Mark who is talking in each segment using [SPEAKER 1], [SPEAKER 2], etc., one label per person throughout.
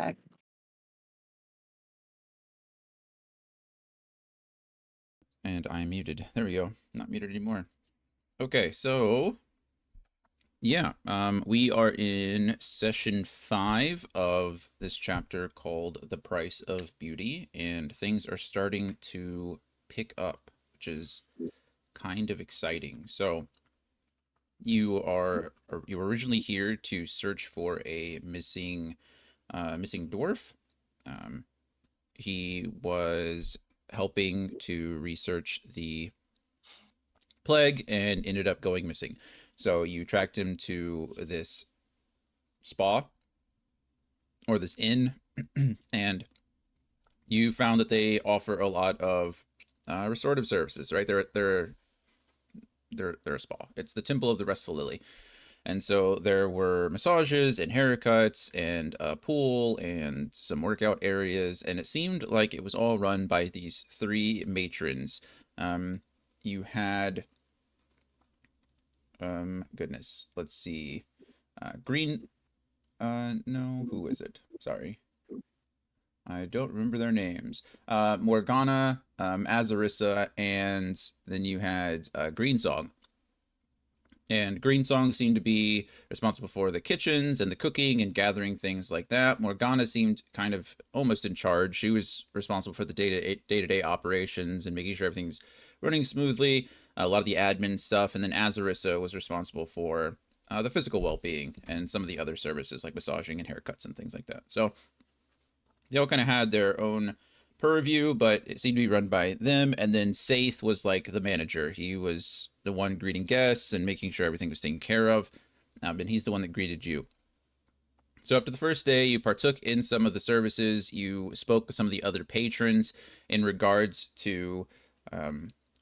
[SPEAKER 1] Okay.
[SPEAKER 2] And I'm muted. There we go. Not muted anymore. Okay, so yeah, we are in session 5 of this chapter called The Price of Beauty, and things are starting to pick up, which is kind of exciting. So you were originally here to search for a missing dwarf. Um, he was helping to research the plague and ended up going missing. So you tracked him to this spa or this inn, and you found that they offer a lot of restorative services. Right? They're a spa. It's the Temple of the Restful Lily, and so there were massages and haircuts and a pool and some workout areas, and it seemed like it was all run by these 3 matrons. You had goodness, let's see, Green. No, who is it? Sorry, I don't remember their names. Morgana, Azarissa, and then you had Greensong. And Greensong seemed to be responsible for the kitchens and the cooking and gathering things like that. Morgana seemed kind of almost in charge. She was responsible for the day-to-day operations and making sure everything's running smoothly, a lot of the admin stuff. And then Azarissa was responsible for the physical well-being and some of the other services like massaging and haircuts and things like that. So they all kind of had their own purview, but it seemed to be run by them. And then Saith was like the manager. He was the one greeting guests and making sure everything was taken care of. And he's the one that greeted you. So after the first day, you partook in some of the services. You spoke with some of the other patrons in regards to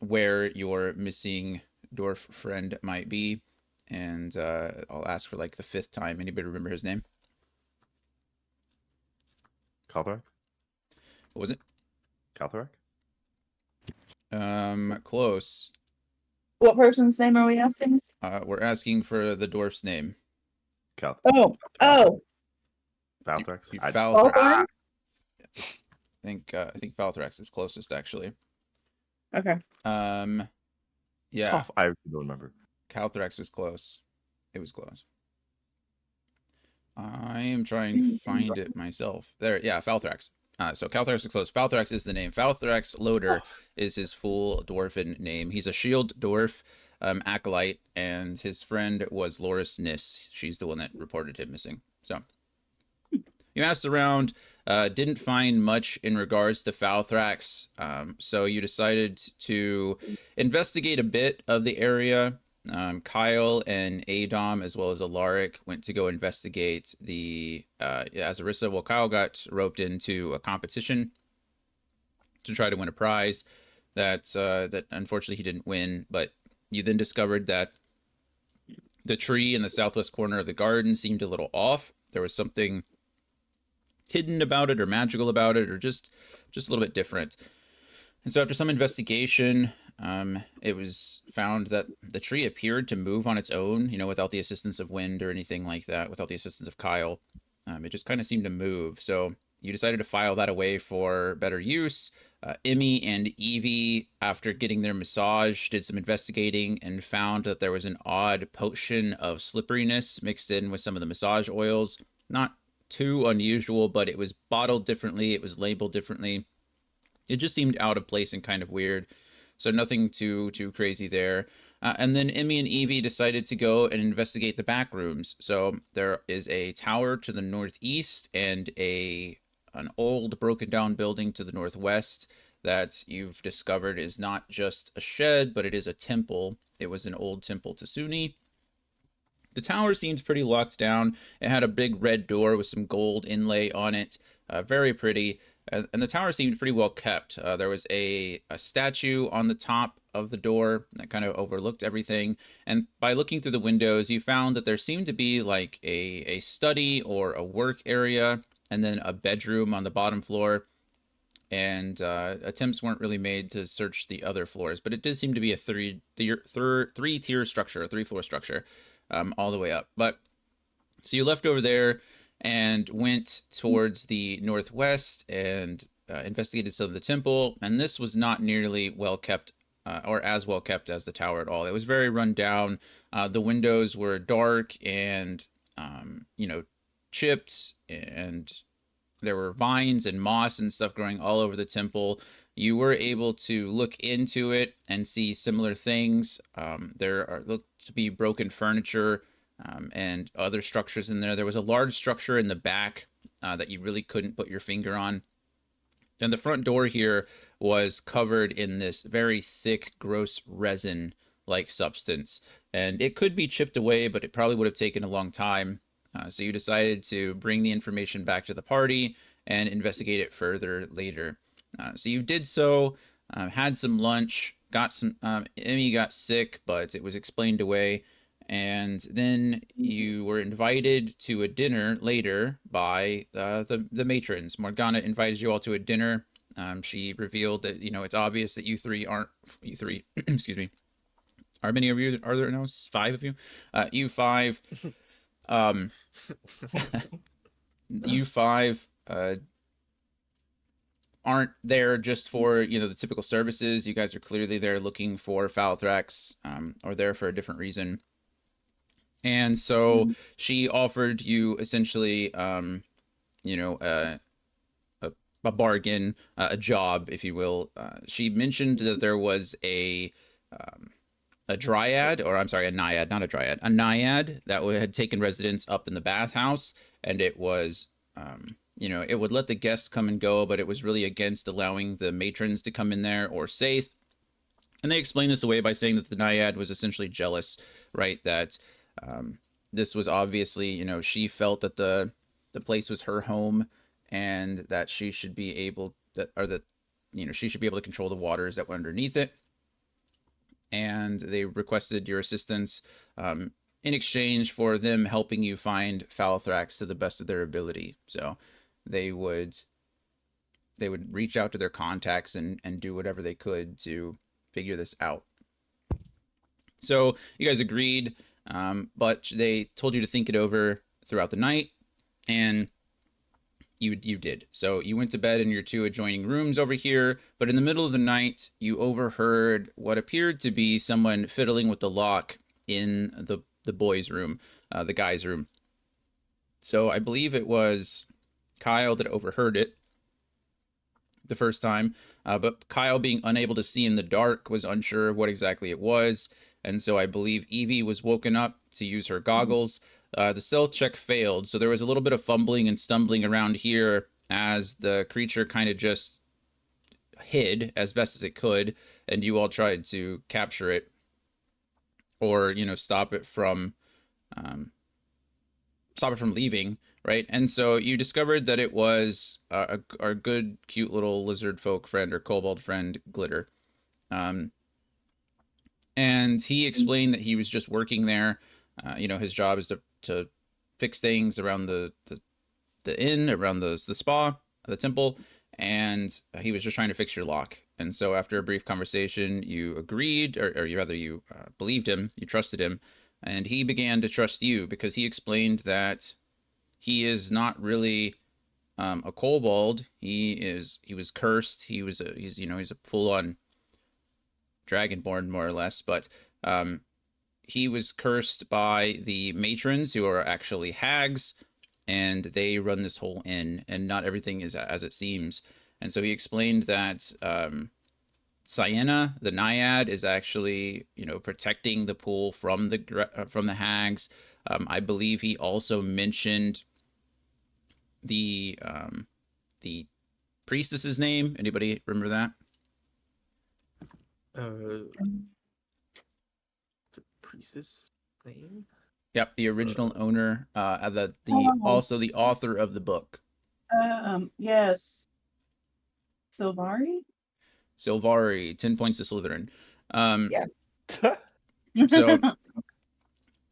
[SPEAKER 2] where your missing dwarf friend might be. And I'll ask for like the 5th time. Anybody remember his name?
[SPEAKER 3] Calthrak?
[SPEAKER 2] What was it?
[SPEAKER 3] Calthrak?
[SPEAKER 2] Close.
[SPEAKER 1] What person's name are we asking?
[SPEAKER 2] We're asking for the dwarf's name.
[SPEAKER 1] Oh, oh,
[SPEAKER 3] Falthrax?
[SPEAKER 1] Hawthorne?
[SPEAKER 2] I think Falthrax is closest actually.
[SPEAKER 1] Okay.
[SPEAKER 2] Yeah,
[SPEAKER 3] Tough. I don't remember.
[SPEAKER 2] Calthrax was close. It was close. I am trying to find it myself. There, yeah, Falthrax. So Calthrax is close. Falthrax is the name. Falthrax Loader is his full dwarven name. He's a shield dwarf acolyte, and his friend was Loris Nis. She's the one that reported him missing. So you asked around, didn't find much in regards to Falthrax, so you decided to investigate a bit of the area. Kyle and Adom, as well as Alaric, went to go investigate the Azarissa. Well, Kyle got roped into a competition to try to win a prize that unfortunately he didn't win. But you then discovered that the tree in the southwest corner of the garden seemed a little off. There was something hidden about it, or magical about it, or just a little bit different. And so after some investigation, it was found that the tree appeared to move on its own, without the assistance of wind or anything like that, without the assistance of Kyle. It just kind of seemed to move. So you decided to file that away for better use. Emmy and Evie, after getting their massage, did some investigating and found that there was an odd potion of slipperiness mixed in with some of the massage oils. Not too unusual, but it was bottled differently. It was labeled differently. It just seemed out of place and kind of weird. So nothing too crazy there. And then Emmy and Evie decided to go and investigate the back rooms. So there is a tower to the northeast and an old broken down building to the northwest that you've discovered is not just a shed, but it is a temple. It was an old temple to Suni. The tower seemed pretty locked down. It had a big red door with some gold inlay on it. Very pretty. And the tower seemed pretty well kept. There was a statue on the top of the door that kind of overlooked everything. And by looking through the windows, you found that there seemed to be like a study or a work area, and then a bedroom on the bottom floor. And attempts weren't really made to search the other floors, but it did seem to be a three-tier structure, a 3-floor structure, all the way up. But so you left over there, and went towards the northwest and investigated some of the temple. And this was not nearly well kept or as well kept as the tower at all. It was very run down. The windows were dark and, chipped, and there were vines and moss and stuff growing all over the temple. You were able to look into it and see similar things. There looked to be broken furniture and other structures in there. There was a large structure in the back that you really couldn't put your finger on. And the front door here was covered in this very thick, gross resin-like substance. And it could be chipped away, but it probably would have taken a long time. So you decided to bring the information back to the party and investigate it further later. So you did so, had some lunch, got some, Emmy got sick, but it was explained away. And then you were invited to a dinner later by the matrons. Morgana invited you all to a dinner. She revealed that, it's obvious that you three, excuse me. How many of you are there now? 5 of you? You 5. You 5 aren't there just for, the typical services. You guys are clearly there looking for Falthrax, or there for a different reason. And so she offered you essentially, a bargain, a job, if you will. She mentioned that there was a dryad, or I'm sorry, a naiad, not a dryad, a naiad that had taken residence up in the bathhouse, and it was, it would let the guests come and go, but it was really against allowing the matrons to come in there or Saith. And they explained this away by saying that the naiad was essentially jealous, right? That this was obviously, she felt that the place was her home, and that she should be able she should be able to control the waters that were underneath it. And they requested your assistance in exchange for them helping you find Falthrax to the best of their ability. So they would reach out to their contacts and do whatever they could to figure this out. So you guys agreed, but they told you to think it over throughout the night, and you did. So you went to bed in your 2 adjoining rooms over here, but in the middle of the night, you overheard what appeared to be someone fiddling with the lock in the boys' room, the guys' room. So I believe it was Kyle that overheard it the first time, but Kyle, being unable to see in the dark, was unsure of what exactly it was. And so I believe Evie was woken up to use her goggles. The stealth check failed, so there was a little bit of fumbling and stumbling around here as the creature kind of just hid as best as it could, and you all tried to capture it, or stop it from leaving, right? And so you discovered that it was our good, cute little lizard folk friend, or kobold friend, Glitter. And he explained that he was just working there. His job is to fix things around the inn, around the spa, the temple, and he was just trying to fix your lock. And so after a brief conversation, you agreed, or you believed him, you trusted him, and he began to trust you because he explained that he is not really a kobold. He was cursed. He's a full-on dragonborn, more or less, but he was cursed by the matrons, who are actually hags, and they run this whole inn, and not everything is as it seems. And so he explained that Sienna, the naiad, is actually, protecting the pool from the hags. I believe he also mentioned the priestess's name. Anybody remember that?
[SPEAKER 4] The priestess name?
[SPEAKER 2] Yep, the original owner, also the author of the book.
[SPEAKER 1] Yes. Silvari?
[SPEAKER 2] Silvari, 10 points to Slytherin.
[SPEAKER 1] Yeah.
[SPEAKER 2] So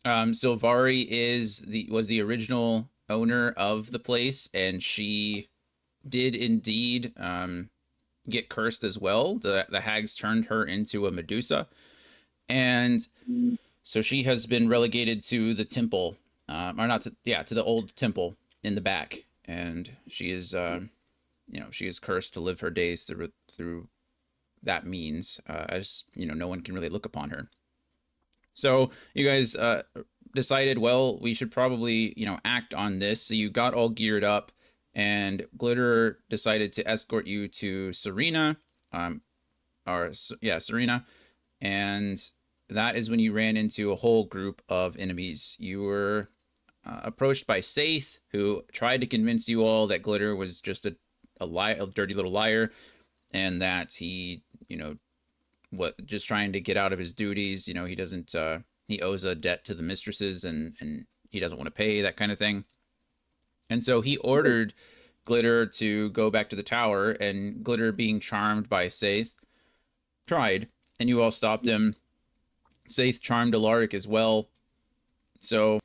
[SPEAKER 2] Silvari was the original owner of the place, and she did indeed get cursed as well. The hags turned her into a Medusa, and so she has been relegated to the temple, to the old temple. in the back, and she is she is cursed to live her days through that means, as no one can really look upon her. So you guys decided, well, we should probably act on this. So you got all geared up, and Glitter decided to escort you to Serena, Serena, and that is when you ran into a whole group of enemies. You were approached by Saith, who tried to convince you all that Glitter was just a dirty little liar, and that he, just trying to get out of his duties. He doesn't. He owes a debt to the mistresses, and he doesn't want to pay, that kind of thing. And so he ordered Glitter to go back to the tower, and Glitter, being charmed by Saith, tried, and you all stopped him. Saith charmed Alaric as well. So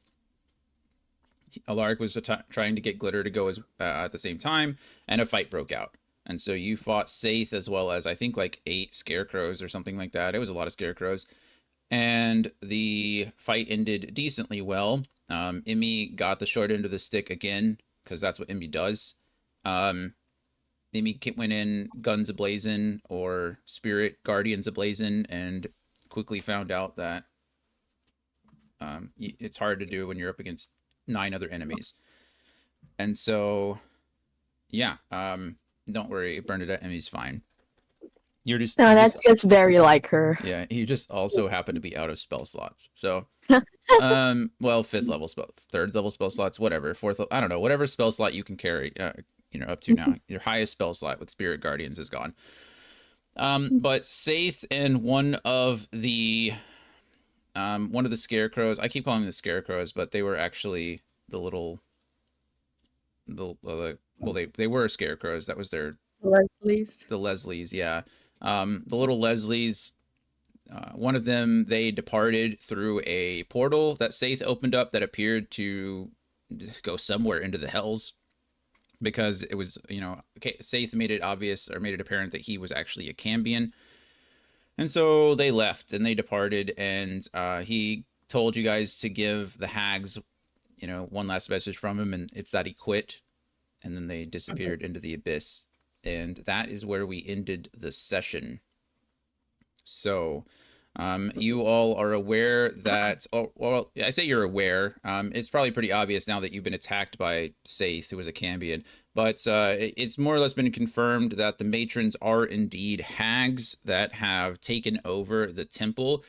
[SPEAKER 2] Alaric was trying to get Glitter to go at the same time, and a fight broke out. And so you fought Saith, as well as I think like 8 scarecrows or something like that. It was a lot of scarecrows. And the fight ended decently well. Emmy got the short end of the stick again, because that's what Emmy does. Emmy went in guns ablazing, or spirit guardians ablazing, and quickly found out that it's hard to do when you're up against 9 other enemies. And so, yeah, don't worry, Bernadette, Emmy's fine.
[SPEAKER 5] No, that's just very like her.
[SPEAKER 2] Yeah, you just also happen to be out of spell slots. So, well, 5th level spell, 3rd level spell slots, whatever, 4th, I don't know, whatever spell slot you can carry, up to now. Your highest spell slot with Spirit Guardians is gone. But Saith and one of the scarecrows, I keep calling them the scarecrows, but they were actually the they were scarecrows. That was their
[SPEAKER 1] Leslie's.
[SPEAKER 2] The Leslies, yeah. The little Leslies, one of them, they departed through a portal that Saith opened up that appeared to go somewhere into the hells, because it was, Saith made it obvious, or made it apparent, that he was actually a Cambion. And so they left and they departed, and he told you guys to give the hags, one last message from him, and it's that he quit. And then they disappeared into the abyss. And that is where we ended the session. So, you all are aware that, I say you're aware. It's probably pretty obvious now that you've been attacked by Saith, who was a Cambion. But it's more or less been confirmed that the matrons are indeed hags that have taken over the temple,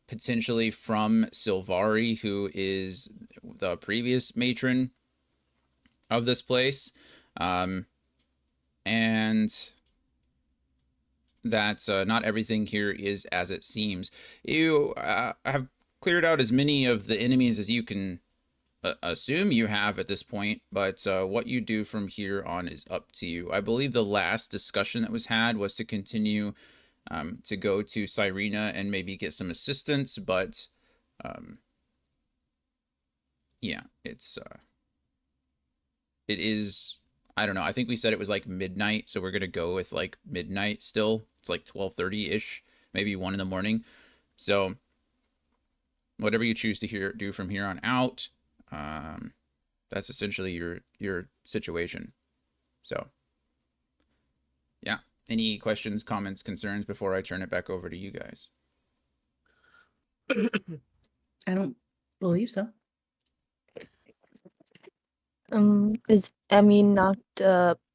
[SPEAKER 2] potentially from Silvari, who is the previous matron of this place. And that not everything here is as it seems. You have cleared out as many of the enemies as you can assume you have at this point, but what you do from here on is up to you. I believe the last discussion that was had was to continue to go to Cyrena and maybe get some assistance, but yeah, it is, I don't know, I think we said it was like midnight, so we're gonna go with like midnight still. It's like 12:30-ish, maybe 1 in the morning. So whatever you choose to do from here on out, that's essentially your situation. So yeah, any questions, comments, concerns before I turn it back over to you guys?
[SPEAKER 1] I don't believe so.
[SPEAKER 5] Is Emmy knocked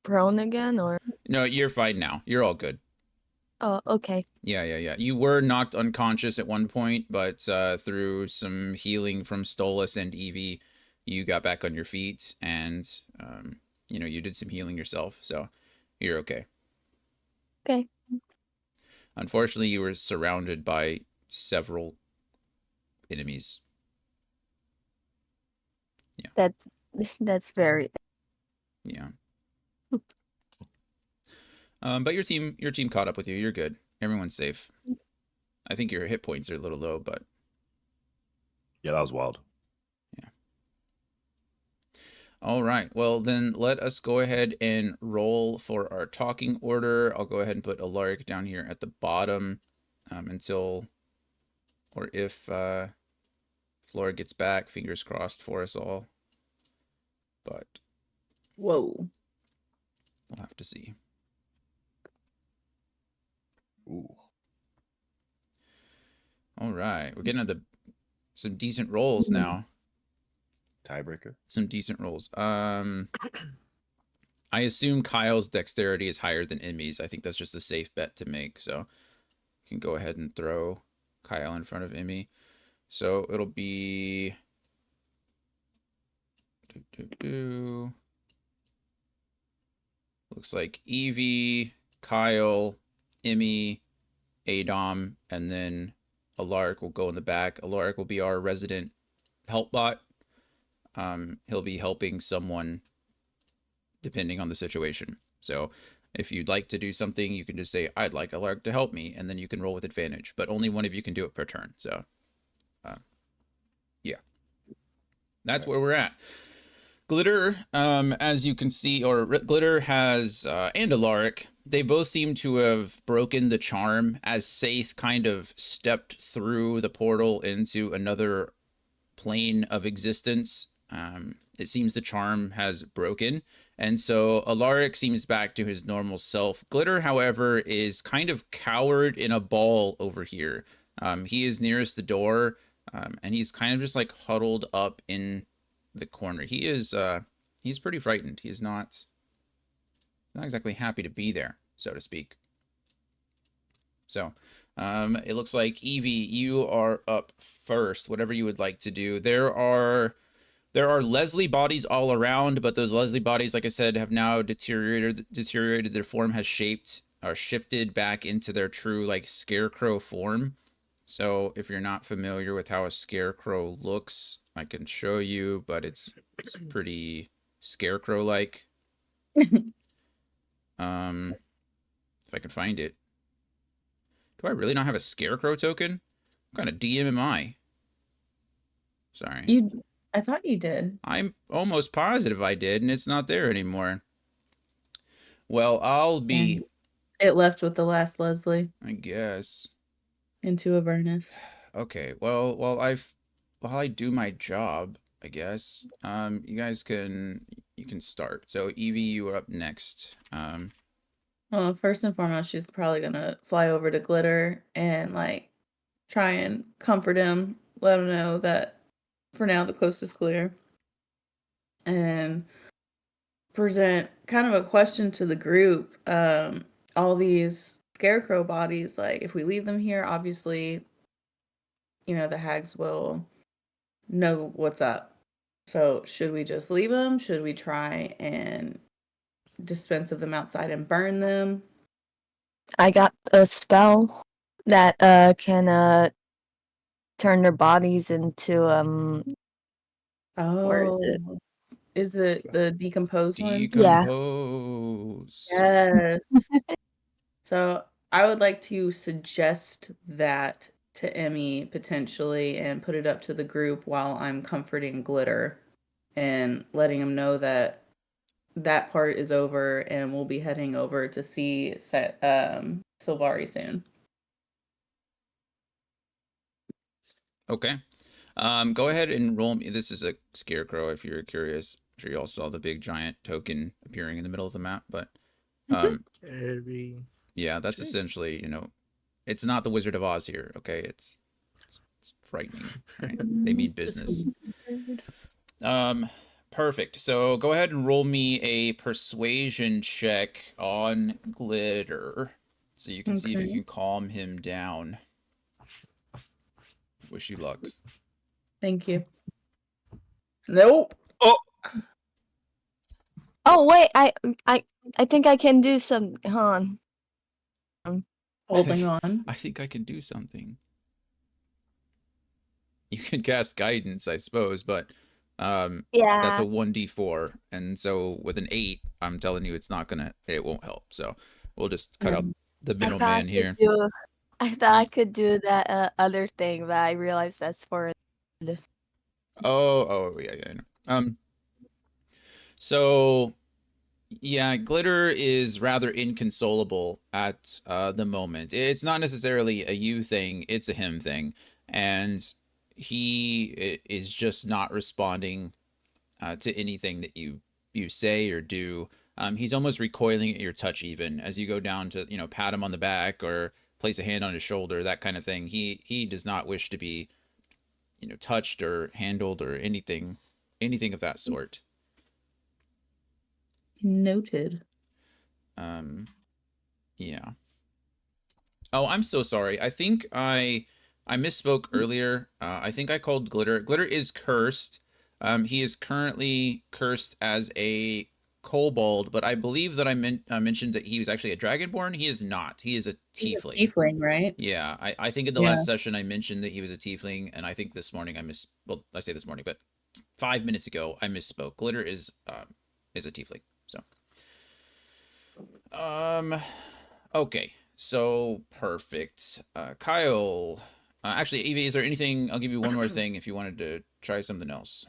[SPEAKER 5] prone again, or?
[SPEAKER 2] No, you're fine now. You're all good.
[SPEAKER 5] Oh, okay.
[SPEAKER 2] Yeah. You were knocked unconscious at one point, but through some healing from Stolas and Evie, you got back on your feet, and you did some healing yourself, so you're okay.
[SPEAKER 5] Okay.
[SPEAKER 2] Unfortunately, you were surrounded by several enemies. Yeah.
[SPEAKER 5] That's very.
[SPEAKER 2] Yeah. But your team caught up with you. You're good. Everyone's safe. I think your hit points are a little low, but
[SPEAKER 3] Yeah, that was wild.
[SPEAKER 2] yeah. All right. Well, then let us go ahead and roll for our talking order. I'll go ahead and put Alaric down here at the bottom until, or if Flora gets back. Fingers crossed for us all. but
[SPEAKER 1] Whoa.
[SPEAKER 2] we'll have to see.
[SPEAKER 3] Ooh.
[SPEAKER 2] All right, we're getting into some decent rolls now.
[SPEAKER 3] Tiebreaker.
[SPEAKER 2] Some decent rolls. I assume Kyle's dexterity is higher than Emmy's. I think that's just a safe bet to make. So you can go ahead and throw Kyle in front of Emmy. So it'll be looks like Evie, Kyle, Emmy, Adom, and then Alaric will go in the back. Alaric will be our resident help bot. He'll be helping someone depending on the situation. So if you'd like to do something, you can just say, I'd like Alaric to help me, and then you can roll with advantage. But only one of you can do it per turn. So, yeah. That's where we're at. Glitter, as you can see, or Glitter has, and Alaric, they both seem to have broken the charm as Saith kind of stepped through the portal into another plane of existence. It seems the charm has broken, and so Alaric seems back to his normal self. Glitter, however, is kind of cowered in a ball over here. He is nearest the door, and he's kind of just like huddled up in the corner. He is he's pretty frightened. He is not exactly happy to be there, so to speak. So it looks like Evie, you are up first. Whatever you would like to do. There are Leslie bodies all around, but those Leslie bodies, like I said, have now deteriorated. Their form has shifted back into their true like scarecrow form. So if you're not familiar with how a scarecrow looks, I can show you, but it's pretty scarecrow-like. If I can find it. Do I really not have a scarecrow token? What kind of DM am I? Sorry.
[SPEAKER 1] I thought you did.
[SPEAKER 2] I'm almost positive I did, and it's not there anymore. Well, I'll be...
[SPEAKER 1] And it left with the last Leslie
[SPEAKER 2] I guess.
[SPEAKER 1] into Avernus.
[SPEAKER 2] Okay, well, while I do my job, I guess, you guys can start. So Evie, you are up next.
[SPEAKER 1] Well, first and foremost, she's probably gonna fly over to Glitter and like try and comfort him, let him know that for now the coast is clear, and present kind of a question to the group. All these scarecrow bodies, like if we leave them here, obviously, the hags will know what's up. So should we just leave them? Should we try and dispense of them outside and burn them?
[SPEAKER 5] I got a spell that can turn their bodies into where is it?
[SPEAKER 1] Is it the decomposed one?
[SPEAKER 5] Yeah.
[SPEAKER 2] Decompose.
[SPEAKER 1] Yes. So I would like to suggest that to Emmy potentially and put it up to the group while I'm comforting Glitter and letting him know that that part is over and we'll be heading over to see Sylvari soon.
[SPEAKER 2] Okay. Go ahead and roll me. This is a scarecrow if you're curious. I'm sure you all saw the big giant token appearing in the middle of the map, but yeah, that's essentially, it's not the Wizard of Oz here, okay? It's frightening, right? They mean business. Perfect. So go ahead and roll me a persuasion check on Glitter so you can see if you can calm him down. Wish you luck.
[SPEAKER 1] Thank you. Nope.
[SPEAKER 5] Oh wait, I think I can do some. Hold on.
[SPEAKER 1] Holding on.
[SPEAKER 2] I think I can do something. You can cast guidance, I suppose, but
[SPEAKER 5] Yeah.
[SPEAKER 2] that's a 1d4, and so with an 8, I'm telling you it won't help. So we'll just cut out the middleman here.
[SPEAKER 5] I thought I could do that other thing, but I realized that's for this.
[SPEAKER 2] Oh, yeah. So yeah, Glitter is rather inconsolable at the moment. It's not necessarily a you thing, it's a him thing. And he is just not responding to anything that you say or do. He's almost recoiling at your touch, even as you go down to pat him on the back or place a hand on his shoulder, that kind of thing. He does not wish to be touched or handled or anything of that sort.
[SPEAKER 1] Noted.
[SPEAKER 2] Yeah. Oh, I'm so sorry. I think I misspoke earlier. I think I called Glitter. Glitter is cursed. He is currently cursed as a kobold, but I believe that I mentioned that he was actually a dragonborn. He is not. He is a
[SPEAKER 1] He's a
[SPEAKER 2] tiefling.
[SPEAKER 1] tiefling, right?
[SPEAKER 2] Yeah, I think in the
[SPEAKER 1] Yeah.
[SPEAKER 2] last session I mentioned that he was a tiefling, and I think this morning well, I say this morning, but 5 minutes ago I misspoke. Glitter is a tiefling. So okay, so perfect. Kyle, actually, Evie, is there anything? I'll give you one more thing if you wanted to try something else.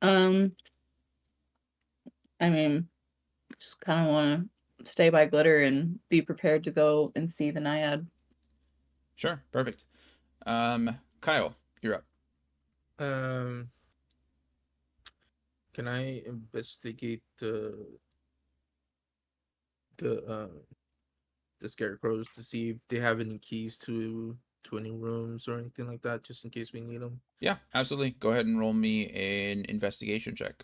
[SPEAKER 1] Um, I mean, just kind of want to stay by Glitter and be prepared to go and see the Naiad.
[SPEAKER 2] Sure, perfect. Kyle, you're up.
[SPEAKER 4] Um, can I investigate the the scarecrows to see if they have any keys to any rooms or anything like that, just in case we need them?
[SPEAKER 2] Yeah, absolutely. Go ahead and roll me an investigation check.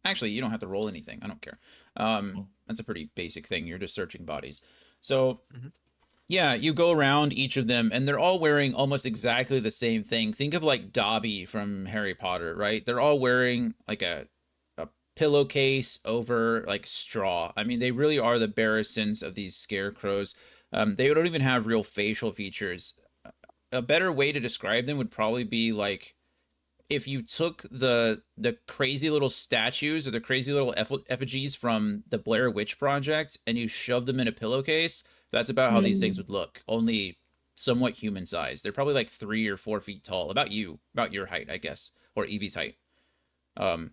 [SPEAKER 2] Actually, you don't have to roll anything. I don't care. That's a pretty basic thing. You're just searching bodies. So yeah, you go around each of them, and they're all wearing almost exactly the same thing. Think of like Dobby from Harry Potter, right? They're all wearing like a pillowcase over like straw. I mean, they really are the barest sense of these scarecrows. They don't even have real facial features. A better way to describe them would probably be like if you took the crazy little statues or the crazy little effigies from the Blair Witch Project and you shoved them in a pillowcase, that's about how these things would look. Only somewhat human sized. They're probably like 3 or 4 feet tall. About your height, I guess, or Evie's height. Um,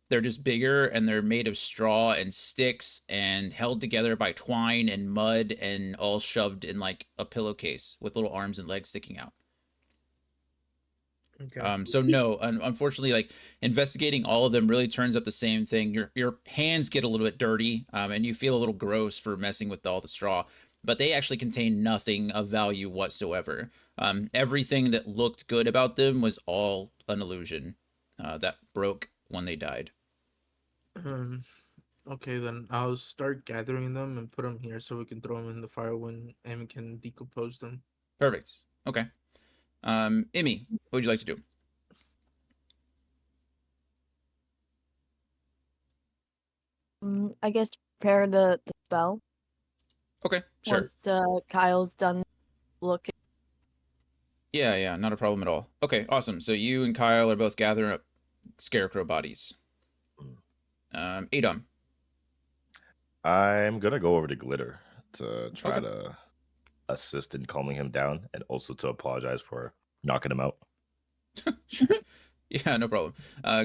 [SPEAKER 2] they're just bigger and they're made of straw and sticks and held together by twine and mud and all shoved in like a pillowcase with little arms and legs sticking out.
[SPEAKER 4] Okay.
[SPEAKER 2] So no, unfortunately, like investigating all of them really turns up the same thing. Your hands get a little bit dirty, and you feel a little gross for messing with all the straw. But they actually contain nothing of value whatsoever. Everything that looked good about them was all an illusion that broke when they died.
[SPEAKER 4] Um. Okay, then I'll start gathering them and put them here so we can throw them in the fire when Amy can decompose them.
[SPEAKER 2] Perfect. Okay. Emmy, what would you like to do?
[SPEAKER 5] I guess prepare the spell
[SPEAKER 2] Okay,
[SPEAKER 5] once
[SPEAKER 2] sure.
[SPEAKER 5] Kyle's done looking.
[SPEAKER 2] Yeah, not a problem at all. Okay, awesome. So you and Kyle are both gathering up scarecrow bodies. Adon.
[SPEAKER 3] I'm gonna go over to Glitter to try
[SPEAKER 2] Okay.
[SPEAKER 3] to assist in calming him down and also to apologize for knocking him out.
[SPEAKER 2] Sure. Yeah, no problem.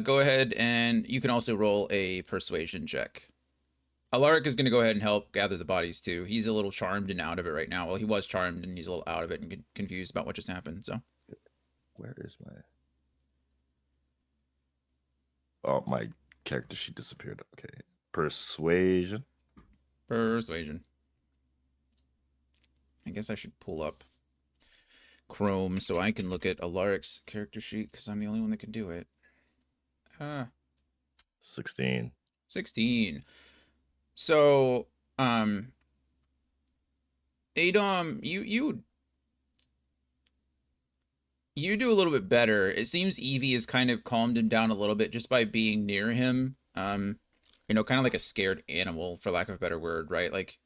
[SPEAKER 2] Go ahead and you can also roll a persuasion check. Alaric is going to go ahead and help gather the bodies too. He's a little charmed and out of it right now. Well, he was charmed and he's a little out of it and confused about what just happened. So,
[SPEAKER 3] Where is my? Oh, my character sheet disappeared. Okay, persuasion.
[SPEAKER 2] persuasion. I guess I should pull up Chrome so I can look at Alaric's character sheet because I'm the only one that can do it.
[SPEAKER 3] 16.
[SPEAKER 2] 16. So, Adom, you do a little bit better. It seems Evie has kind of calmed him down a little bit just by being near him. Kind of like a scared animal, for lack of a better word, right? Like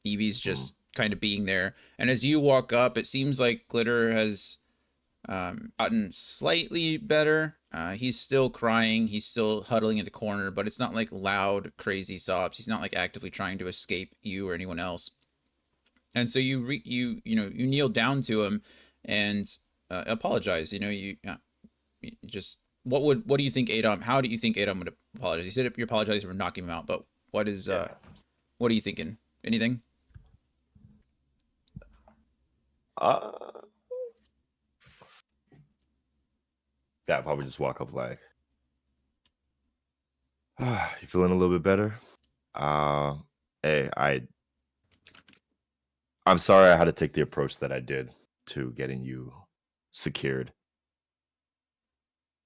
[SPEAKER 2] Evie's just kind of being there. And as you walk up, it seems like Glitter has gotten slightly better. He's still crying. He's still huddling in the corner, but it's not like loud, crazy sobs. He's not like actively trying to escape you or anyone else. And so you kneel down to him and apologize. Just what do you think Adam? How do you think Adam would apologize? You said you're apologizing for knocking him out, but what is
[SPEAKER 3] Yeah.
[SPEAKER 2] what are you thinking? Anything?
[SPEAKER 3] Uh, yeah, probably just walk up like, You feeling a little bit better? Hey, I'm sorry I had to take the approach that I did to getting you secured.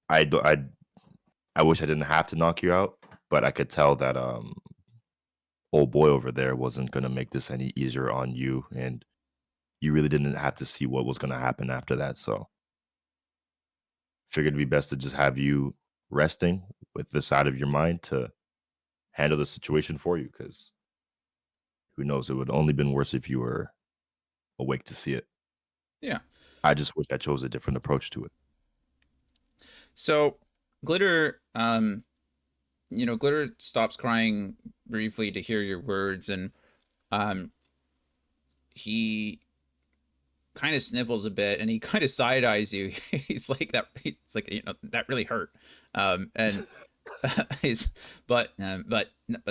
[SPEAKER 3] I do, I wish I didn't have to knock you out, but I could tell that old boy over there wasn't gonna make this any easier on you, and you really didn't have to see what was gonna happen after that. So figured it'd be best to just have you resting with this side of your mind to handle the situation for you, because who knows, it would only been worse if you were awake to see it.
[SPEAKER 2] Yeah.
[SPEAKER 3] I just wish I chose a different approach to it.
[SPEAKER 2] So Glitter, Glitter stops crying briefly to hear your words, and he kind of sniffles a bit, and he kind of side eyes you. He's like that. It's like that really hurt. And he's but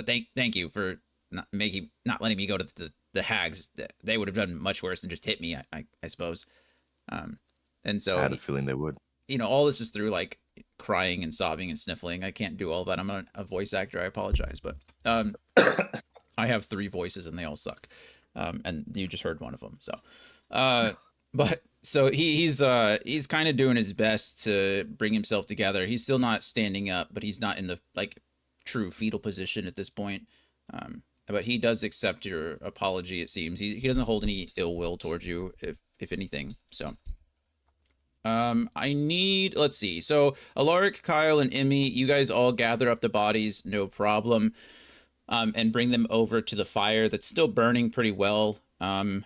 [SPEAKER 2] thank you for not letting me go to the hags. They would have done much worse than just hit me. I suppose. And
[SPEAKER 3] I
[SPEAKER 2] so
[SPEAKER 3] had a feeling they would.
[SPEAKER 2] all this is through like crying and sobbing and sniffling. I can't do all that. I'm not a voice actor. I apologize, but I have 3 voices and they all suck. And you just heard one of them. So, but so he's kind of doing his best to bring himself together. He's still not standing up, but he's not in the like true fetal position at this point. But he does accept your apology. It seems he doesn't hold any ill will towards you, if anything. So. I need, let's see. So Alaric, Kyle, and Emmy, you guys all gather up the bodies, no problem, and bring them over to the fire that's still burning pretty well. Emmy,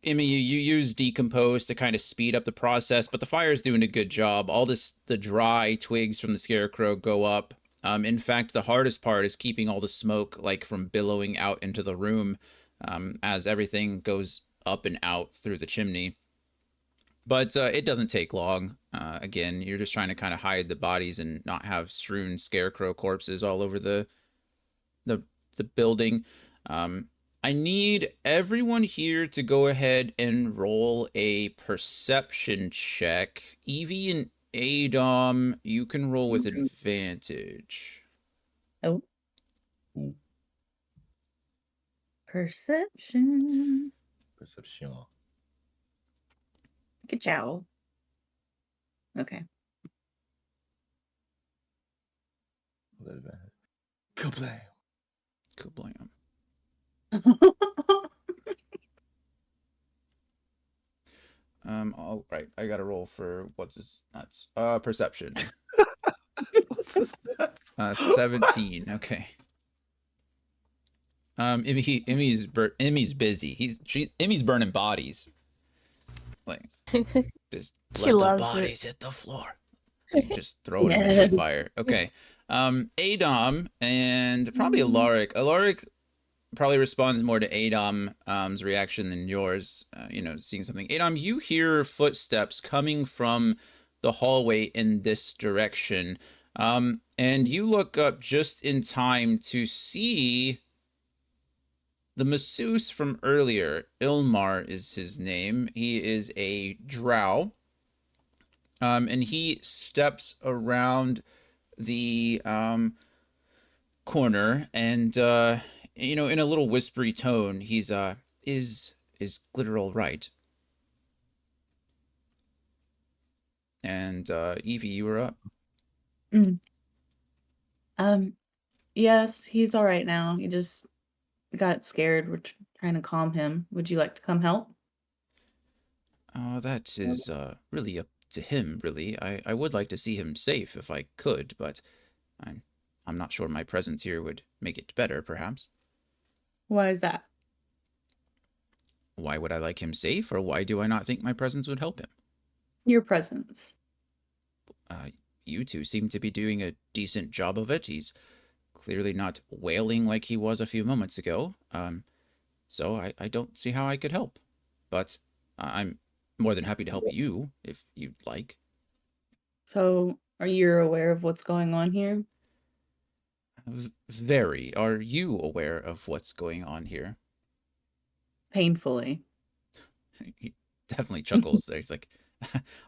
[SPEAKER 2] you use decompose to kind of speed up the process, but the fire is doing a good job. All the dry twigs from the scarecrow go up. In fact, the hardest part is keeping all the smoke like from billowing out into the room, as everything goes up and out through the chimney. But it doesn't take long. Again, you're just trying to kind of hide the bodies and not have strewn scarecrow corpses all over the building. I need everyone here to go ahead and roll a perception check. Evie and Adom, you can roll with advantage.
[SPEAKER 1] Oh.
[SPEAKER 3] Ooh.
[SPEAKER 1] Perception.
[SPEAKER 3] Perception.
[SPEAKER 1] Ka-chow. Okay.
[SPEAKER 3] Kablam.
[SPEAKER 2] Kablam. All right. I got to roll for what's this nuts? Perception.
[SPEAKER 3] What's this nuts?
[SPEAKER 2] 17. Okay. Emmy's busy. Emmy's burning bodies. Like just
[SPEAKER 5] She
[SPEAKER 2] let the
[SPEAKER 5] loves
[SPEAKER 2] bodies
[SPEAKER 5] it.
[SPEAKER 2] hit the floor. Like, just throwing them into
[SPEAKER 1] Yes.
[SPEAKER 2] the fire. Okay. Adom and probably Alaric. Alaric probably responds more to Adom's reaction than yours. Seeing something. Adom, you hear footsteps coming from the hallway in this direction. And you look up just in time to see the masseuse from earlier. Ilmar is his name. He is a drow. And he steps around the corner and in a little whispery tone, he's is Glitter all right? And Evie, you were up.
[SPEAKER 1] Yes, he's all right now. He just got scared. We're trying to calm him. Would you like to come help?
[SPEAKER 2] That is really up to him, really. I would like to see him safe if I could, but I'm not sure my presence here would make it better, perhaps.
[SPEAKER 1] Why is that?
[SPEAKER 2] Why would I like him safe, or why do I not think my presence would help him?
[SPEAKER 1] Your presence.
[SPEAKER 2] You two seem to be doing a decent job of it. He's clearly not wailing like he was a few moments ago. So I don't see how I could help. But I'm more than happy to help you if you'd like.
[SPEAKER 1] So, are you aware of what's going on here?
[SPEAKER 2] Very. Are you aware of what's going on here?
[SPEAKER 1] Painfully.
[SPEAKER 2] He definitely chuckles there. He's like,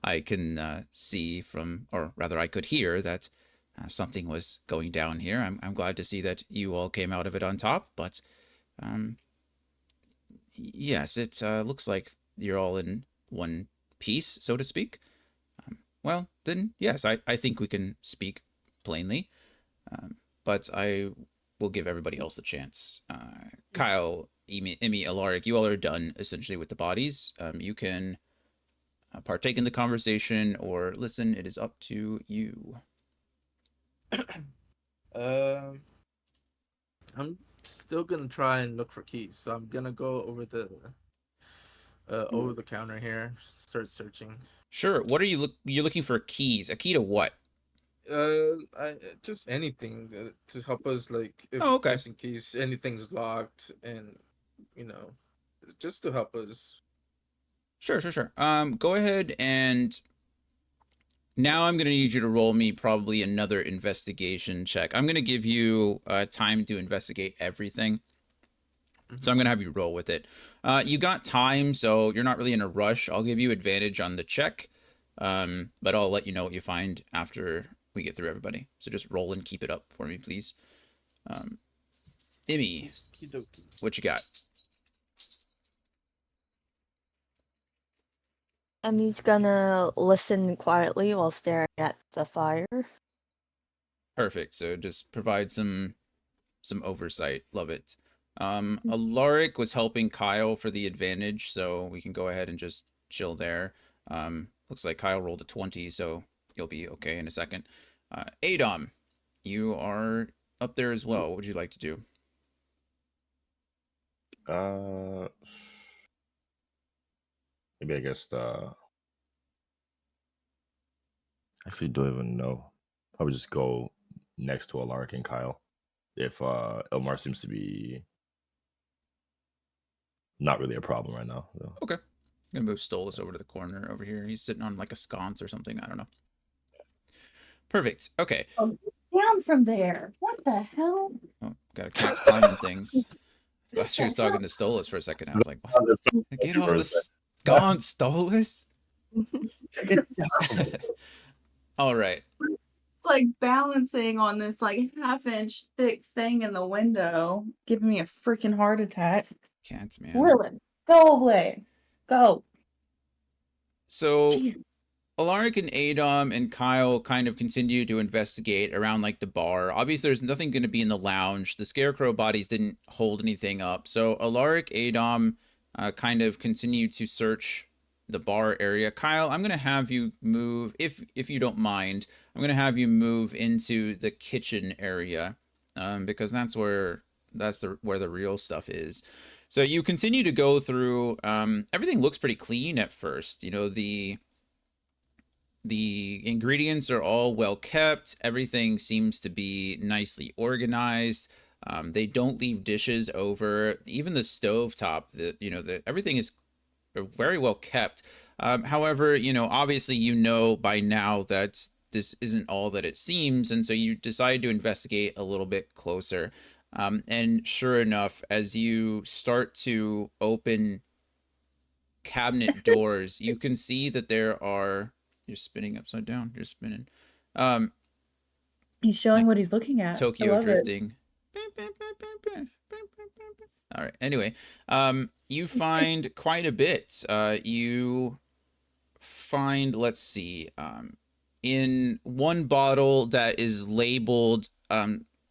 [SPEAKER 2] I can see from, or rather I could hear that something was going down here. I'm glad to see that you all came out of it on top, but yes, it looks like you're all in one piece, so to speak. Well, then, yes, I think we can speak plainly, but I will give everybody else a chance. Kyle, Emmy, Alaric, you all are done essentially with the bodies. You can partake in the conversation or listen. It is up to you.
[SPEAKER 4] Um, I'm still gonna try and look for keys, so I'm gonna go over the counter here, start searching.
[SPEAKER 2] Sure. What are you're looking for keys? A key to what?
[SPEAKER 4] Just anything to help us, like if
[SPEAKER 2] Oh, okay.
[SPEAKER 4] just in case anything's locked, and you know, just to help us.
[SPEAKER 2] Sure. Go ahead and now I'm going to need you to roll me probably another investigation check. I'm going to give you time to investigate everything. So I'm going to have you roll with it. You got time, so you're not really in a rush. I'll give you advantage on the check, but I'll let you know what you find after we get through everybody. So just roll and keep it up for me, please. Emmy, what you got?
[SPEAKER 5] Emmy's gonna listen quietly while staring at the fire.
[SPEAKER 2] Perfect. So just provide some oversight. Love it. Alaric was helping Kyle for the advantage, so we can go ahead and just chill there. Looks like Kyle rolled a 20, so you'll be okay in a second. Adom, you are up there as well. What would you like to do?
[SPEAKER 3] Maybe I guess actually don't even know. Probably just go next to Alaric and Kyle. If Elmar seems to be not really a problem right now. So.
[SPEAKER 2] Okay. I'm gonna move Stolas over to the corner over here. He's sitting on like a sconce or something. I don't know. Perfect. Okay.
[SPEAKER 1] Oh, down from there. What the hell?
[SPEAKER 2] Oh, gotta keep climbing things. I thought she was
[SPEAKER 1] the
[SPEAKER 2] talking to Stolas for a second. I was like, what? Get off the sconce, Stolas. All right.
[SPEAKER 1] It's like balancing on this like half-inch thick thing in the window, giving me a freaking heart attack.
[SPEAKER 2] Cats, man.
[SPEAKER 1] Lilith, go away. Go.
[SPEAKER 2] So
[SPEAKER 1] Jeez.
[SPEAKER 2] Alaric and Adom and Kyle kind of continue to investigate around like the bar. Obviously, there's nothing going to be in the lounge. The scarecrow bodies didn't hold anything up. So Alaric, Adom kind of continue to search the bar area. Kyle, I'm going to have you move, if you don't mind, I'm going to have you move into the kitchen area because that's where the real stuff is. So you continue to go through. Everything looks pretty clean at first. You know, the ingredients are all well kept. Everything seems to be nicely organized. They don't leave dishes over. Even the stovetop, everything is very well kept. However, obviously, by now that this isn't all that it seems, and so you decide to investigate a little bit closer. And sure enough, as you start to open cabinet doors, you can see that there are. You're spinning upside down. You're spinning.
[SPEAKER 1] He's showing
[SPEAKER 2] Like
[SPEAKER 1] what he's looking at. I
[SPEAKER 2] Tokyo
[SPEAKER 1] love it.
[SPEAKER 2] drifting. All right. Anyway, you find quite a bit. You find, let's see, in one bottle that is labeled,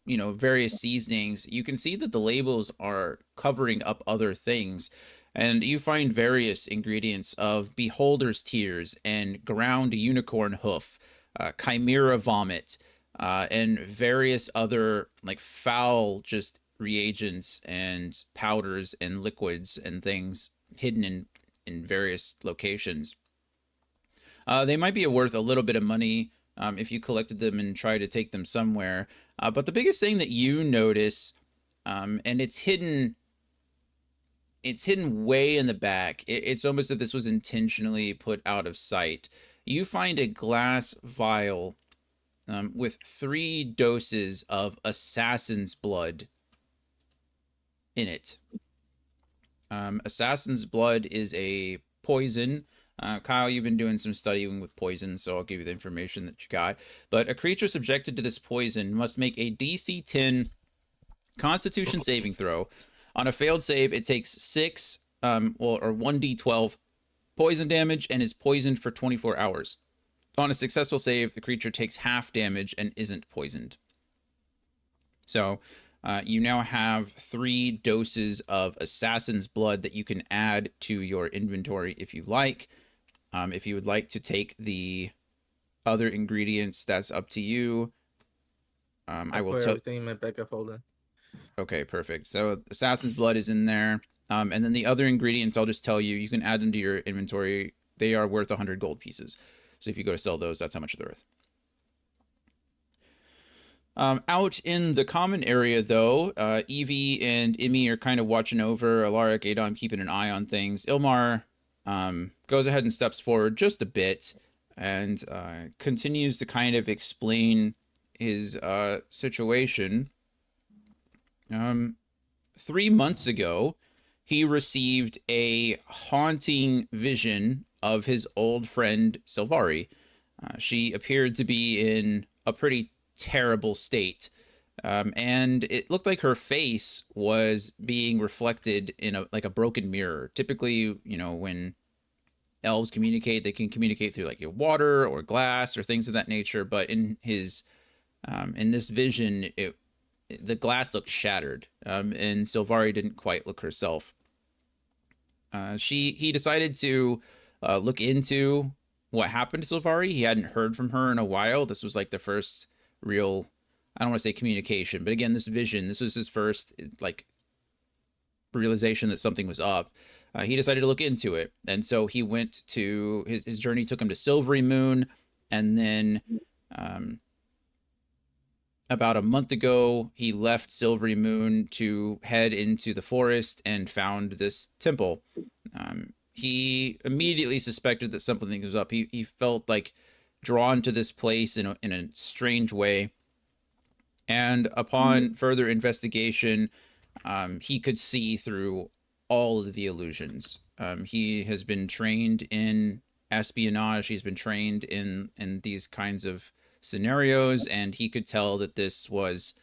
[SPEAKER 2] various seasonings, you can see that the labels are covering up other things. And you find various ingredients of beholder's tears and ground unicorn hoof, chimera vomit, and various other like foul just reagents and powders and liquids and things hidden in various locations. They might be worth a little bit of money if you collected them and try to take them somewhere. But the biggest thing that you notice, and it's hidden way in the back. It's almost as if this was intentionally put out of sight. You find a glass vial with 3 doses of assassin's blood in it. Assassin's blood is a poison Kyle, you've been doing some studying with poison, so I'll give you the information that you got. But a creature subjected to this poison must make a DC 10 Constitution saving throw. On a failed save, it takes 1d12 poison damage and is poisoned for 24 hours. On a successful save, the creature takes half damage and isn't poisoned. So you now have 3 doses of Assassin's Blood that you can add to your inventory if you like. If you would like to take the other ingredients, that's up to you. I will
[SPEAKER 4] put
[SPEAKER 2] tell.
[SPEAKER 4] everything in my backup folder.
[SPEAKER 2] Okay, perfect. So Assassin's Blood is in there. And then the other ingredients, I'll just tell you, you can add them to your inventory. They are worth 100 gold pieces. So if you go to sell those, that's how much they're worth. Out in the common area, though, Evie and Imi are kind of watching over. Alaric, Adon keeping an eye on things. Ilmar goes ahead and steps forward just a bit and continues to kind of explain his situation. 3 months ago, he received a haunting vision of his old friend Silvari. She appeared to be in a pretty terrible state. And it looked like her face was being reflected in a broken mirror. Typically, when elves communicate, they can communicate through like water or glass or things of that nature. But in this vision, the glass looked shattered, and Silvari didn't quite look herself. He decided to look into what happened to Silvari. He hadn't heard from her in a while. This was like the first real, I don't want to say communication, but again, this vision, this was his first like realization that something was up. He decided to look into it. And so he went to his journey took him to Silvery Moon. And then about a month ago, he left Silvery Moon to head into the forest and found this temple. He immediately suspected that something was up. He felt like drawn to this place in a strange way. And upon further investigation, he could see through all of the illusions. He has been trained in espionage. He's been trained in these kinds of scenarios, and he could tell that this was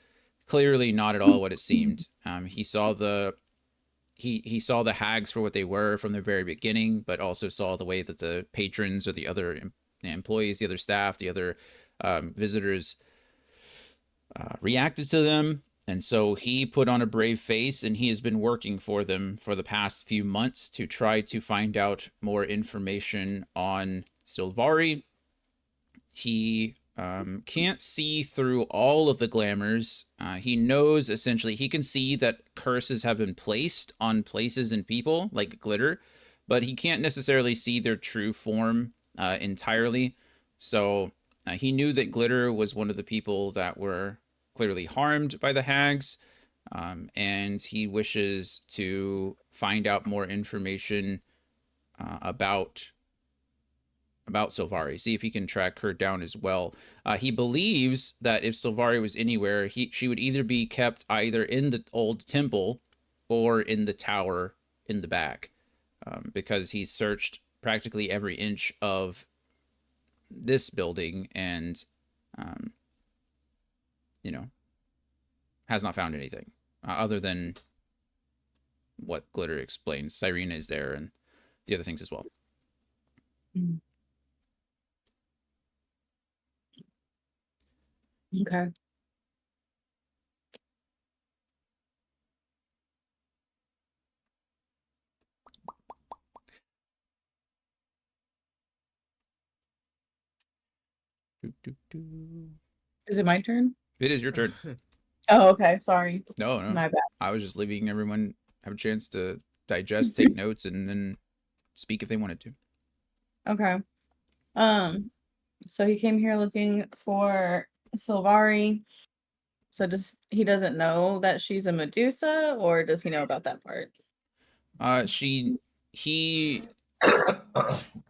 [SPEAKER 2] clearly not at all what it seemed. He saw the hags for what they were from the very beginning, but also saw the way that the patrons or the other employees, the other staff, the other visitors reacted to them. And so he put on a brave face, and he has been working for them for the past few months to try to find out more information on Silvari. He can't see through all of the glamours. He knows essentially, he can see that curses have been placed on places and people like glitter, but he can't necessarily see their true form entirely. So he knew that glitter was one of the people that were clearly harmed by the hags, and he wishes to find out more information about Silvari, see if he can track her down as well. He believes that if Silvari was anywhere, she would either be kept either in the old temple or in the tower in the back, because he's searched practically every inch of this building and, has not found anything other than what Glitter explains. Cyrena is there and the other things as well.
[SPEAKER 1] Okay. Is it my turn?
[SPEAKER 2] It is your turn.
[SPEAKER 1] Oh, okay. Sorry.
[SPEAKER 2] No.
[SPEAKER 1] My bad.
[SPEAKER 2] I was just leaving everyone have a chance to digest, take notes, and then speak if they wanted to.
[SPEAKER 1] Okay. So he came here looking for Silvari. So he doesn't know that she's a Medusa, or does he know about that part?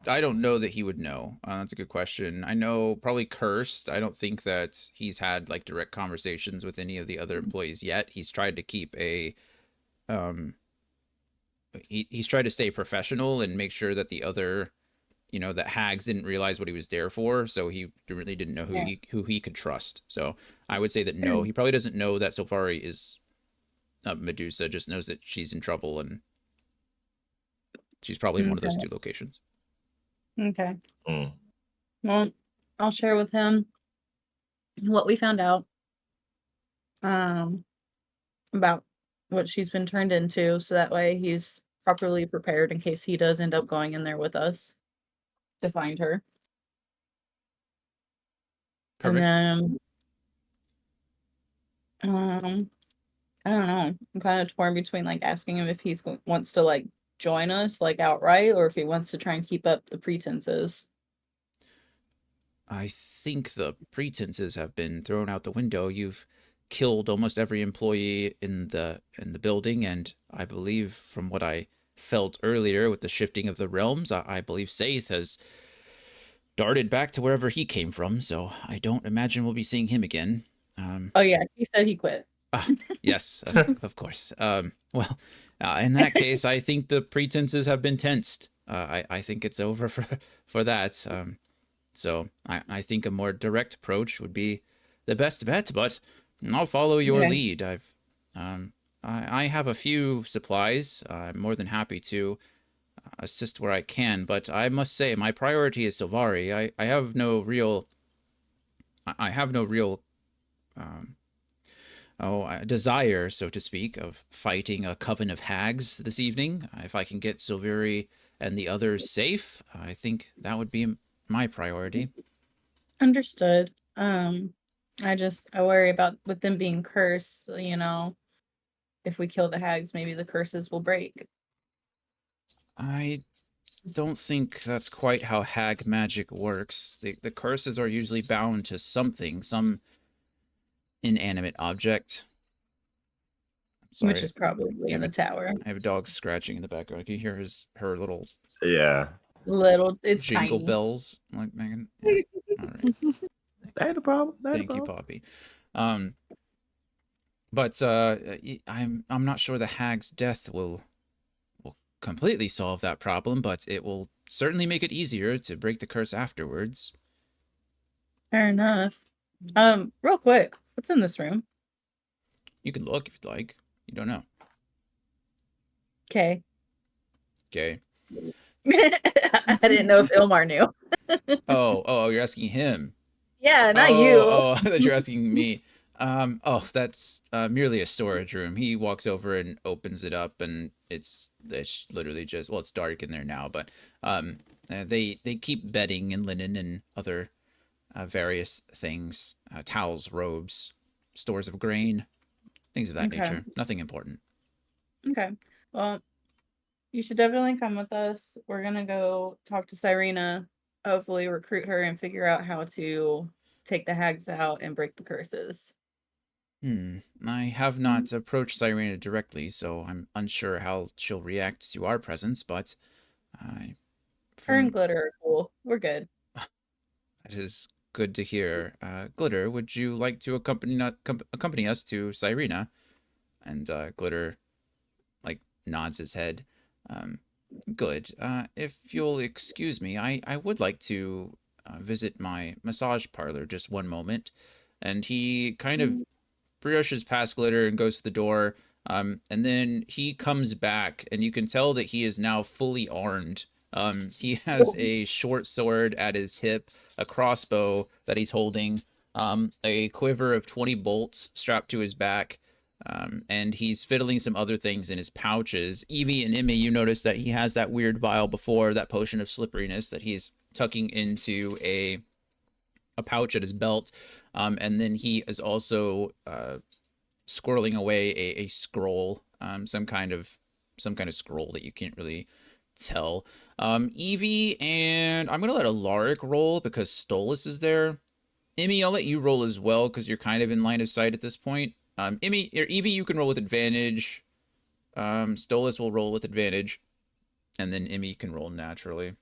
[SPEAKER 2] I don't know that he would know. That's a good question. I know probably Cursed. I don't think that he's had like direct conversations with any of the other employees yet. He's tried to keep he's tried to stay professional and make sure that the other you know, that Hags didn't realize what he was there for, so he really didn't know
[SPEAKER 1] Yeah.
[SPEAKER 2] who he could trust. So I would say that no, he probably doesn't know that Sylvari is Medusa, just knows that she's in trouble, and she's probably in one of those
[SPEAKER 1] Okay.
[SPEAKER 2] two locations.
[SPEAKER 1] Okay.
[SPEAKER 3] Mm.
[SPEAKER 1] Well, I'll share with him what we found out about what she's been turned into, so that way he's properly prepared in case he does end up going in there with us to find her. And
[SPEAKER 2] Perfect.
[SPEAKER 1] then I don't know. I'm kind of torn between like asking him if he's wants to like join us like outright, or if he wants to try and keep up the pretenses.
[SPEAKER 2] I think the pretenses have been thrown out the window. You've killed almost every employee in the building, and I believe from what I felt earlier with the shifting of the realms, I believe Saith has darted back to wherever he came from, so I don't imagine we'll be seeing him again.
[SPEAKER 1] Oh yeah, he said he quit.
[SPEAKER 2] Yes, of course. Well, in that case, I think the pretenses have been tensed. I think it's over for that. So I think a more direct approach would be the best bet, but I'll follow your
[SPEAKER 1] Okay.
[SPEAKER 2] lead. I have a few supplies. I'm more than happy to assist where I can, but I must say my priority is Sylvari. I have no real um, desire, so to speak, of fighting a coven of hags this evening. If I can get Silveri and the others safe, I think that would be my priority.
[SPEAKER 1] Understood. I worry about with them being cursed, if we kill the hags, maybe the curses will break.
[SPEAKER 2] I don't think that's quite how hag magic works. The curses are usually bound to something, some inanimate object. I'm
[SPEAKER 1] Which
[SPEAKER 2] sorry,
[SPEAKER 1] is probably in the tower.
[SPEAKER 2] I have a dog scratching in the background. Can you hear her little
[SPEAKER 3] Yeah.
[SPEAKER 1] It's
[SPEAKER 2] jingle
[SPEAKER 1] tiny.
[SPEAKER 2] bells, like Megan? Yeah. All right.
[SPEAKER 3] That ain't a problem. That ain't a
[SPEAKER 2] Thank you,
[SPEAKER 3] problem.
[SPEAKER 2] Poppy. But I'm not sure the hag's death will completely solve that problem, but it will certainly make it easier to break the curse afterwards.
[SPEAKER 1] Fair enough. Real quick, what's in this room?
[SPEAKER 2] You can look if you'd like. You don't know.
[SPEAKER 1] Okay.
[SPEAKER 2] Okay.
[SPEAKER 1] I didn't know if Ilmar knew.
[SPEAKER 2] Oh, you're asking him.
[SPEAKER 1] Yeah, not you.
[SPEAKER 2] I thought you're asking me. That's merely a storage room. He walks over and opens it up, and it's literally just, well, it's dark in there now, but they keep bedding and linen and other various things, towels, robes, stores of grain, things of that
[SPEAKER 1] Okay.
[SPEAKER 2] nature. Nothing important.
[SPEAKER 1] Okay. Well, you should definitely come with us. We're gonna go talk to Cyrena, hopefully recruit her and figure out how to take the hags out and break the curses.
[SPEAKER 2] I have not approached Cyrena directly, so I'm unsure how she'll react to our presence, but
[SPEAKER 1] Her and
[SPEAKER 2] from
[SPEAKER 1] Glitter are cool. We're good.
[SPEAKER 2] that is good to hear. Glitter, would you like to accompany us to Cyrena? And Glitter like nods his head. Um, Good. If you'll excuse me, I would like to visit my massage parlor just one moment. And he kind of brushes past Glitter and goes to the door. And then he comes back, and you can tell that he is now fully armed. He has a short sword at his hip, a crossbow that he's holding, a quiver of 20 bolts strapped to his back, and he's fiddling some other things in his pouches. Evie and Emmy, you notice that he has that weird vial before, that potion of slipperiness that he's tucking into a pouch at his belt. And then he is also squirreling away a scroll, some kind of scroll that you can't really tell. Evie and I'm gonna let Alaric roll because Stolas is there. Emmy, I'll let you roll as well because you're kind of in line of sight at this point. Evie, you can roll with advantage. Stolas will roll with advantage, and then Emmy can roll naturally.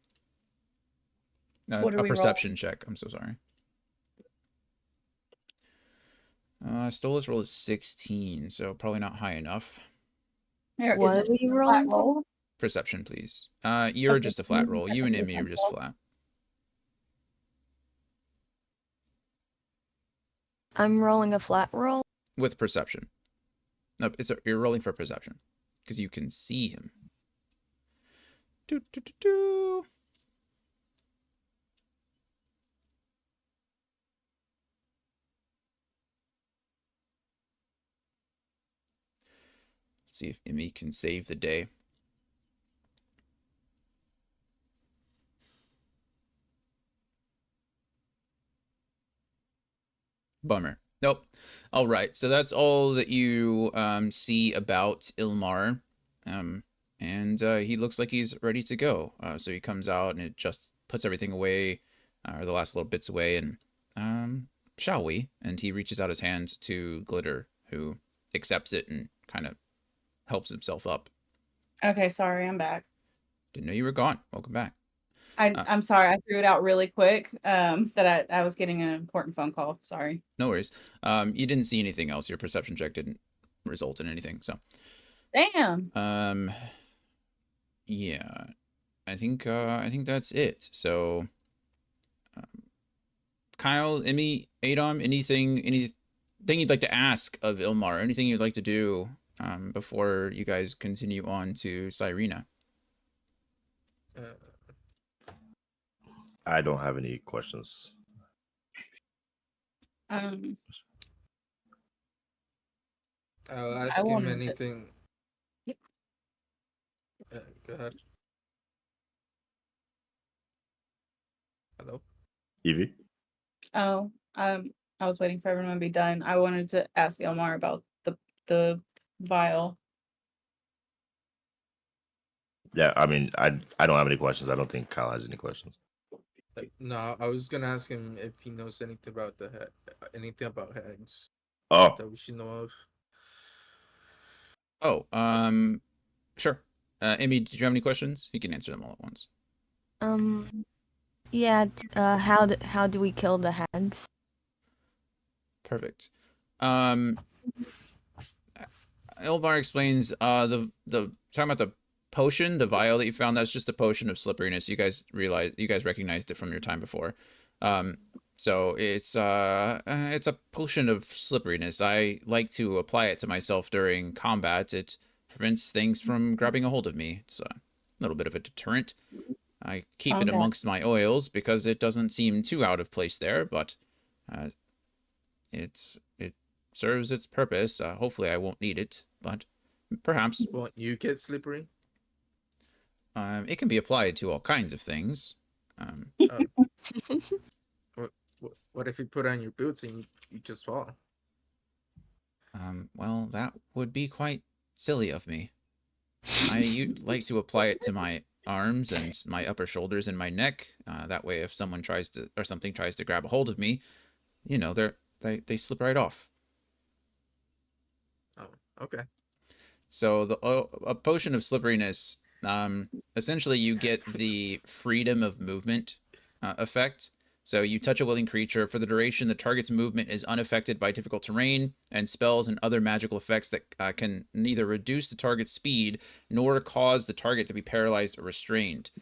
[SPEAKER 1] What are
[SPEAKER 2] A
[SPEAKER 1] we rolling?
[SPEAKER 2] perception check. I'm so sorry. Stolas roll is 16, so probably not high enough.
[SPEAKER 5] What are we rolling?
[SPEAKER 1] Roll?
[SPEAKER 2] Perception, please. You're
[SPEAKER 1] Okay.
[SPEAKER 2] just a flat roll. You and Emmy are just flat.
[SPEAKER 5] I'm rolling a flat roll.
[SPEAKER 2] with perception. No, you're rolling for perception because you can see him. Do, do, do, do. Let's see if Emmy can save the day. Bummer. Nope. All right. So that's all that you see about Ilmar. And he looks like he's ready to go. So he comes out and it just puts everything away, or the last little bits away, and shall we? And he reaches out his hand to Glitter, who accepts it and kind of helps himself up.
[SPEAKER 1] Okay, sorry, I'm back.
[SPEAKER 2] Didn't know you were gone. Welcome back.
[SPEAKER 1] I'm sorry, I threw it out really quick. That I was getting an important phone call. Sorry.
[SPEAKER 2] No worries. You didn't see anything else. Your perception check didn't result in anything. So.
[SPEAKER 1] Damn.
[SPEAKER 2] Yeah, I think that's it. So, Kyle, Emmy, Adom, anything you'd like to ask of Ilmar? Anything you'd like to do before you guys continue on to Cyrena?
[SPEAKER 3] I don't have any questions.
[SPEAKER 4] I'll
[SPEAKER 1] I
[SPEAKER 4] ask him
[SPEAKER 1] wanted to-
[SPEAKER 4] anything. Go ahead. Hello.
[SPEAKER 3] Evie?
[SPEAKER 1] Oh, I was waiting for everyone to be done. I wanted to ask Elmar about the vial.
[SPEAKER 3] Yeah, I mean, I don't have any questions. I don't think Kyle has any questions.
[SPEAKER 4] No, I was gonna ask him if he knows anything about anything about hags
[SPEAKER 3] Oh,
[SPEAKER 4] that we should know of.
[SPEAKER 2] Oh, sure. Emmy, did you have any questions? You can answer them all at once.
[SPEAKER 5] Yeah. How do we kill the hags?
[SPEAKER 2] Perfect. Ilmar explains the talking about the potion, the vial that you found. That's just a potion of slipperiness. You guys recognized it from your time before. So it's a potion of slipperiness. I like to apply it to myself during combat. It prevents things from grabbing a hold of me. It's a little bit of a deterrent. I keep it
[SPEAKER 1] Okay.
[SPEAKER 2] amongst my oils because it doesn't seem too out of place there, but it serves its purpose. Hopefully, I won't need it, but perhaps.
[SPEAKER 4] Won't you get slippery?
[SPEAKER 2] It can be applied to all kinds of things.
[SPEAKER 4] What if you put on your boots and you just fall?
[SPEAKER 2] Well, that would be quite silly of me. I like to apply it to my arms and my upper shoulders and my neck. That way, if someone tries to or something tries to grab a hold of me, you know, they slip right off.
[SPEAKER 4] Oh, okay.
[SPEAKER 2] So a potion of slipperiness, essentially you get the freedom of movement effect. So you touch a willing creature. For the duration, the target's movement is unaffected by difficult terrain and spells and other magical effects that can neither reduce the target's speed nor cause the target to be paralyzed or restrained.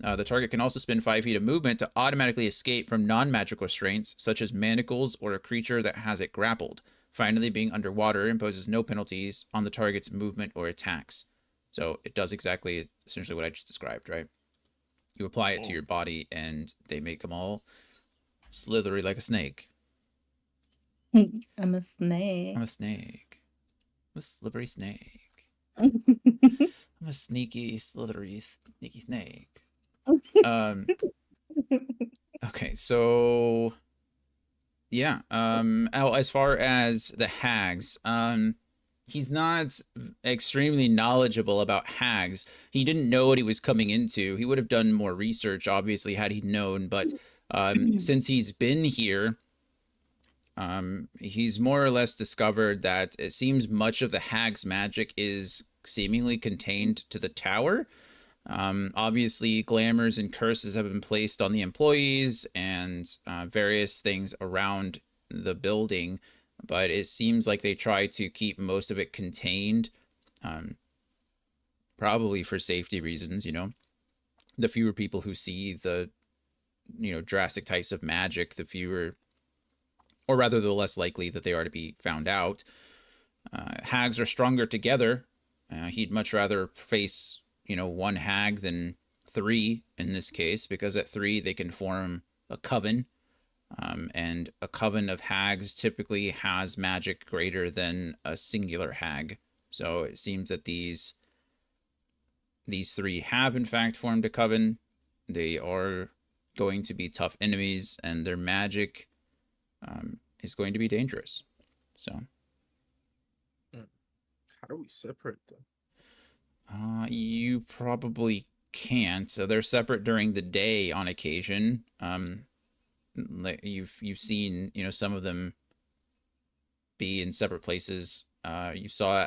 [SPEAKER 2] The target can also spend 5 feet of movement to automatically escape from non-magical restraints, such as manacles or a creature that has it grappled. Finally, being underwater imposes no penalties on the target's movement or attacks. So it does exactly, essentially what I just described, right? You apply it to your body, and they make them all slithery like a snake.
[SPEAKER 1] I'm a snake.
[SPEAKER 2] I'm a snake. I'm a slippery snake. I'm a sneaky, slithery, sneaky snake. Okay, so yeah. As far as the hags, he's not extremely knowledgeable about hags. He didn't know what he was coming into. He would have done more research, obviously, had he known. But since he's been here, he's more or less discovered that it seems much of the hag's magic is seemingly contained to the tower. Obviously, glamours and curses have been placed on the employees and various things around the building, but it seems like they try to keep most of it contained, probably for safety reasons. You know, the fewer people who see the drastic types of magic, the fewer or rather, the less likely that they are to be found out. Hags are stronger together. He'd much rather face, one hag than 3 in this case, because at 3 they can form a coven, and a coven of hags typically has magic greater than a singular hag. So it seems that these 3 have in fact formed a coven. They are going to be tough enemies, and their magic is going to be dangerous. So
[SPEAKER 4] How do we separate them?
[SPEAKER 2] you probably can't. So they're separate during the day on occasion. You've seen, some of them be in separate places. You saw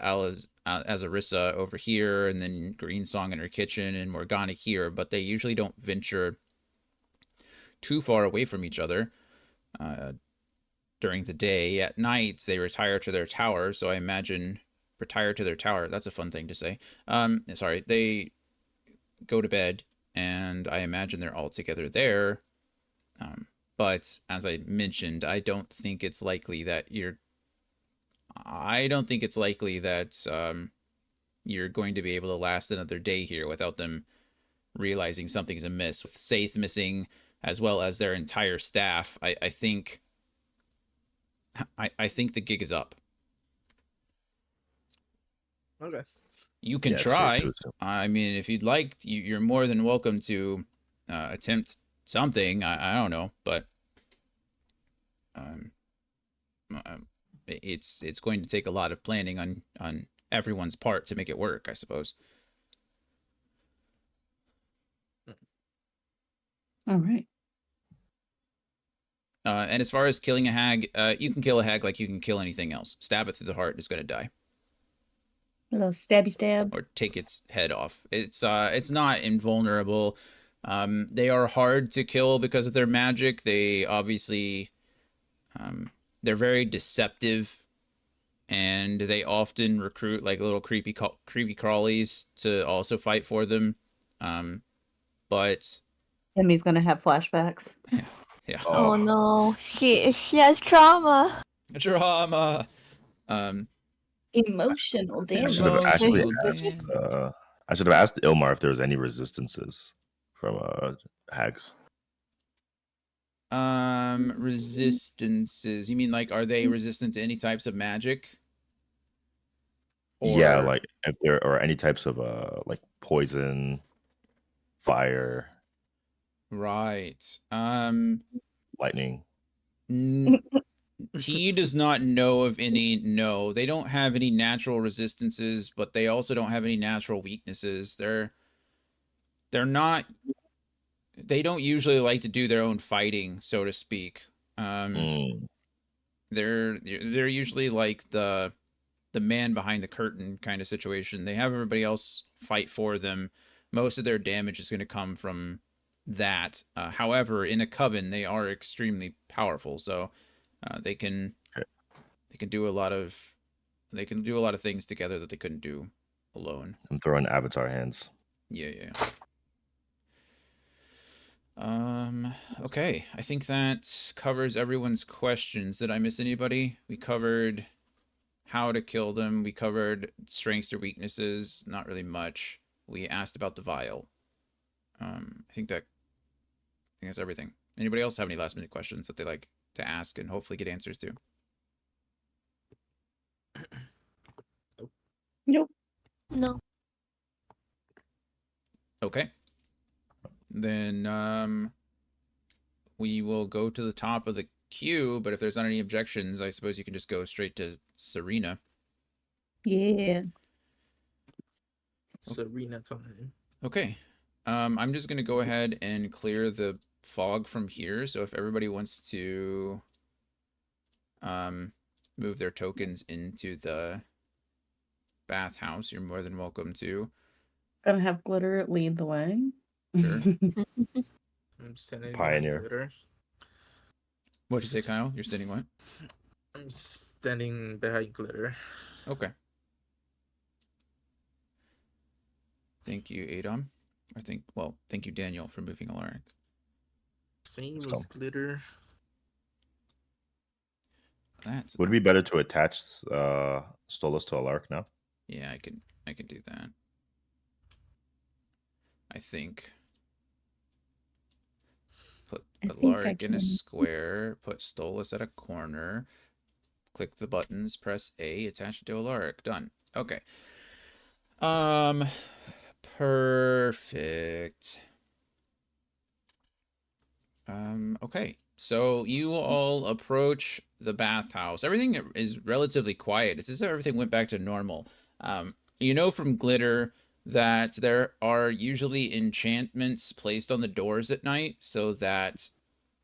[SPEAKER 2] Azarissa over here, and then Greensong in her kitchen, and Morgana here, but they usually don't venture too far away from each other during the day. At night, they retire to their tower, so I imagine retire to their tower. That's a fun thing to say. Sorry, they go to bed, and I imagine they're all together there. But as I mentioned, I don't think it's likely that you're going to be able to last another day here without them realizing something's amiss. With Saith missing, as well as their entire staff, I think the gig is up.
[SPEAKER 4] Okay.
[SPEAKER 2] You can
[SPEAKER 3] Yeah, it's safe to
[SPEAKER 2] try.
[SPEAKER 3] assume.
[SPEAKER 2] I mean, if you'd like, you're more than welcome to attempt something. I don't know, but um, it's going to take a lot of planning on everyone's part to make it work, I suppose.
[SPEAKER 1] All right.
[SPEAKER 2] And as far as killing a hag, you can kill a hag like you can kill anything else. Stab it through the heart, it's going to die.
[SPEAKER 1] A little stabby stab.
[SPEAKER 2] Or take its head off. It's not invulnerable. They are hard to kill because of their magic. They obviously they're very deceptive, and they often recruit like little creepy crawlies to also fight for them. But
[SPEAKER 1] Emmy's gonna have flashbacks.
[SPEAKER 2] yeah,
[SPEAKER 5] Oh no, she has trauma.
[SPEAKER 2] drama.
[SPEAKER 1] Emotional
[SPEAKER 3] I
[SPEAKER 1] damage.
[SPEAKER 3] should have actually
[SPEAKER 2] Emotional
[SPEAKER 3] asked.
[SPEAKER 2] damage.
[SPEAKER 3] I should have asked Ilmar if there was any resistances from hags.
[SPEAKER 2] Resistances. You mean like, are they resistant to any types of magic?
[SPEAKER 3] Yeah,
[SPEAKER 2] Or
[SPEAKER 3] like if there are any types of like poison, fire,
[SPEAKER 2] right.
[SPEAKER 3] lightning.
[SPEAKER 2] He does not know of any. No, they don't have any natural resistances, but they also don't have any natural weaknesses. They're not. They don't usually like to do their own fighting, so to speak.
[SPEAKER 3] Mm,
[SPEAKER 2] They're usually like the man behind the curtain kind of situation. They have everybody else fight for them. Most of their damage is going to come from that. However, in a coven, they are extremely powerful, so they can do a lot of things together that they couldn't do alone.
[SPEAKER 3] I'm throwing avatar hands.
[SPEAKER 2] Yeah. Okay. I think that covers everyone's questions. Did I miss anybody? We covered how to kill them. We covered strengths or weaknesses. Not really much. We asked about the vial. I think that's everything. Anybody else have any last minute questions that they like to ask and hopefully get answers to?
[SPEAKER 1] Nope.
[SPEAKER 5] No.
[SPEAKER 2] Okay. Then we will go to the top of the queue, but if there's not any objections, I suppose you can just go straight to Serena.
[SPEAKER 1] Yeah.
[SPEAKER 4] Serena time.
[SPEAKER 2] Okay. I'm just going to go ahead and clear the fog from here. So if everybody wants to move their tokens into the bathhouse, you're more than welcome to.
[SPEAKER 1] Gonna have Glitter lead the way.
[SPEAKER 2] Sure.
[SPEAKER 4] I'm standing
[SPEAKER 3] Pioneer.
[SPEAKER 4] behind Glitter.
[SPEAKER 2] What'd you say, Kyle? You're standing what?
[SPEAKER 4] I'm standing behind Glitter.
[SPEAKER 2] Okay. Thank you, Adom. Thank you, Daniel, for moving Alaric.
[SPEAKER 4] Same
[SPEAKER 3] So-
[SPEAKER 4] as Glitter.
[SPEAKER 2] That's
[SPEAKER 3] Would it be better to attach Stolas to Alark now?
[SPEAKER 2] yeah. I can do that. I think. Put
[SPEAKER 1] I
[SPEAKER 2] a
[SPEAKER 1] think I
[SPEAKER 2] lark in a
[SPEAKER 1] can.
[SPEAKER 2] square. Put Stolas at a corner. Click the buttons. Press A. Attach it to a lark. Done. Okay. Um. Perfect. Okay. So you all approach the bathhouse. Everything is relatively quiet. It's as if everything went back to normal. You know from Glitter that there are usually enchantments placed on the doors at night so that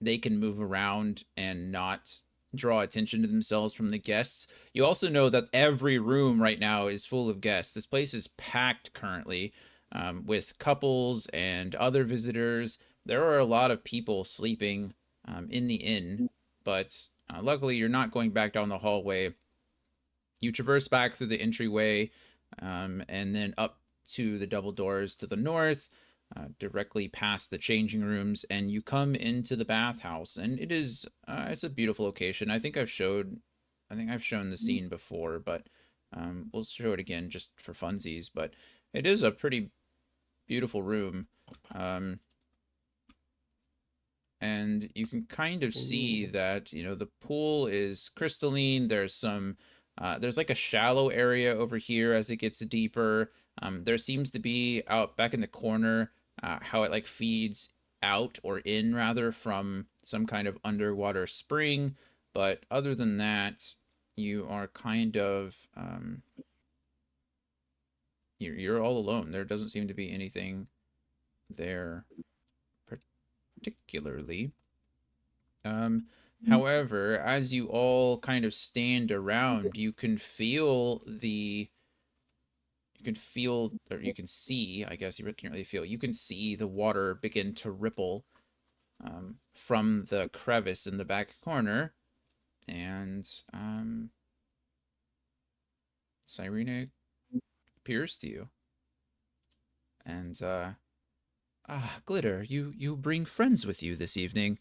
[SPEAKER 2] they can move around and not draw attention to themselves from the guests. You also know that every room right now is full of guests. This place is packed currently with couples and other visitors. There are a lot of people sleeping in the inn, but luckily you're not going back down the hallway. You traverse back through the entryway and then up to the double doors to the north, directly past the changing rooms, and you come into the bathhouse. And it's a beautiful location. I think I've shown the scene before, but we'll show it again just for funsies. But it is a pretty beautiful room. Um, and you can kind of see that the pool is crystalline. There's like a shallow area over here as it gets deeper. There seems to be out back in the corner how it like feeds out or in rather from some kind of underwater spring. But other than that, you are kind of you're all alone. There doesn't seem to be anything there particularly. Um, However, as you all kind of stand around, or you can see, I guess you can't really feel, you can see the water begin to ripple from the crevice in the back corner. And Cyrena appears to you. And, Glitter, you bring friends with you this evening.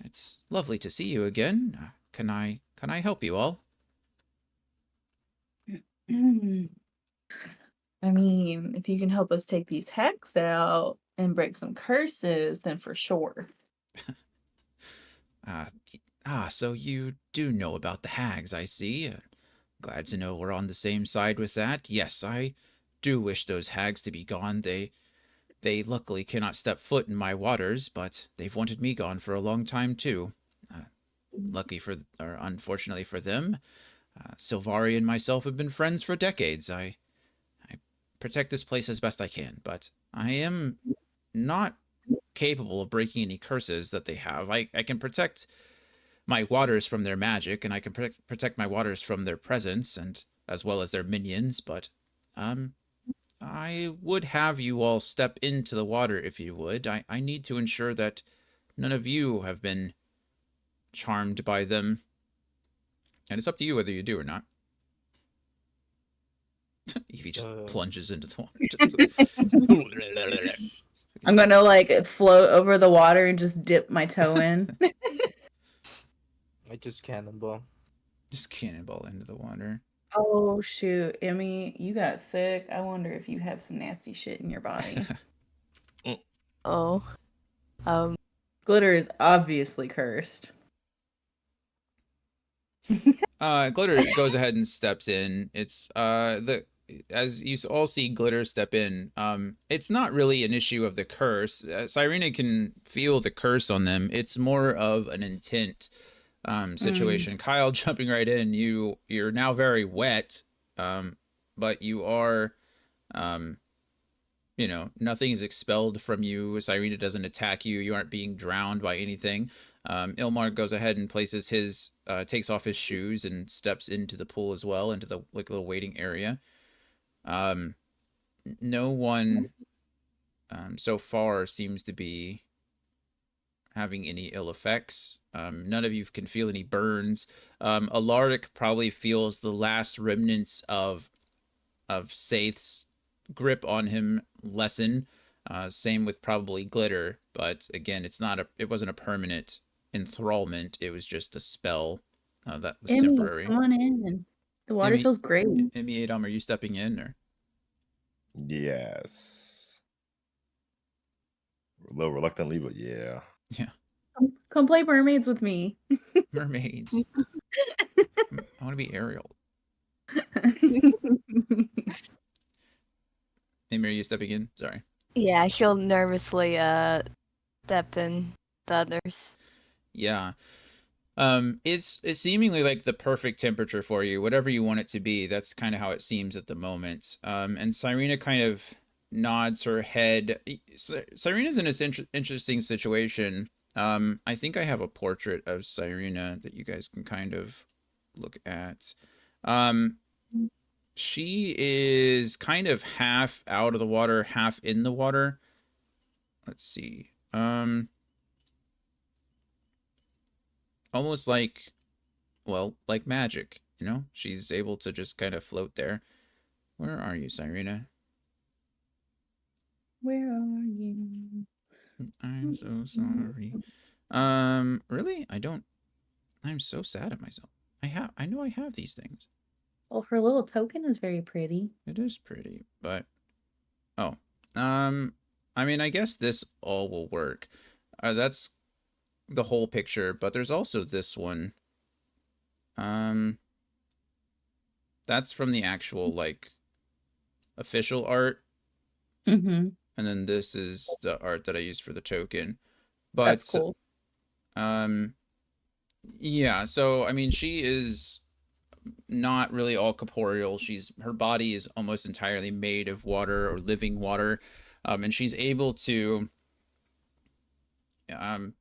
[SPEAKER 2] It's lovely to see you again. Can I help you all?
[SPEAKER 1] I mean, if you can help us take these hacks out and break some curses, then for sure.
[SPEAKER 2] Uh, so you do know about the hags, I see. Glad to know we're on the same side with that. Yes, I do wish those hags to be gone. They luckily cannot step foot in my waters, but they've wanted me gone for a long time too. Uh, or unfortunately for them, Silvari and myself have been friends for decades. I protect this place as best I can, but I am not capable of breaking any curses that they have. I can protect my waters from their magic, and I can protect my waters from their presence, and as well as their minions. But um, I would have you all step into the water if you would. I need to ensure that none of you have been charmed by them, and it's up to you whether you do or not. Evie just plunges into the water.
[SPEAKER 1] I'm gonna like float over the water and just dip my toe in.
[SPEAKER 4] I just cannonball.
[SPEAKER 2] Just cannonball into the water.
[SPEAKER 1] Oh shoot, Emmy, you got sick. I wonder if you have some nasty shit in your body.
[SPEAKER 5] Oh.
[SPEAKER 1] Glitter is obviously cursed.
[SPEAKER 2] Glitter goes ahead and steps in. It's as you all see Glitter step in. It's not really an issue of the curse. Cyrena can feel the curse on them. It's more of an intent situation. Kyle jumping right in. You're now very wet, but you are nothing is expelled from you. Cyrena doesn't attack you. You aren't being drowned by anything. Ilmar goes ahead and takes off his shoes and steps into the pool as well, into the like little waiting area. No one so far seems to be having any ill effects. None of you can feel any burns. Alaric probably feels the last remnants of Saith's grip on him lessen. Same with probably Glitter, but again, it wasn't a permanent enthrallment. It was just a spell That was
[SPEAKER 1] Emmy,
[SPEAKER 2] temporary.
[SPEAKER 1] come on in. The water
[SPEAKER 2] Emmy,
[SPEAKER 1] feels great.
[SPEAKER 2] Emmy Adam, are you stepping in or?
[SPEAKER 3] Yes. A little reluctantly, but yeah.
[SPEAKER 2] Yeah,
[SPEAKER 1] Come play mermaids with me.
[SPEAKER 2] mermaids. I want to be Ariel. Emmy, are you stepping in? Sorry.
[SPEAKER 5] Yeah, she'll nervously step in the others.
[SPEAKER 2] Yeah. It's seemingly like the perfect temperature for you, whatever you want it to be. That's kind of how it seems at the moment. And Cyrena kind of nods her head. Cyrena's in this interesting situation. I think I have a portrait of Cyrena that you guys can kind of look at. Um, she is kind of half out of the water, half in the water. Let's see. Almost like, well, like magic, you know? She's able to just kind of float there. Where are you, Cyrena?
[SPEAKER 1] Where are you?
[SPEAKER 2] I'm so sorry. Really? I'm so sad at myself. I know I have these things.
[SPEAKER 1] Well, her little token is very pretty.
[SPEAKER 2] It is pretty, but oh. Um I mean, I guess this all will work. That's the whole picture, but there's also this one. Um that's from the actual like official art,
[SPEAKER 1] Mm-hmm.
[SPEAKER 2] and then this is the art that I used for the token.
[SPEAKER 1] That's
[SPEAKER 2] But
[SPEAKER 1] cool.
[SPEAKER 2] um yeah, so I mean she is not really all corporeal. Her body is almost entirely made of water or living water. And she's able to um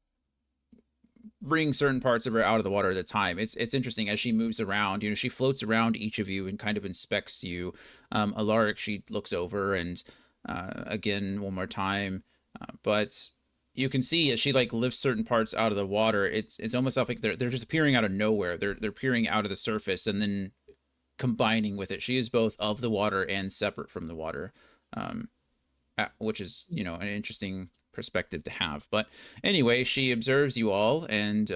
[SPEAKER 2] bring certain parts of her out of the water at a time. It's interesting as she moves around. You know, she floats around each of you and kind of inspects you. Alaric, she looks over and again one more time, but you can see as she like lifts certain parts out of the water. It's almost like they're just appearing out of nowhere. They're appearing out of the surface and then combining with it. She is both of the water and separate from the water, um, which is an interesting perspective to have. But anyway, she observes you all, and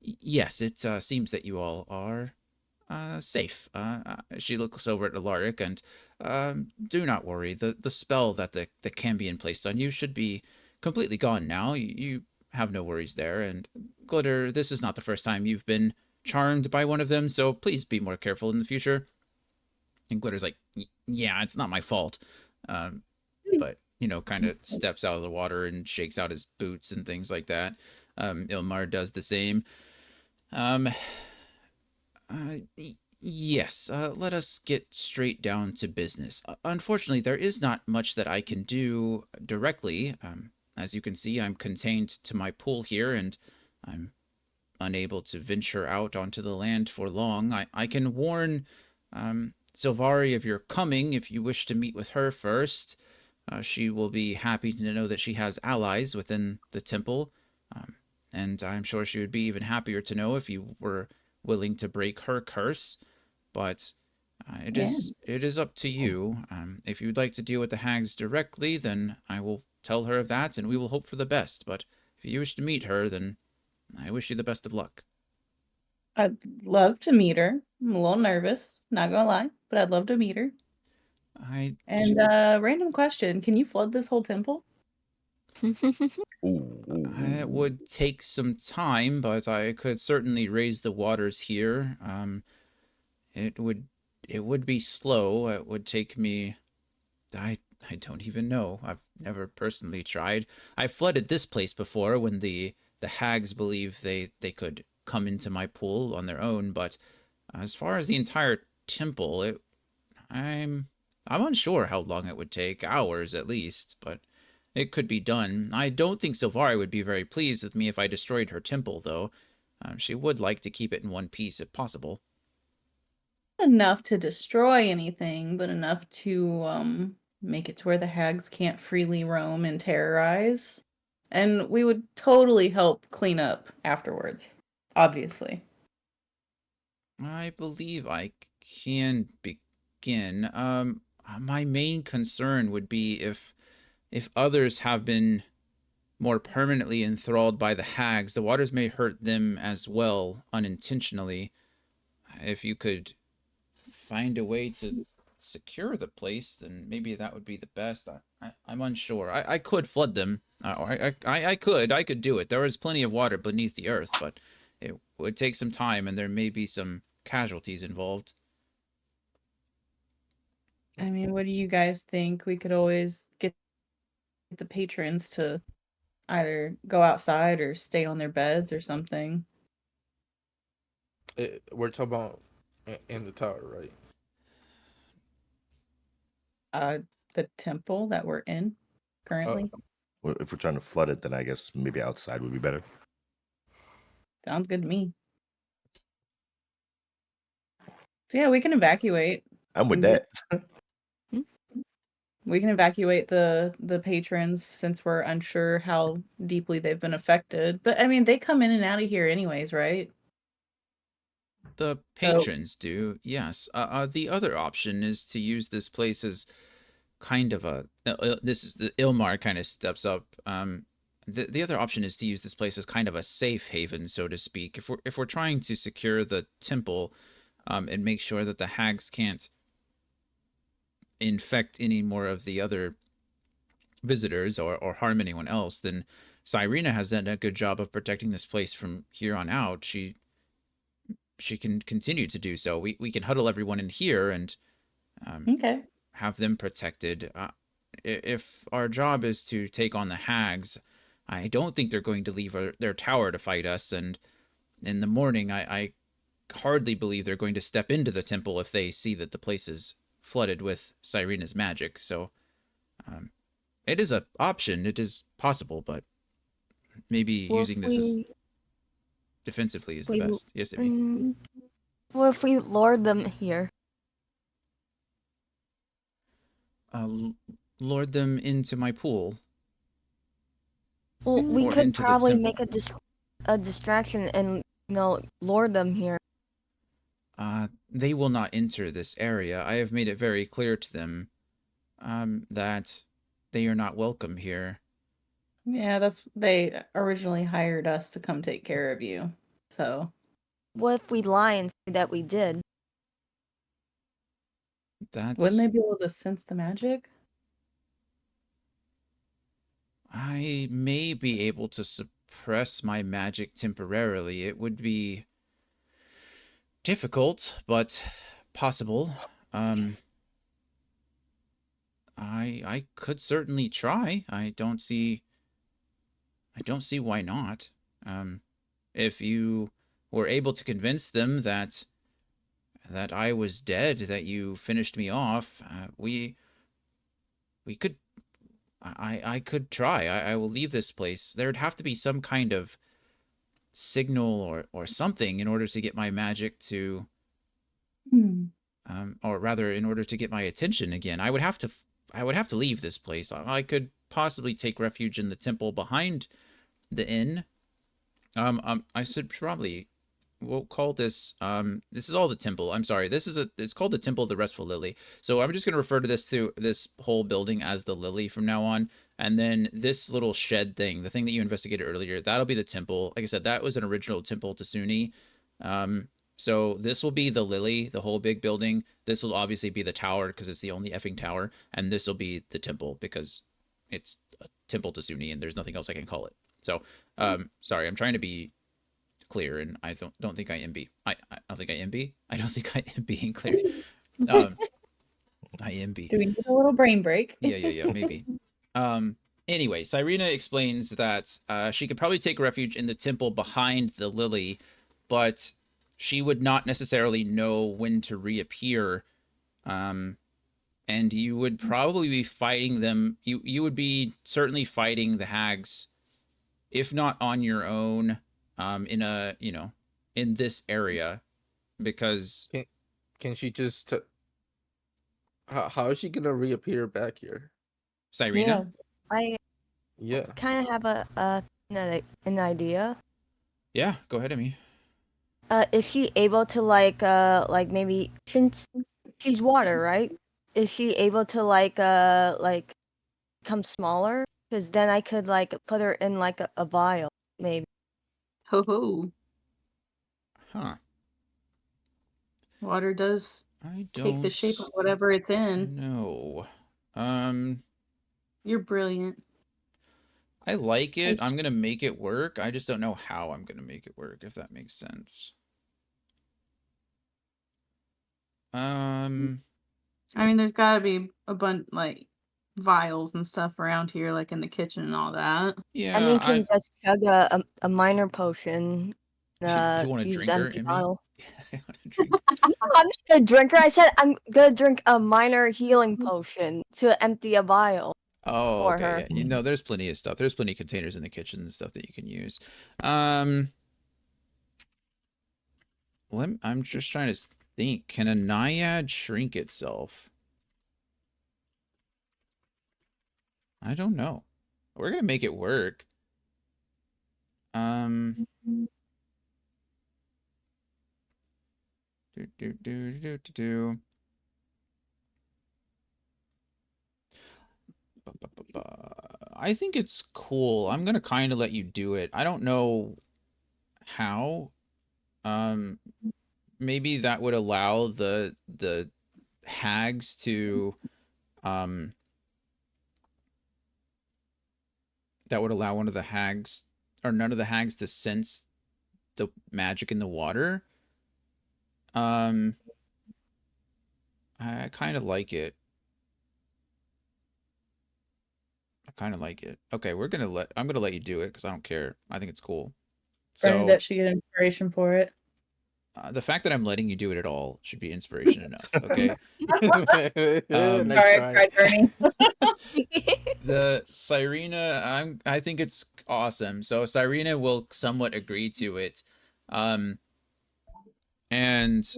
[SPEAKER 2] yes, it seems that you all are safe. She looks over at Alaric and do not worry. The spell that the Cambion placed on you should be completely gone now. You have no worries there. And Glitter, this is not the first time you've been charmed by one of them, so please be more careful in the future. And Glitter's like, yeah, it's not my fault. Um, but, kind of steps out of the water and shakes out his boots and things like that. Ilmar does the same. Um, uh, yes, let us get straight down to business. Unfortunately, there is not much that I can do directly. As you can see, I'm contained to my pool here, and I'm unable to venture out onto the land for long. I can warn Silvari of your coming if you wish to meet with her first. She will be happy to know that she has allies within the temple, um, and I'm sure she would be even happier to know if you were willing to break her curse. But
[SPEAKER 1] Yeah.
[SPEAKER 2] it is up to you. If you'd like to deal with the hags directly, then I will tell her of that, and we will hope for the best. But if you wish to meet her, then I wish you the best of luck.
[SPEAKER 1] I'd love to meet her. I'm a little nervous, not gonna lie, but I'd love to meet her.
[SPEAKER 2] I
[SPEAKER 1] And random question, can you flood this whole temple?
[SPEAKER 2] It would take some time, but I could certainly raise the waters here. It would it would be slow. It would take me. I don't even know. I've never personally tried. I flooded this place before when the hags believe they could come into my pool on their own, but as far as the entire temple, I'm I'm unsure how long it would take, hours at least, but it could be done. I don't think Silvari would be very pleased with me if I destroyed her temple, though. She would like to keep it in one piece if possible.
[SPEAKER 1] Enough to destroy anything, but enough to make it to where the hags can't freely roam and terrorize. And we would totally help clean up afterwards, obviously.
[SPEAKER 2] I believe I can begin. My main concern would be if others have been more permanently enthralled by the hags, the waters may hurt them as well, unintentionally. If you could find a way to secure the place, then maybe that would be the best. I'm unsure. I could flood them. I could do it. There is plenty of water beneath the earth, but it would take some time, and there may be some casualties involved.
[SPEAKER 1] I mean, what do you guys think? We could always get the patrons to either go outside or stay on their beds or something.
[SPEAKER 4] We're talking about in the tower, right?
[SPEAKER 1] The temple that we're in currently.
[SPEAKER 3] Well, if we're trying to flood it, then I guess maybe outside would be better.
[SPEAKER 1] Sounds good to me. So yeah, we can evacuate.
[SPEAKER 3] I'm with
[SPEAKER 1] Yeah.
[SPEAKER 3] that.
[SPEAKER 1] We can evacuate the patrons since we're unsure how deeply they've been affected. But I mean, they come in and out of here anyways, right?
[SPEAKER 2] The patrons do, yes. The other option is to use this place as kind of a. This is the Ilmar kind of steps up. The other option is to use this place as kind of a safe haven, so to speak. If we're trying to secure the temple, and make sure that the hags can't infect any more of the other visitors or harm anyone else, then Cyrena has done a good job of protecting this place from here on out. She can continue to do so. We can huddle everyone in here and
[SPEAKER 1] Okay.
[SPEAKER 2] have them protected. If our job is to take on the hags, I don't think they're going to leave their tower to fight us. And in the morning, I hardly believe they're going to step into the temple if they see that the place is flooded with Cyrena's magic. So it is an option. It is possible, but maybe
[SPEAKER 5] Well,
[SPEAKER 2] using this as defensively is the best. Yes, Amy.
[SPEAKER 5] Well, if we lure them here,
[SPEAKER 2] Lure them into my pool.
[SPEAKER 5] well, we
[SPEAKER 2] Or
[SPEAKER 5] could
[SPEAKER 2] into the
[SPEAKER 5] probably
[SPEAKER 2] temple.
[SPEAKER 5] make a distraction and lure them here.
[SPEAKER 2] They will not enter this area. I have made it very clear to them that they are not welcome here.
[SPEAKER 1] Yeah, they originally hired us to come take care of you. So
[SPEAKER 5] What if we lie and say that we did?
[SPEAKER 1] wouldn't they be able to sense the magic?
[SPEAKER 2] I may be able to suppress my magic temporarily. It would be difficult, but possible. I could certainly try. I don't see why not. If you were able to convince them that I was dead, that you finished me off, we could. I could try. I will leave this place. There'd have to be some kind of signal or something in order to get my magic to, or rather, in order to get my attention again. I would have to leave this place. I could possibly take refuge in the temple behind the inn. I should probably. We'll call this this is all the temple. I'm sorry. It's called the Temple of the Restful Lily. So I'm just going to refer to this whole building as the Lily from now on. And then this little shed thing, the thing that you investigated earlier, that'll be the temple. Like I said, that was an original temple to Suni. So this will be the Lily, the whole big building. This will obviously be the tower because it's the only effing tower, and this will be the temple because it's a temple to Suni and there's nothing else I can call it. So, sorry, I'm trying to be clear, and I don't think I am be. I don't think I am be. I don't think I am being clear. I am be.
[SPEAKER 1] Do we need a little brain break?
[SPEAKER 2] Yeah, maybe. Anyway, Cyrena explains that she could probably take refuge in the temple behind the Lily, but she would not necessarily know when to reappear. And you would probably be fighting them. You would be certainly fighting the hags, if not on your own, in this area, because
[SPEAKER 4] Can she just how is she gonna reappear back here?
[SPEAKER 2] Cyrena.
[SPEAKER 5] I
[SPEAKER 4] Yeah.
[SPEAKER 5] kind of have an idea.
[SPEAKER 2] Yeah, go ahead, Amy.
[SPEAKER 5] Is she able to maybe, since she's water, right? Is she able to become smaller? Because then I could like put her in like a vial, maybe.
[SPEAKER 1] Ho ho.
[SPEAKER 2] Huh.
[SPEAKER 1] Water does
[SPEAKER 2] I
[SPEAKER 1] take the
[SPEAKER 2] don't
[SPEAKER 1] shape of whatever it's in.
[SPEAKER 2] know.
[SPEAKER 1] You're brilliant.
[SPEAKER 2] I like it. I'm gonna make it work. I just don't know how I'm gonna make it work, if that makes sense.
[SPEAKER 1] I mean, there's got to be a bunch like vials and stuff around here, like in the kitchen and all that.
[SPEAKER 2] Yeah,
[SPEAKER 5] And you can just chug a minor potion.
[SPEAKER 2] you want to
[SPEAKER 5] Use
[SPEAKER 2] drink
[SPEAKER 5] the
[SPEAKER 2] her,
[SPEAKER 5] empty
[SPEAKER 2] Emmy?
[SPEAKER 5] bottle.
[SPEAKER 2] I want to drink.
[SPEAKER 5] No, I'm not a drinker. I said I'm gonna drink a minor healing potion to empty a vial
[SPEAKER 2] Oh,
[SPEAKER 5] for
[SPEAKER 2] okay.
[SPEAKER 5] her.
[SPEAKER 2] Yeah, you know, there's plenty of stuff. There's plenty of containers in the kitchen and stuff that you can use. I'm just trying to think. Can a naiad shrink itself? I don't know. We're gonna make it work. Do. I think it's cool. I'm gonna kind of let you do it. I don't know how. Maybe that would allow the hags to that would allow one of the hags or none of the hags to sense the magic in the water. I kind of like it. Okay, I'm gonna let you do it because I don't care. I think it's cool.
[SPEAKER 1] Bernadette
[SPEAKER 2] So
[SPEAKER 1] should get inspiration for it.
[SPEAKER 2] the fact that I'm letting you do it at all should be inspiration enough. Okay.
[SPEAKER 4] Nice
[SPEAKER 1] Sorry,
[SPEAKER 4] try.
[SPEAKER 1] cried Bernie.
[SPEAKER 2] The Cyrena, I think it's awesome. So Cyrena will somewhat agree to it. And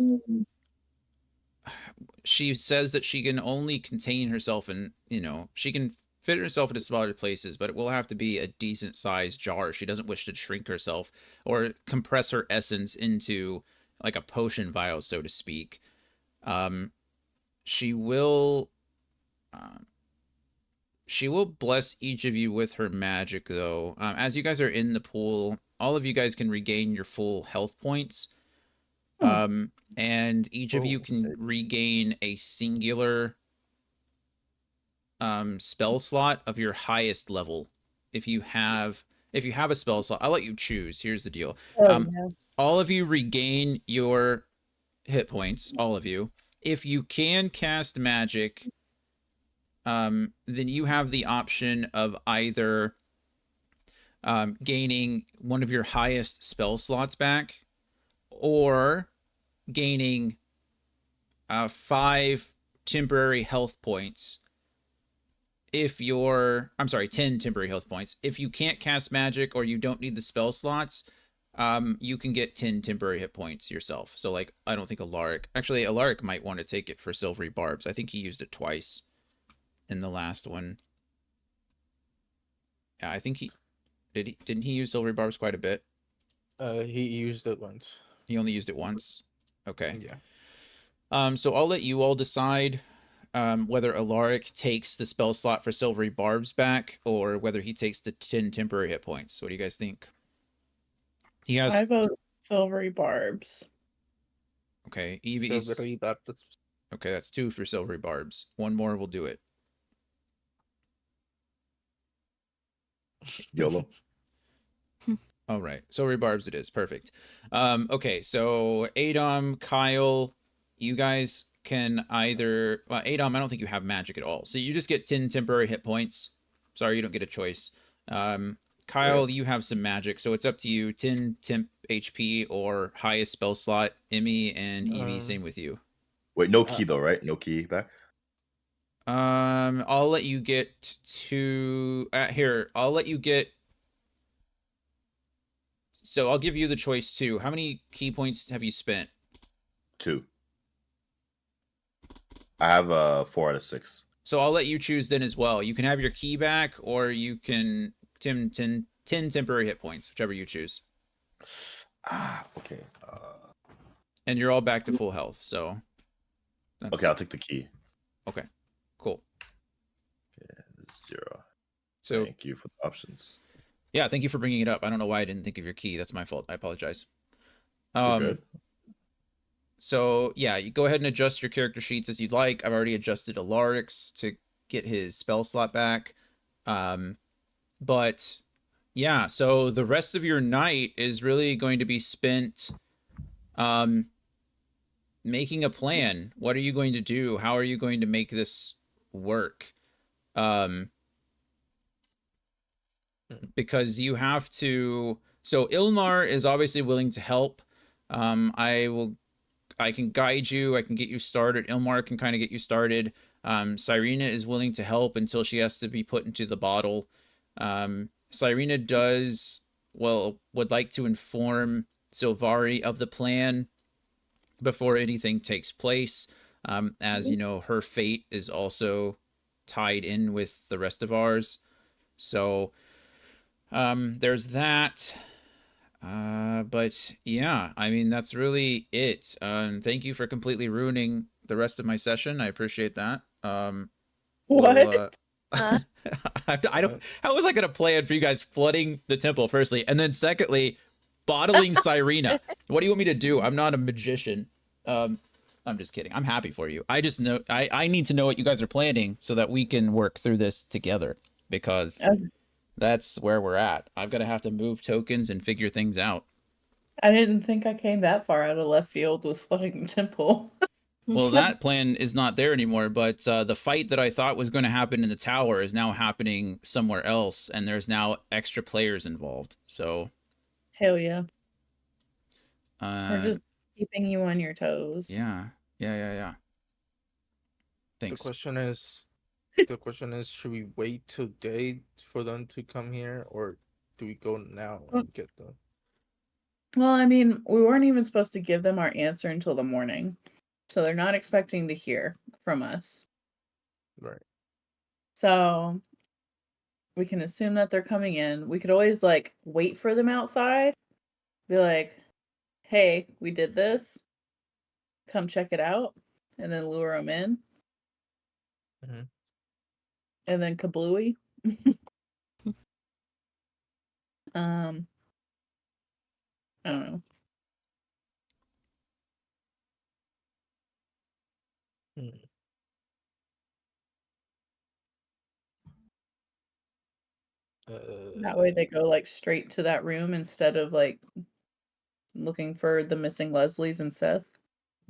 [SPEAKER 2] she says that she can only contain herself in, she can fit herself into smaller places, but it will have to be a decent sized jar. She doesn't wish to shrink herself or compress her essence into like a potion vial, so to speak. She will she will bless each of you with her magic, though. As you guys are in the pool, all of you guys can regain your full health points. And each of you can regain a singular spell slot of your highest level. If you have a spell slot, I'll let you choose. Here's the deal.
[SPEAKER 1] Yeah.
[SPEAKER 2] All of you regain your hit points, all of you. If you can cast magic, then you have the option of either gaining one of your highest spell slots back or gaining 5 temporary health points. I'm sorry, 10 temporary health points. If you can't cast magic or you don't need the spell slots, you can get 10 temporary hit points yourself. So, like, I don't think Alaric might want to take it for Silvery Barbs. I think he used it twice in the last one. Yeah, I think didn't he use Silvery Barbs quite a bit?
[SPEAKER 4] He used it once.
[SPEAKER 2] He only used it once? Okay.
[SPEAKER 4] Yeah.
[SPEAKER 2] So I'll let you all decide whether Alaric takes the spell slot for Silvery Barbs back or whether he takes the 10 temporary hit points. What do you guys think? He has...
[SPEAKER 1] I vote Silvery Barbs.
[SPEAKER 2] Okay, Evie's...
[SPEAKER 4] Silvery Barbs.
[SPEAKER 2] Okay, that's 2 for Silvery Barbs. One more will do it.
[SPEAKER 3] YOLO.
[SPEAKER 2] All right, Silvery Barbs it is. Perfect. Okay, so Adom, Kyle, you guys can either... Well, Adom, I don't think you have magic at all. So you just get 10 temporary hit points. Sorry, you don't get a choice. Kyle, you have some magic, so it's up to you. 10 temp HP or highest spell slot. Emmy and Evie, same with you.
[SPEAKER 3] Wait, no key though, right? No key back.
[SPEAKER 2] I'll let you get to... here, I'll let you get... So I'll give you the choice too. How many key points have you spent?
[SPEAKER 3] 2. I have 4 out of 6.
[SPEAKER 2] So I'll let you choose then as well. You can have your key back, or you can 10 temporary hit points, whichever you choose.
[SPEAKER 3] Okay.
[SPEAKER 2] And you're all back to full health, so...
[SPEAKER 3] Okay, I'll take the key.
[SPEAKER 2] Okay, cool.
[SPEAKER 3] Yeah, 0.
[SPEAKER 2] So
[SPEAKER 3] Thank you for the options.
[SPEAKER 2] yeah, thank you for bringing it up. I don't know why I didn't think of your key. That's my fault. I apologize.
[SPEAKER 3] You're good.
[SPEAKER 2] So yeah, you go ahead and adjust your character sheets as you'd like. I've already adjusted Alarix to get his spell slot back. But yeah, so the rest of your night is really going to be spent making a plan. What are you going to do? How are you going to make this work? Um, because you have to. So Ilmar is obviously willing to help. I can guide you. I can get you started. Ilmar can kind of get you started. Cyrena is willing to help until she has to be put into the bottle. Cyrena would like to inform Silvari of the plan before anything takes place. As you know, her fate is also tied in with the rest of ours. So there's that. But yeah, I mean, that's really it. Thank you for completely ruining the rest of my session. I appreciate that.
[SPEAKER 1] What?
[SPEAKER 2] We'll,
[SPEAKER 5] Huh?
[SPEAKER 2] I don't. How was I gonna plan for you guys flooding the temple? Firstly, and then secondly, bottling Cyrena. What do you want me to do? I'm not a magician. I'm just kidding. I'm happy for you. I just know I need to know what you guys are planning so that we can work through this together because that's where we're at. I'm gonna have to move tokens and figure things out.
[SPEAKER 1] I didn't think I came that far out of left field with flooding the temple.
[SPEAKER 2] Well, that plan is not there anymore, but the fight that I thought was going to happen in the tower is now happening somewhere else, and there's now extra players involved. So,
[SPEAKER 1] Hell yeah. We're
[SPEAKER 2] uh,
[SPEAKER 1] just keeping you on your toes.
[SPEAKER 2] yeah.
[SPEAKER 4] The
[SPEAKER 2] Thanks.
[SPEAKER 4] question is, should we wait till day for them to come here, or do we go now and get them?
[SPEAKER 1] Well, I mean, we weren't even supposed to give them our answer until the morning. So they're not expecting to hear from us.
[SPEAKER 4] Right.
[SPEAKER 1] So we can assume that they're coming in. We could always like wait for them outside. Be like, hey, we did this. Come check it out. And then lure them in.
[SPEAKER 4] Mm-hmm.
[SPEAKER 1] And then kablooey. I don't know. That way they go like straight to that room instead of like looking for the missing Leslies and Seth.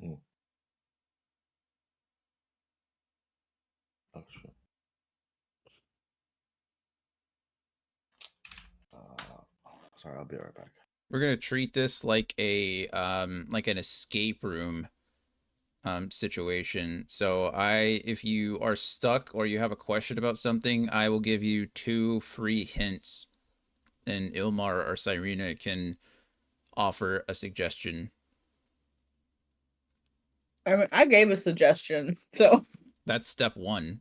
[SPEAKER 3] Mm. Oh, sure. Sorry, I'll be right back.
[SPEAKER 2] We're gonna treat this like like an escape room situation. So if you are stuck or you have a question about something, I will give you 2 free hints, and Ilmar or Cyrena can offer a suggestion.
[SPEAKER 1] I mean, I gave a suggestion, so
[SPEAKER 2] That's step 1.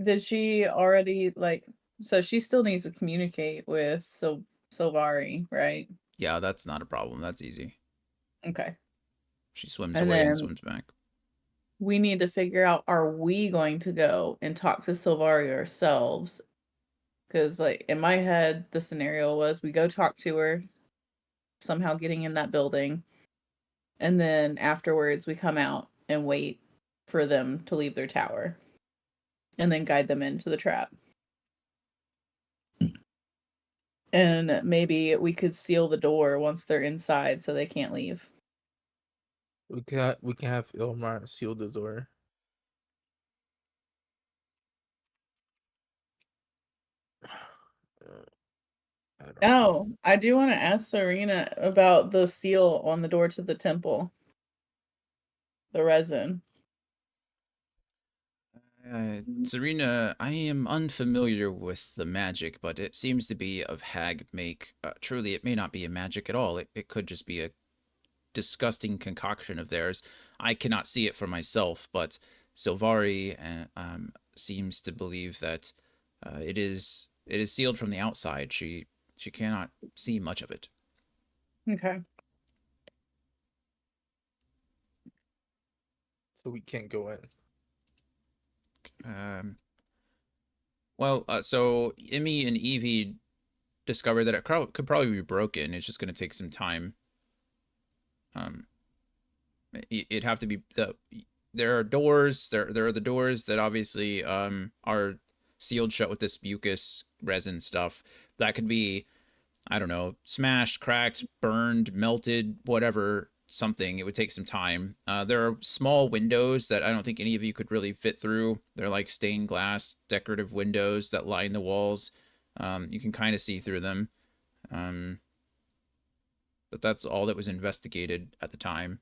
[SPEAKER 1] did she already like? So she still needs to communicate with Silvari, right?
[SPEAKER 2] Yeah, that's not a problem. That's easy.
[SPEAKER 1] Okay,
[SPEAKER 2] She swims
[SPEAKER 1] and
[SPEAKER 2] away and
[SPEAKER 1] then
[SPEAKER 2] swims back.
[SPEAKER 1] we need to figure out: are we going to go and talk to Silvari ourselves? Because like in my head, the scenario was we go talk to her, somehow getting in that building, and then afterwards we come out and wait for them to leave their tower, and then guide them into the trap. And maybe we could seal the door once they're inside so they can't leave.
[SPEAKER 4] We can have Ilmar seal the door.
[SPEAKER 1] Oh, I do want to ask Serena about the seal on the door to the temple. The resin.
[SPEAKER 2] Serena, I am unfamiliar with the magic, but it seems to be of hag make. Truly, it may not be a magic at all. It could just be a disgusting concoction of theirs. I cannot see it for myself, but Silvari seems to believe that it is sealed from the outside. She cannot see much of it.
[SPEAKER 1] Okay.
[SPEAKER 4] So we can't go in.
[SPEAKER 2] So Emmy and Evie discovered that it could probably be broken. It's just going to take some time. It'd have to be there are doors. There are the doors that obviously are sealed shut with this mucus resin stuff. That could be, I don't know, smashed, cracked, burned, melted, whatever, something. It would take some time. There are small windows that I don't think any of you could really fit through. They're like stained glass decorative windows that line the walls. You can kind of see through them. Um, but that's all that was investigated at the time.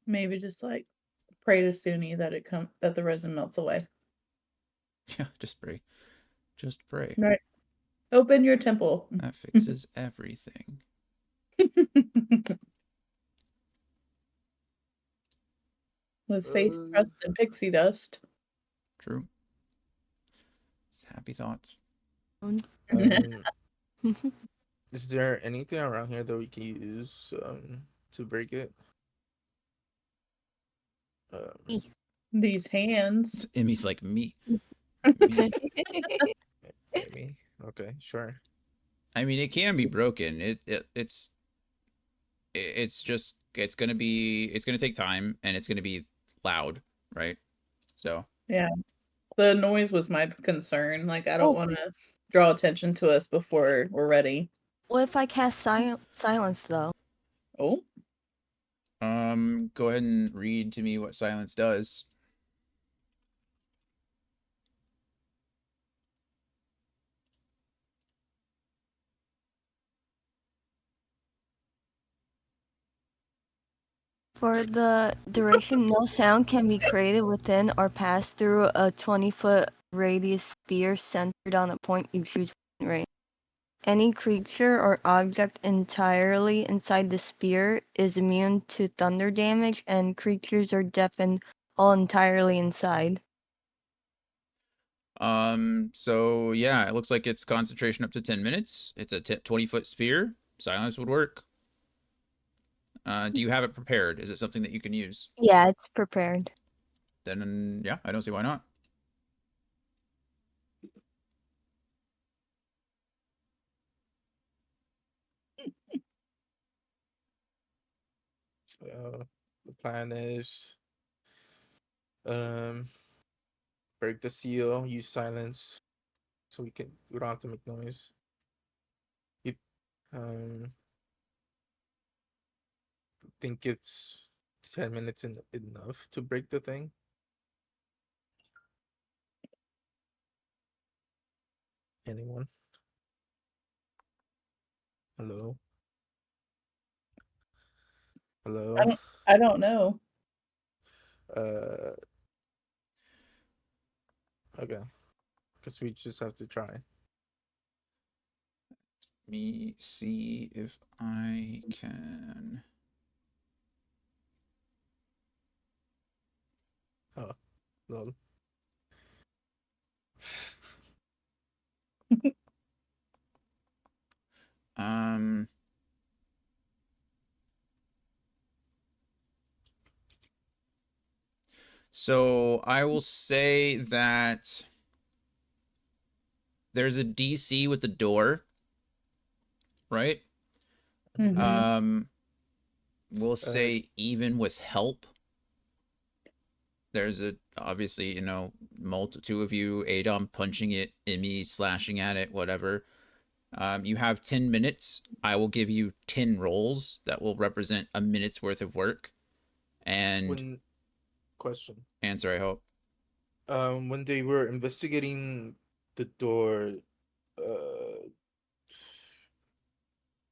[SPEAKER 1] Maybe just like pray to Suni that that the resin melts away.
[SPEAKER 2] Yeah, just pray. Just pray.
[SPEAKER 1] Right. Open your temple.
[SPEAKER 2] That fixes everything.
[SPEAKER 1] With faith, trust, and pixie dust.
[SPEAKER 2] True. Just happy thoughts.
[SPEAKER 4] Is there anything around here that we can use to break it?
[SPEAKER 1] These hands.
[SPEAKER 2] Emmy's like me.
[SPEAKER 4] Maybe. Okay, sure.
[SPEAKER 2] I mean, it can be broken. It's gonna take time and it's gonna be loud, right? So
[SPEAKER 1] Yeah. The noise was my concern. Like, I don't
[SPEAKER 5] Oh.
[SPEAKER 1] want to draw attention to us before we're ready.
[SPEAKER 5] What if I cast silence though?
[SPEAKER 1] Oh,
[SPEAKER 2] go ahead and read to me what silence does.
[SPEAKER 5] For the duration, no sound can be created within or pass through a 20-foot radius sphere centered on a point you choose within range. Any creature or object entirely inside the sphere is immune to thunder damage, and creatures are deafened all entirely inside.
[SPEAKER 2] So yeah, it looks like it's concentration up to 10 minutes. It's a 20-foot sphere. Silence would work. Do you have it prepared? Is it something that you can use?
[SPEAKER 5] Yeah, it's prepared.
[SPEAKER 2] Then yeah, I don't see why not.
[SPEAKER 4] So the plan is break the seal, use silence, so we don't have to make noise. Think it's 10 minutes enough to break the thing? Anyone? Hello? Hello?
[SPEAKER 1] I don't know.
[SPEAKER 4] Okay. Guess we just have to try.
[SPEAKER 2] Me see if I can.
[SPEAKER 4] Oh, lol.
[SPEAKER 2] So I will say that there's a DC with the door, right?
[SPEAKER 1] Mhm.
[SPEAKER 2] We'll say even with help. There's obviously, two of you, Adom punching it, Emmy slashing at it, whatever. You have 10 minutes. I will give you 10 rolls that will represent a minute's worth of work. And
[SPEAKER 4] Question.
[SPEAKER 2] answer, I hope.
[SPEAKER 4] When they were investigating the door,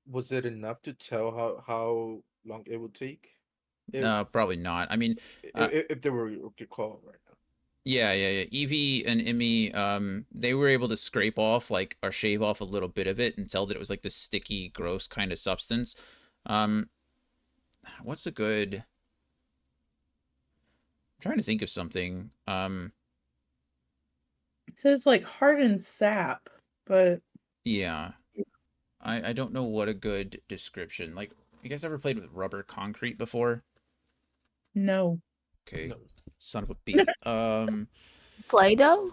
[SPEAKER 4] was it enough to tell how long it would take?
[SPEAKER 2] No, probably not. I mean,
[SPEAKER 4] if they were recall right now.
[SPEAKER 2] Yeah. Evie and Emmy, they were able to scrape off or shave off a little bit of it and tell that it was like this sticky, gross kind of substance. What's a good? I'm trying to think of something.
[SPEAKER 1] It says like hardened sap, but
[SPEAKER 2] Yeah, I don't know what a good description. Like, you guys ever played with rubber concrete before?
[SPEAKER 1] no.
[SPEAKER 2] Okay.
[SPEAKER 4] No.
[SPEAKER 2] Son of a bee.
[SPEAKER 5] Play-Doh?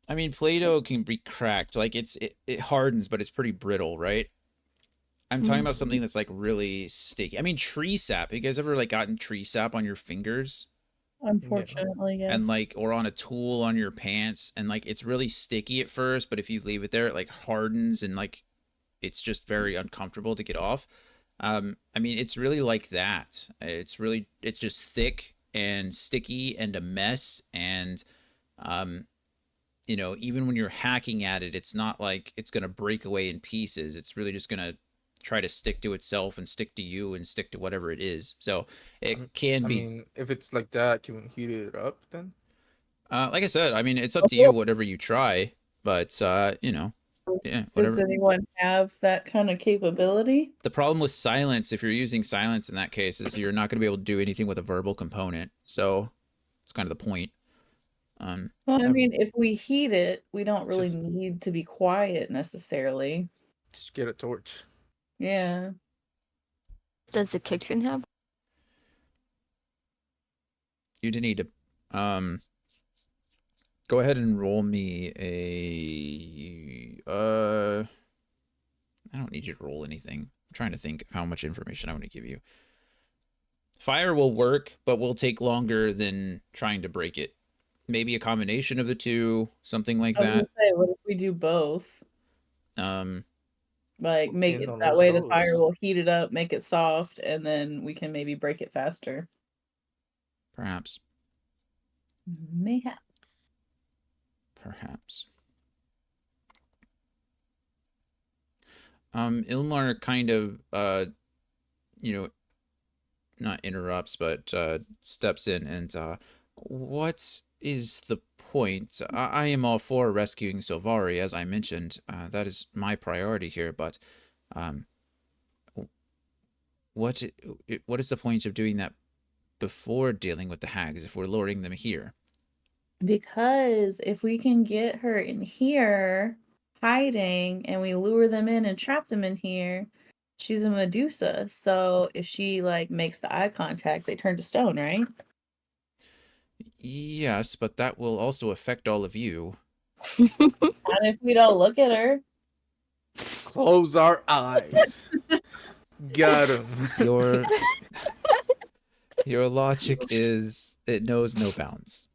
[SPEAKER 2] I mean, Play-Doh can be cracked. Like it hardens, but it's pretty brittle, right? I'm talking about something that's like really sticky. I mean, tree sap. You guys ever like gotten tree sap on your fingers?
[SPEAKER 1] Unfortunately, yes.
[SPEAKER 2] And like, or on a tool on your pants, and like it's really sticky at first, but if you leave it there, it like hardens and like it's just very uncomfortable to get off. I mean, it's really like that. It's just thick and sticky and a mess. And, um, even when you're hacking at it, it's not like it's going to break away in pieces. It's really just going to try to stick to itself and stick to you and stick to whatever it is. So it can
[SPEAKER 4] I
[SPEAKER 2] be,
[SPEAKER 4] mean, if it's like that, can we heat it up then?
[SPEAKER 2] like I said, I mean, it's up to you, whatever you try, but, yeah,
[SPEAKER 1] Does
[SPEAKER 2] whatever.
[SPEAKER 1] anyone have that kind of capability?
[SPEAKER 2] The problem with silence, if you're using silence in that case, is you're not going to be able to do anything with a verbal component. So it's kind of the point.
[SPEAKER 1] Well, I
[SPEAKER 4] Um,
[SPEAKER 1] mean, if we heat it, we don't really
[SPEAKER 4] Just-
[SPEAKER 1] need to be quiet necessarily.
[SPEAKER 4] Just get a torch.
[SPEAKER 1] Yeah.
[SPEAKER 5] Does the kitchen have?
[SPEAKER 2] You do need to, go ahead and roll me I don't need you to roll anything. I'm trying to think of how much information I want to give you. Fire will work, but will take longer than trying to break it. Maybe a combination of the two, something like
[SPEAKER 1] I was gonna
[SPEAKER 2] that.
[SPEAKER 1] say, what if we do both?
[SPEAKER 2] Um,
[SPEAKER 1] Like, make
[SPEAKER 4] In
[SPEAKER 1] it
[SPEAKER 4] on
[SPEAKER 1] that
[SPEAKER 4] those
[SPEAKER 1] way the fire
[SPEAKER 4] stoves.
[SPEAKER 1] will heat it up, make it soft, and then we can maybe break it faster.
[SPEAKER 2] perhaps.
[SPEAKER 1] Mayhap.
[SPEAKER 2] Perhaps. Ilmar kind of, you know, not interrupts, but steps in and, what is the point? I am all for rescuing Silvari, as I mentioned. That is my priority here, but, um, what what is the point of doing that before dealing with the hags if we're luring them here?
[SPEAKER 1] Because if we can get her in here hiding and we lure them in and trap them in here, she's a Medusa. So if she like makes the eye contact, they turn to stone, right?
[SPEAKER 2] Yes, but that will also affect all of you.
[SPEAKER 1] And if we don't look at her,
[SPEAKER 4] Close our eyes. Got him.
[SPEAKER 2] Your your logic is it knows no bounds.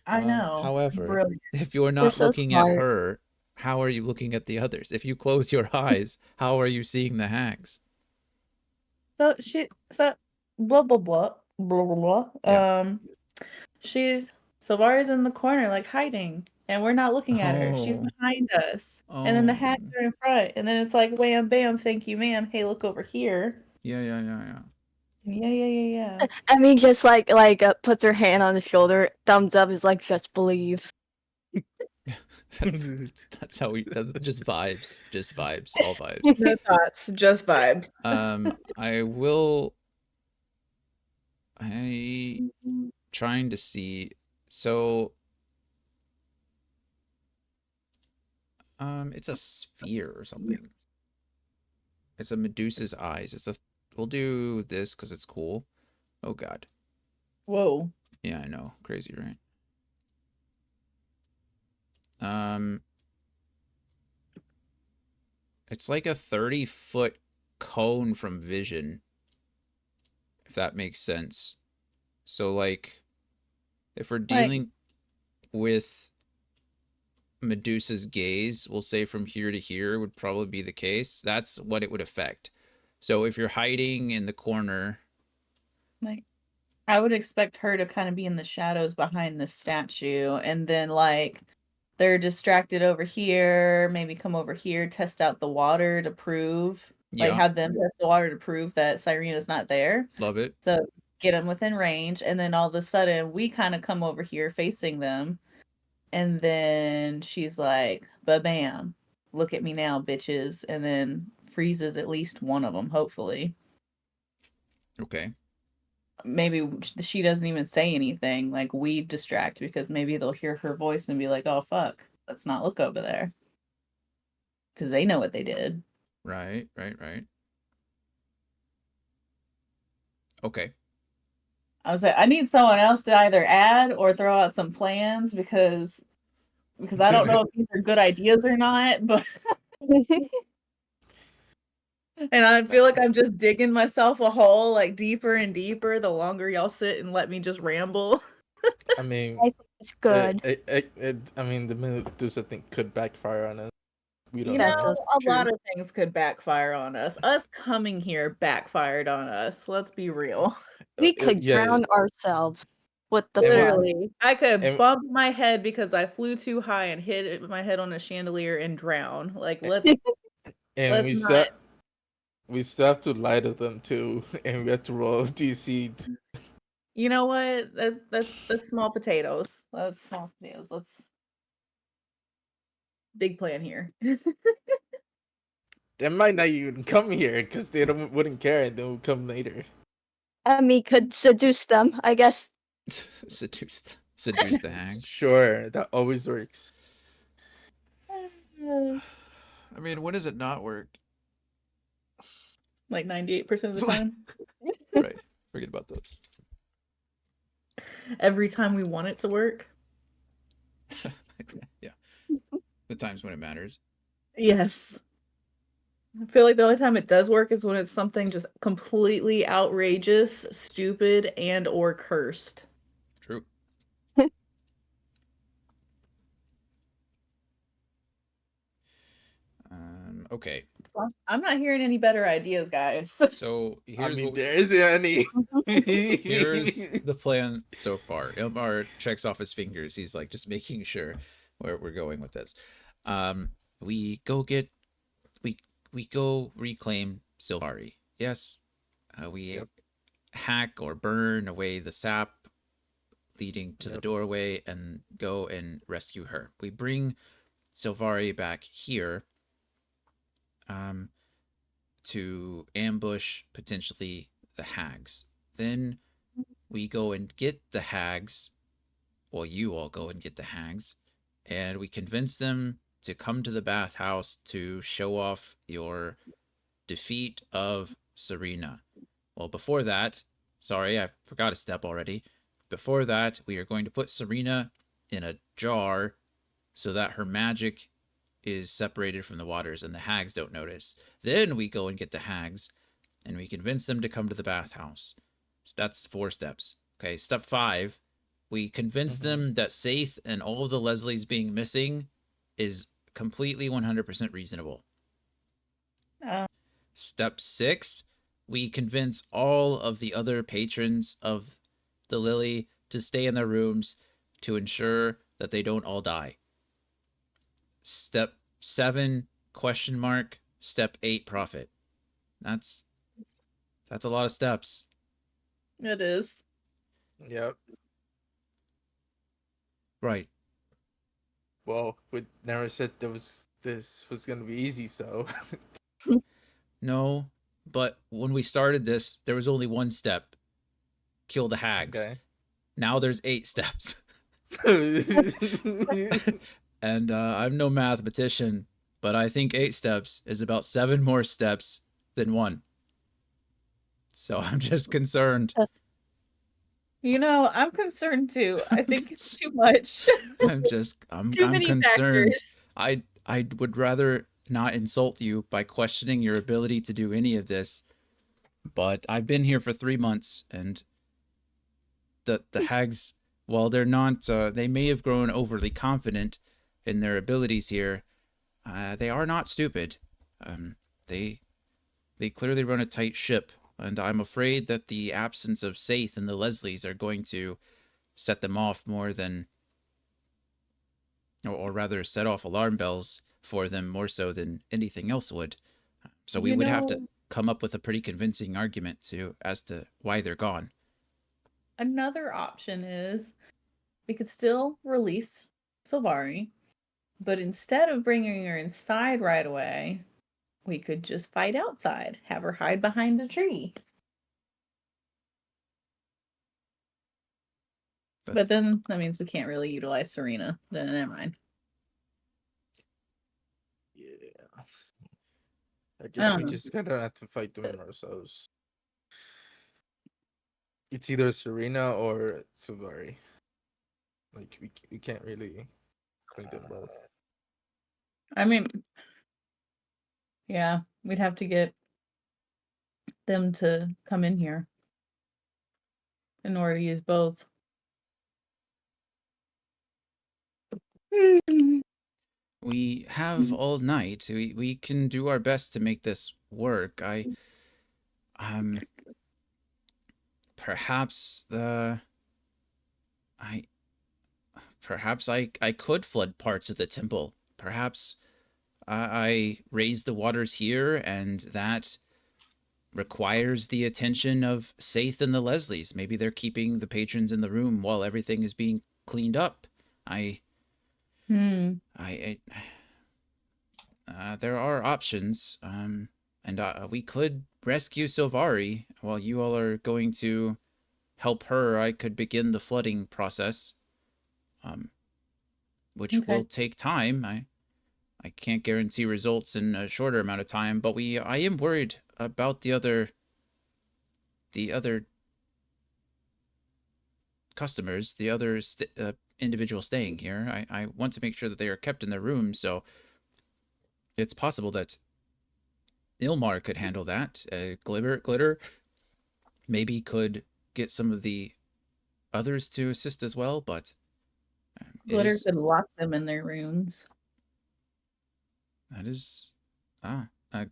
[SPEAKER 1] I know.
[SPEAKER 2] However,
[SPEAKER 1] Brilliant.
[SPEAKER 2] if you're
[SPEAKER 5] You're
[SPEAKER 2] not
[SPEAKER 5] so
[SPEAKER 2] looking at
[SPEAKER 5] smart.
[SPEAKER 2] her, how are you looking at the others? If you close your eyes, how are you seeing the hags?
[SPEAKER 1] So blah blah blah blah blah blah.
[SPEAKER 2] Yeah.
[SPEAKER 1] She's Silvara's in the corner, like hiding, and we're not looking at her. She's
[SPEAKER 2] Oh.
[SPEAKER 1] behind us, and then the
[SPEAKER 2] Oh.
[SPEAKER 1] hats are in front, and then it's like wham bam, thank you, ma'am. Hey, look over here.
[SPEAKER 2] Yeah.
[SPEAKER 1] Yeah.
[SPEAKER 5] I mean, just puts her hand on his shoulder. Thumbs up is like, just believe.
[SPEAKER 2] That's how that's just vibes. Just vibes. All vibes.
[SPEAKER 1] No thoughts, just vibes.
[SPEAKER 2] I trying to see. So it's a sphere or something. It's a Medusa's eyes. We'll do this because it's cool. Oh god.
[SPEAKER 1] Whoa.
[SPEAKER 2] Yeah, I know. Crazy, right? Um it's like a 30-foot cone from vision, if that makes sense. So like if we're dealing with Medusa's gaze, we'll say from here to here would probably be the case. That's what it would affect. So if you're hiding in the corner,
[SPEAKER 1] Like I would expect her to kind of be in the shadows behind the statue, and then like they're distracted over here, maybe come over here, test out the water to prove, like
[SPEAKER 2] yeah,
[SPEAKER 1] have them test the water to prove that Cyrena's not there.
[SPEAKER 2] love it.
[SPEAKER 1] So get them within range, and then all of a sudden we kind of come over here facing them, and then she's like, "Ba bam, look at me now, bitches," and then freezes at least one of them, hopefully.
[SPEAKER 2] Okay.
[SPEAKER 1] Maybe she doesn't even say anything. Like we distract because maybe they'll hear her voice and be like, "Oh fuck, let's not look over there," because they know what they did.
[SPEAKER 2] Right. Okay.
[SPEAKER 1] I was like, I need someone else to either add or throw out some plans because I don't know if these are good ideas or not, but and I feel like I'm just digging myself a hole like deeper and deeper the longer y'all sit and let me just ramble.
[SPEAKER 4] I mean,
[SPEAKER 5] I think it's good.
[SPEAKER 4] I mean, the Medusa thing could backfire on us. We don't
[SPEAKER 5] That's
[SPEAKER 4] know.
[SPEAKER 5] also
[SPEAKER 1] A
[SPEAKER 5] true.
[SPEAKER 1] lot of things could backfire on us. Us coming here backfired on us. Let's be real.
[SPEAKER 5] We could
[SPEAKER 4] Yeah,
[SPEAKER 5] drown ourselves with the
[SPEAKER 4] And we-
[SPEAKER 5] flood.
[SPEAKER 1] Literally, I could
[SPEAKER 4] and-
[SPEAKER 1] bump my head because I flew too high and hit my head on a chandelier and drown. Like let's
[SPEAKER 4] and
[SPEAKER 1] not.
[SPEAKER 4] we still have to lie to them too, and we have to roll DC.
[SPEAKER 1] You know what? That's small potatoes. That's small potatoes. Let's big plan here.
[SPEAKER 4] They might not even come here because they wouldn't care, and they'll come later.
[SPEAKER 5] Emmy could seduce them, I guess.
[SPEAKER 2] Seduce the hang.
[SPEAKER 4] Sure, that always works.
[SPEAKER 2] I mean, when does it not work?
[SPEAKER 1] Like 98% of the time.
[SPEAKER 2] Right. Forget about those.
[SPEAKER 1] Every time we want it to work.
[SPEAKER 2] Yeah. The times when it matters.
[SPEAKER 1] Yes. I feel like the only time it does work is when it's something just completely outrageous, stupid, and or cursed.
[SPEAKER 2] True. Okay.
[SPEAKER 1] I'm not hearing any better ideas, guys.
[SPEAKER 2] So
[SPEAKER 4] I
[SPEAKER 2] here's
[SPEAKER 4] mean,
[SPEAKER 2] what
[SPEAKER 4] there isn't any.
[SPEAKER 2] here's the plan so far. Ilmar checks off his fingers. He's like just making sure where we're going with this. We go we go reclaim Silvari. Yes. We
[SPEAKER 4] Yep.
[SPEAKER 2] hack or burn away the sap leading to the
[SPEAKER 4] Yep.
[SPEAKER 2] doorway and go and rescue her. We bring Silvari back here to ambush potentially the hags. Then we go and get the hags. Well, you all go and get the hags, and we convince them to come to the bathhouse to show off your defeat of Serena. Well, before that, sorry, I forgot a step already. Before that, we are going to put Serena in a jar so that her magic is separated from the waters and the hags don't notice. Then we go and get the hags and we convince them to come to the bathhouse. So that's 4 steps. Okay, step 5, we convince them that Saith and all of the Leslies being missing is completely 100% reasonable. Step 6, we convince all of the other patrons of the Lily to stay in their rooms to ensure that they don't all die. Step 7, question mark. Step 8, profit. That's a lot of steps.
[SPEAKER 1] It is.
[SPEAKER 4] Yep.
[SPEAKER 2] Right.
[SPEAKER 4] Well, we never said this was gonna be easy, so.
[SPEAKER 2] No, but when we started this, there was only 1 step. Kill the hags.
[SPEAKER 4] Okay.
[SPEAKER 2] Now there's 8 steps. And I'm no mathematician, but I think 8 steps is about 7 more steps than 1. So I'm just concerned.
[SPEAKER 1] You know, I'm concerned too. I think it's too much.
[SPEAKER 2] I'm
[SPEAKER 1] Too many
[SPEAKER 2] concerned.
[SPEAKER 1] factors.
[SPEAKER 2] I would rather not insult you by questioning your ability to do any of this, but I've been here for 3 months and the hags, while they're not they may have grown overly confident in their abilities here, they are not stupid. They clearly run a tight ship, and I'm afraid that the absence of Saith and the Leslies are going to set them off more than, or rather set off alarm bells for them more so than anything else would. So we would have to come up with a pretty convincing argument as to why they're gone.
[SPEAKER 1] Another option is we could still release Silvari, but instead of bringing her inside right away, we could just fight outside, have her hide behind a tree. But then that means we can't really utilize Serena. Then never mind.
[SPEAKER 4] Yeah. I guess we
[SPEAKER 1] know.
[SPEAKER 4] just gotta have to fight them ourselves. It's either Serena or Suvari. Like we can't really bring them both.
[SPEAKER 1] I mean, yeah, we'd have to get them to come in here in order to use both.
[SPEAKER 2] We have all night. We can do our best to make this work. Um perhaps the I perhaps I could flood parts of the temple. Perhaps I raise the waters here, and that requires the attention of Saith and the Leslies. Maybe they're keeping the patrons in the room while everything is being cleaned up. I there are options, and we could rescue Silvari while you all are going to help her. I could begin the flooding process, which
[SPEAKER 1] Okay.
[SPEAKER 2] will take time. I can't guarantee results in a shorter amount of time, but I am worried about the other customers, the other individuals staying here. I want to make sure that they are kept in their rooms, so it's possible that Ilmar could handle that. Glitter maybe could get some of the others to assist as well, but it
[SPEAKER 1] Glitter
[SPEAKER 2] is
[SPEAKER 1] could lock them in their rooms.
[SPEAKER 2] that is ah uh,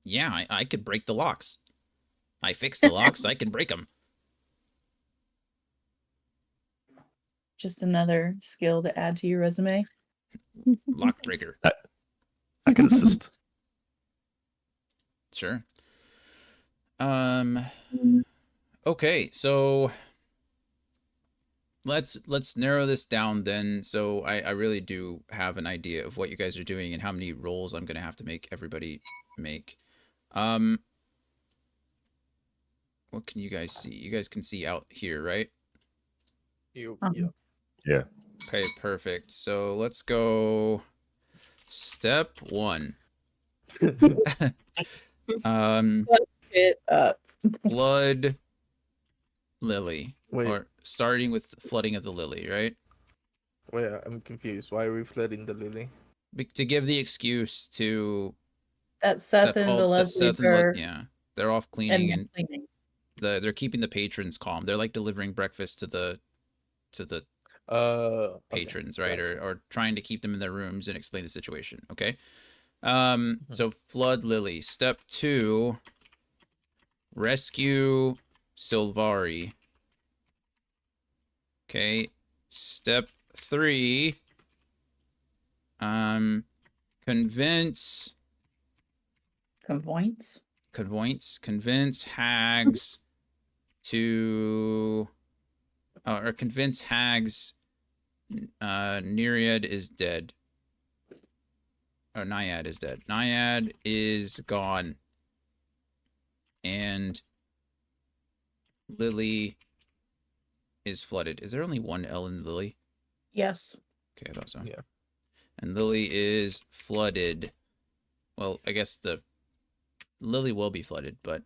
[SPEAKER 2] yeah, I could break the locks. I fix the locks. I can break them.
[SPEAKER 1] Just another skill to add to your resume.
[SPEAKER 2] Lock breaker.
[SPEAKER 3] I can assist.
[SPEAKER 2] Sure. Okay, so let's narrow this down then. So I really do have an idea of what you guys are doing and how many rolls I'm gonna have to make everybody make. What can you guys see? You guys can see out here, right?
[SPEAKER 4] You
[SPEAKER 1] Um,
[SPEAKER 3] Yeah.
[SPEAKER 2] Okay, perfect. So let's go step 1.
[SPEAKER 1] It up.
[SPEAKER 2] Flood lily.
[SPEAKER 4] Wait.
[SPEAKER 2] Or starting with flooding of the lily, right?
[SPEAKER 4] Wait, I'm confused. Why are we flooding the lily?
[SPEAKER 2] To give the excuse to
[SPEAKER 1] That Seth and the
[SPEAKER 2] that
[SPEAKER 1] Leslie
[SPEAKER 2] Seth and
[SPEAKER 1] are
[SPEAKER 2] yeah, they're off cleaning,
[SPEAKER 1] and
[SPEAKER 2] and
[SPEAKER 1] cleaning.
[SPEAKER 2] they're keeping the patrons calm. They're like delivering breakfast to the
[SPEAKER 4] Okay,
[SPEAKER 2] patrons, right?
[SPEAKER 4] gotcha.
[SPEAKER 2] Or trying to keep them in their rooms and explain the situation. Okay. So flood lily. Step 2, rescue Silvari. Okay. Step 3, convince convince hags to or convince hags Nereid is dead. Or Naiad is dead. Naiad is gone. And Lily is flooded. Is there only one L in Lily?
[SPEAKER 1] Yes.
[SPEAKER 2] Okay, I thought so.
[SPEAKER 4] Yeah.
[SPEAKER 2] And Lily is flooded. Well, I guess the Lily will be flooded, but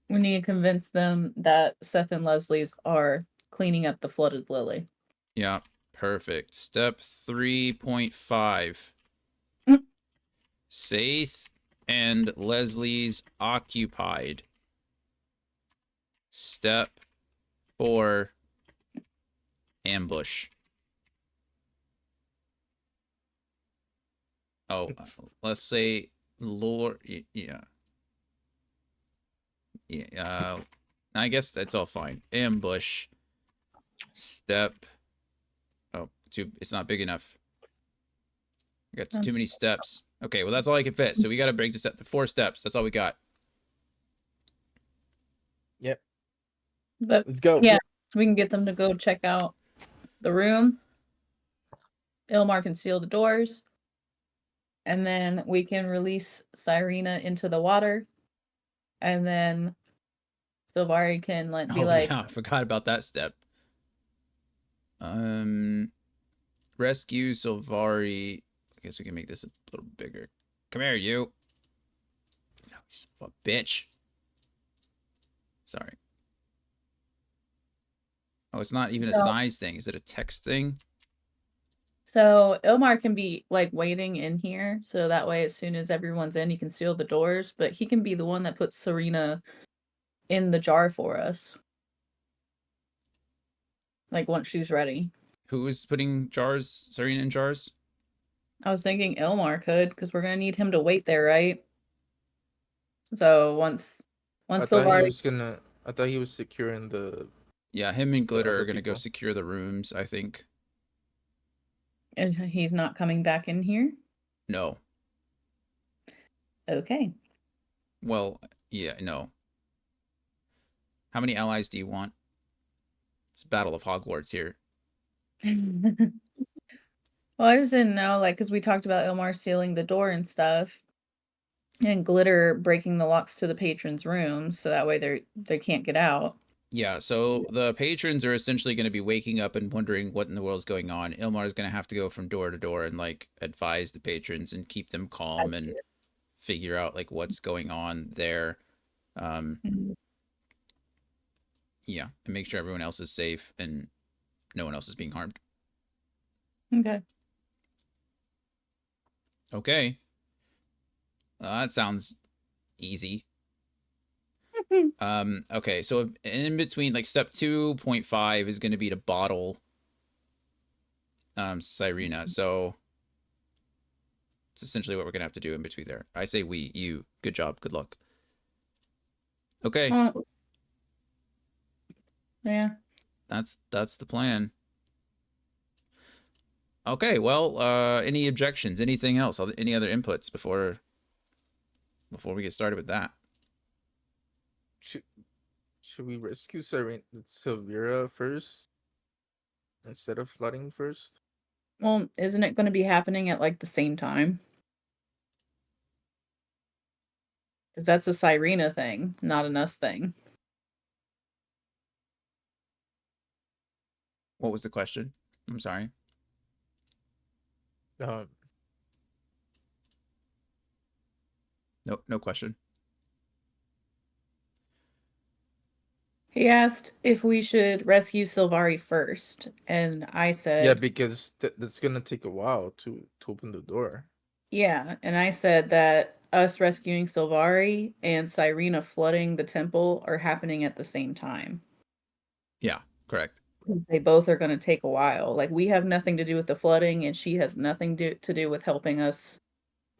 [SPEAKER 1] We need to convince them that Seth and Leslie's are cleaning up the flooded lily.
[SPEAKER 2] yeah, perfect. Step 3.5. Saith and Leslie's occupied. Step 4, ambush. Oh, let's say Lord, yeah. Yeah, I guess that's all fine. Ambush. Step. Oh, it's not big enough. I got too many steps. Okay, well, that's all I can fit. So we got to break this up to 4 steps. That's all we got.
[SPEAKER 4] Yep.
[SPEAKER 1] But
[SPEAKER 4] Let's go.
[SPEAKER 1] yeah, we can get them to go check out the room. Ilmar can seal the doors. And then we can release Cyrena into the water. And then Silvari can be like,
[SPEAKER 2] yeah, I forgot about that step. Rescue Silvari. I guess we can make this a little bigger. Come here, you. Oh, you son of a bitch. Sorry. Oh, it's not even a
[SPEAKER 1] So-
[SPEAKER 2] size thing. Is it a text thing?
[SPEAKER 1] So Ilmar can be like waiting in here, so that way as soon as everyone's in, he can seal the doors, but he can be the one that puts Serena in the jar for us. Like once she's ready.
[SPEAKER 2] Who is putting jars, Serena in jars?
[SPEAKER 1] I was thinking Ilmar could, because we're gonna need him to wait there, right? So once
[SPEAKER 4] I thought he
[SPEAKER 1] Silvari
[SPEAKER 4] was gonna. I thought he was securing the.
[SPEAKER 2] Yeah, him and Glitter
[SPEAKER 4] other
[SPEAKER 2] are gonna go
[SPEAKER 4] people.
[SPEAKER 2] secure the rooms, I think.
[SPEAKER 1] and he's not coming back in here.
[SPEAKER 2] No.
[SPEAKER 1] Okay.
[SPEAKER 2] Well, yeah, no. How many allies do you want? It's Battle of Hogwarts here.
[SPEAKER 1] Well, I just didn't know, like, because we talked about Ilmar sealing the door and stuff, and Glitter breaking the locks to the patrons' rooms, so that way they can't get out.
[SPEAKER 2] Yeah, so the patrons are essentially going to be waking up and wondering what in the world is going on. Ilmar is going to have to go from door to door and like advise the patrons and keep them calm and figure out like what's going on there.
[SPEAKER 1] Mhm.
[SPEAKER 2] Yeah, and make sure everyone else is safe and no one else is being harmed.
[SPEAKER 1] Okay.
[SPEAKER 2] Okay. That sounds easy. Okay, so in between, like step 2.5 is going to be to bottle Cyrena. So it's essentially what we're going to have to do in between there. I say we, you. Good job. Good luck. Okay.
[SPEAKER 1] Yeah.
[SPEAKER 2] That's the plan. Okay, well, any objections? Anything else? Any other inputs before we get started with that?
[SPEAKER 4] Should we rescue Silvira first instead of flooding first?
[SPEAKER 1] Well, isn't it going to be happening at like the same time? Because that's a Cyrena thing, not an us thing.
[SPEAKER 2] What was the question? I'm sorry.
[SPEAKER 4] Um,
[SPEAKER 2] No question.
[SPEAKER 1] He asked if we should rescue Silvari first, and I said,
[SPEAKER 4] yeah, because that's gonna take a while to open the door.
[SPEAKER 1] yeah, and I said that us rescuing Silvari and Cyrena flooding the temple are happening at the same time.
[SPEAKER 2] Yeah, correct.
[SPEAKER 1] They both are going to take a while. Like we have nothing to do with the flooding, and she has nothing to do with helping us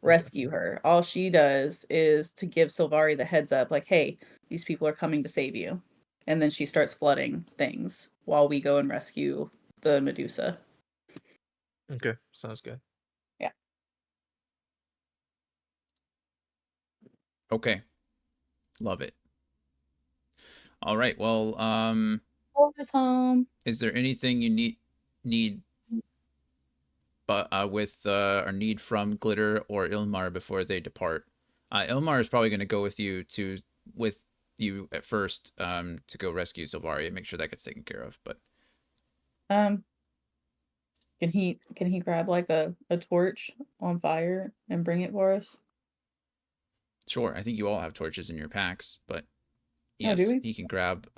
[SPEAKER 1] rescue her. All she does is to give Silvari the heads up, like, hey, these people are coming to save you. And then she starts flooding things while we go and rescue the Medusa.
[SPEAKER 4] Okay, sounds good.
[SPEAKER 1] Yeah.
[SPEAKER 2] Okay. Love it. All right. Well,
[SPEAKER 1] Home is home.
[SPEAKER 2] is there anything you need but with or need from Glitter or Ilmar before they depart? Ilmar is probably going to go with you at first to go rescue Silvari and make sure that gets taken care of. But
[SPEAKER 1] Um, can he grab like a torch on fire and bring it for us?
[SPEAKER 2] sure, I think you all have torches in your packs. But
[SPEAKER 1] Oh, do
[SPEAKER 2] yes,
[SPEAKER 1] we?
[SPEAKER 2] he can grab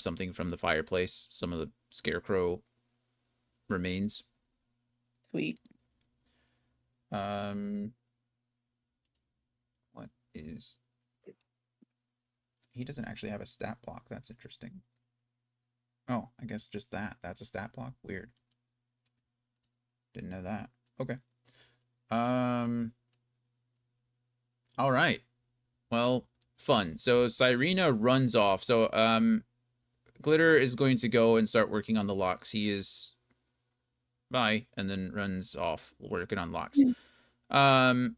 [SPEAKER 2] something from the fireplace, some of the scarecrow remains.
[SPEAKER 1] Sweet.
[SPEAKER 2] What is? He doesn't actually have a stat block. That's interesting. Oh, I guess just that. That's a stat block. Weird. Didn't know that. Okay. All right. Well, fun. So Cyrena runs off. So Glitter is going to go and start working on the locks. He is bye and then runs off working on locks. And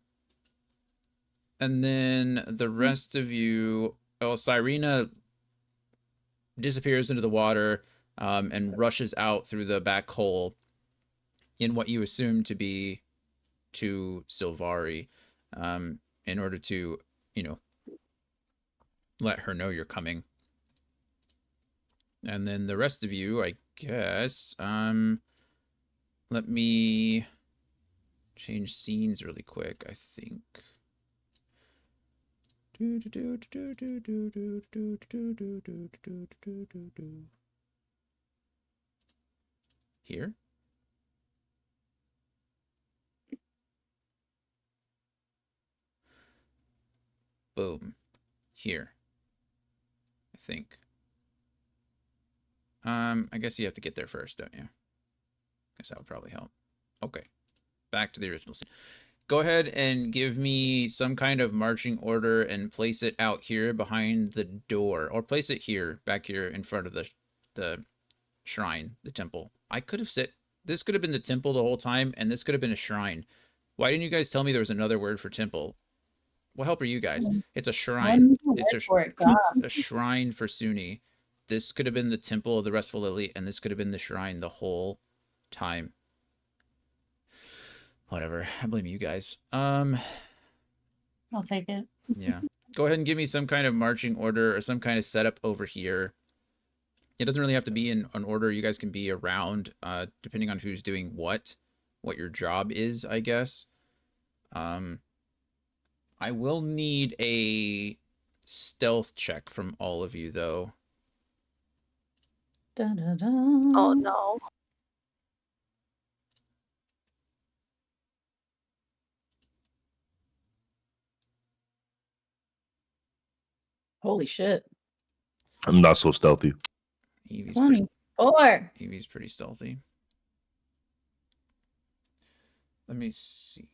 [SPEAKER 2] then the rest of you, well, Cyrena disappears into the water and rushes out through the back hole in what you assume to be to Silvari in order to, let her know you're coming. And then the rest of you, I guess, let me change scenes really quick, I think. Here? Boom. Here. I think. I guess you have to get there first, don't you? Guess that would probably help. Okay. Back to the original scene. Go ahead and give me some kind of marching order and place it out here behind the door, or place it here, back here in front of the shrine, the temple. I could have said this could have been the temple the whole time, and this could have been a shrine. Why didn't you guys tell me there was another word for temple? What help are you guys? It's a shrine.
[SPEAKER 1] One
[SPEAKER 2] It's
[SPEAKER 1] word for it, God.
[SPEAKER 2] a shrine for Sunni. This could have been the temple of the restful elite, and this could have been the shrine the whole time. Whatever. I blame you guys.
[SPEAKER 1] I'll take it.
[SPEAKER 2] Yeah. Go ahead and give me some kind of marching order or some kind of setup over here. It doesn't really have to be in an order. You guys can be around, depending on who's doing what your job is, I guess. I will need a stealth check from all of you, though.
[SPEAKER 1] Dun, dun, dun.
[SPEAKER 5] Oh no.
[SPEAKER 1] Holy shit.
[SPEAKER 3] I'm not so stealthy.
[SPEAKER 2] Evie's pretty,
[SPEAKER 1] 24.
[SPEAKER 2] Evie's pretty stealthy. Let me see.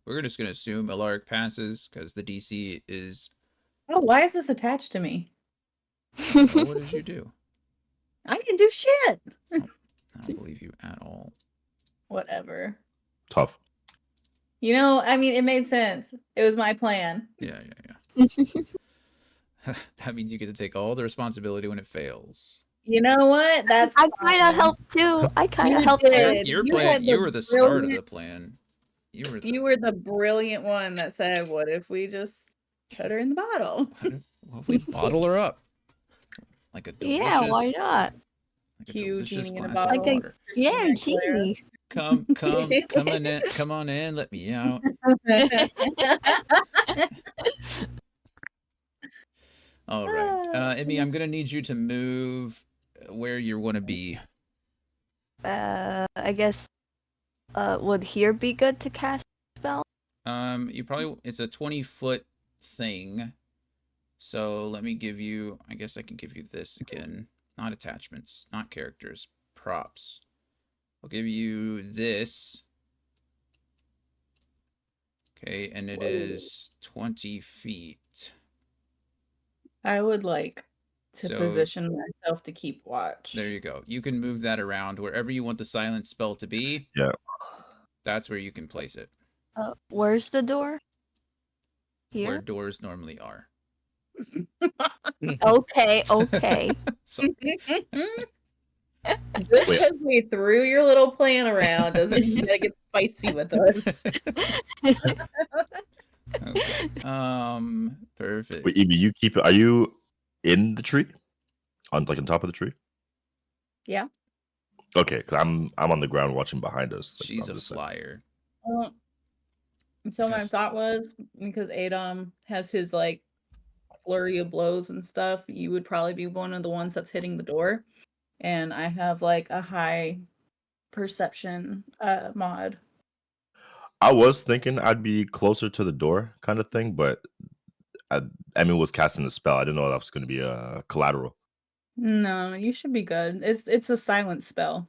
[SPEAKER 2] We're just going to assume Alaric passes because the DC is...
[SPEAKER 1] Oh, why is this attached to me?
[SPEAKER 2] Oh, what did you do?
[SPEAKER 1] I didn't do shit.
[SPEAKER 2] I don't believe you at all.
[SPEAKER 1] Whatever.
[SPEAKER 3] Tough.
[SPEAKER 1] You know, I mean, it made sense. It was my plan.
[SPEAKER 2] Yeah. That means you get to take all the responsibility when it fails.
[SPEAKER 1] You know what? That's
[SPEAKER 5] I kind
[SPEAKER 1] fine.
[SPEAKER 5] of helped too. I kind of
[SPEAKER 1] You
[SPEAKER 5] helped
[SPEAKER 1] did.
[SPEAKER 5] too.
[SPEAKER 2] Your
[SPEAKER 1] You
[SPEAKER 2] plan.
[SPEAKER 1] had the
[SPEAKER 2] You were the start of the
[SPEAKER 1] brilliant-
[SPEAKER 2] plan.
[SPEAKER 1] You were the brilliant one that said, "What if we just put her in the bottle?"
[SPEAKER 2] What if we bottle her up like a delicious,
[SPEAKER 5] Yeah, why not?
[SPEAKER 2] like a
[SPEAKER 1] Cute
[SPEAKER 2] delicious
[SPEAKER 1] genie in a
[SPEAKER 2] glass of
[SPEAKER 1] bottle.
[SPEAKER 5] Like a-
[SPEAKER 2] water?
[SPEAKER 5] Yeah,
[SPEAKER 1] Christina Aguilera.
[SPEAKER 5] genie.
[SPEAKER 2] Come on in. Let me out. All right, Emmy, I'm gonna need you to move where you want to be.
[SPEAKER 5] I guess. Would here be good to cast a spell?
[SPEAKER 2] You probably it's a 20-foot thing. So let me give you. I guess I can give you this again. Not attachments, not characters, props. I'll give you this. Okay, and it is 20 feet.
[SPEAKER 1] I would like to
[SPEAKER 2] So-
[SPEAKER 1] position myself to keep watch.
[SPEAKER 2] There you go. You can move that around wherever you want the silent spell to be.
[SPEAKER 3] Yeah.
[SPEAKER 2] That's where you can place it.
[SPEAKER 5] Where's the door?
[SPEAKER 2] Where
[SPEAKER 5] Here.
[SPEAKER 2] doors normally are.
[SPEAKER 5] Okay. Okay.
[SPEAKER 2] So,
[SPEAKER 1] Just because we threw your little plan around doesn't mean you gotta get spicy with us.
[SPEAKER 2] okay. Perfect.
[SPEAKER 3] Wait, Evie, you keep it. Are you in the tree? On top of the tree?
[SPEAKER 1] Yeah.
[SPEAKER 3] Okay, because I'm on the ground watching behind us. Like,
[SPEAKER 2] She's
[SPEAKER 3] I'm
[SPEAKER 2] a
[SPEAKER 3] just saying.
[SPEAKER 2] flyer.
[SPEAKER 1] So my
[SPEAKER 2] Yes.
[SPEAKER 1] thought was, because Adam has his like flurry of blows and stuff, you would probably be one of the ones that's hitting the door. And I have like a high perception mod.
[SPEAKER 3] I was thinking I'd be closer to the door, kind of thing, but Emmy was casting the spell. I didn't know that was going to be a collateral.
[SPEAKER 1] No, you should be good. It's a silent spell.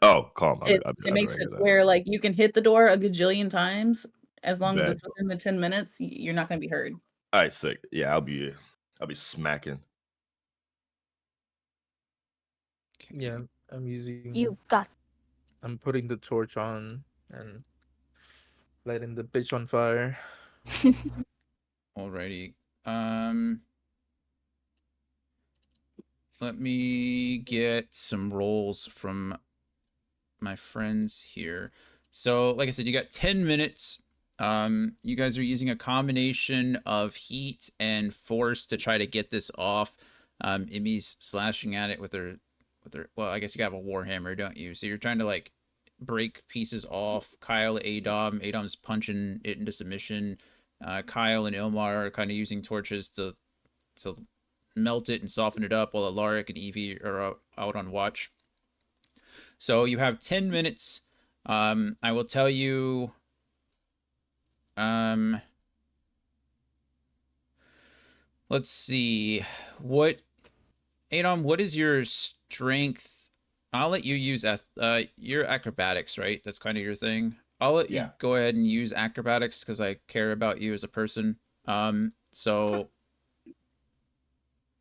[SPEAKER 3] Oh, calm.
[SPEAKER 1] It makes it where like you can hit the door a gajillion times as long as
[SPEAKER 3] Bet.
[SPEAKER 1] it's within the 10 minutes, you're not gonna be heard.
[SPEAKER 3] All right, sick. Yeah, I'll be smacking.
[SPEAKER 4] Yeah, I'm using.
[SPEAKER 5] You got.
[SPEAKER 4] I'm putting the torch on and lighting the bitch on fire.
[SPEAKER 2] Alrighty. Let me get some rolls from my friends here. So, like I said, you got 10 minutes. You guys are using a combination of heat and force to try to get this off. Emmy's slashing at it with her well, I guess you have a warhammer, don't you? So you're trying to like break pieces off. Kyle, Adom's punching it into submission. Kyle and Ilmar are kind of using torches to melt it and soften it up, while Alaric and Evie are out on watch. So you have 10 minutes. I will tell you. Let's see. Adom, what is your strength? I'll let you use your acrobatics, right? That's kind of your thing. I'll let you go ahead and use acrobatics because I care about you as a person. So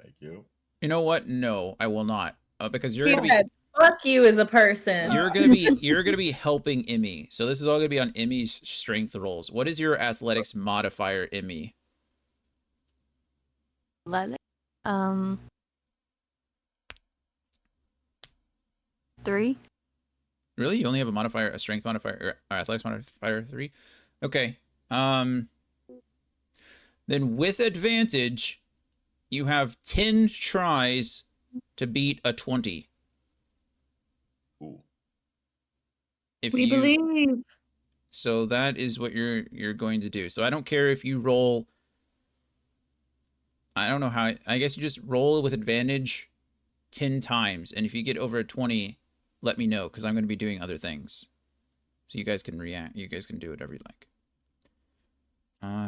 [SPEAKER 3] Thank you.
[SPEAKER 2] you know what? No, I will not. Because you're
[SPEAKER 1] She
[SPEAKER 2] gonna be
[SPEAKER 1] said, "Fuck you" as a person.
[SPEAKER 2] you're gonna be helping Emmy. So this is all gonna be on Emmy's strength rolls. What is your athletics modifier, Emmy?
[SPEAKER 5] Let it. 3.
[SPEAKER 2] Really? You only have a strength modifier, or athletics modifier 3? Okay. Then with advantage, you have 10 tries to beat a 20.
[SPEAKER 3] Ooh.
[SPEAKER 1] We believe.
[SPEAKER 2] So that is what you're going to do. So I don't care if you roll. I don't know how. I guess you just roll with advantage 10 times, and if you get over a 20, let me know because I'm going to be doing other things. So you guys can react. You guys can do whatever you like. Yeah.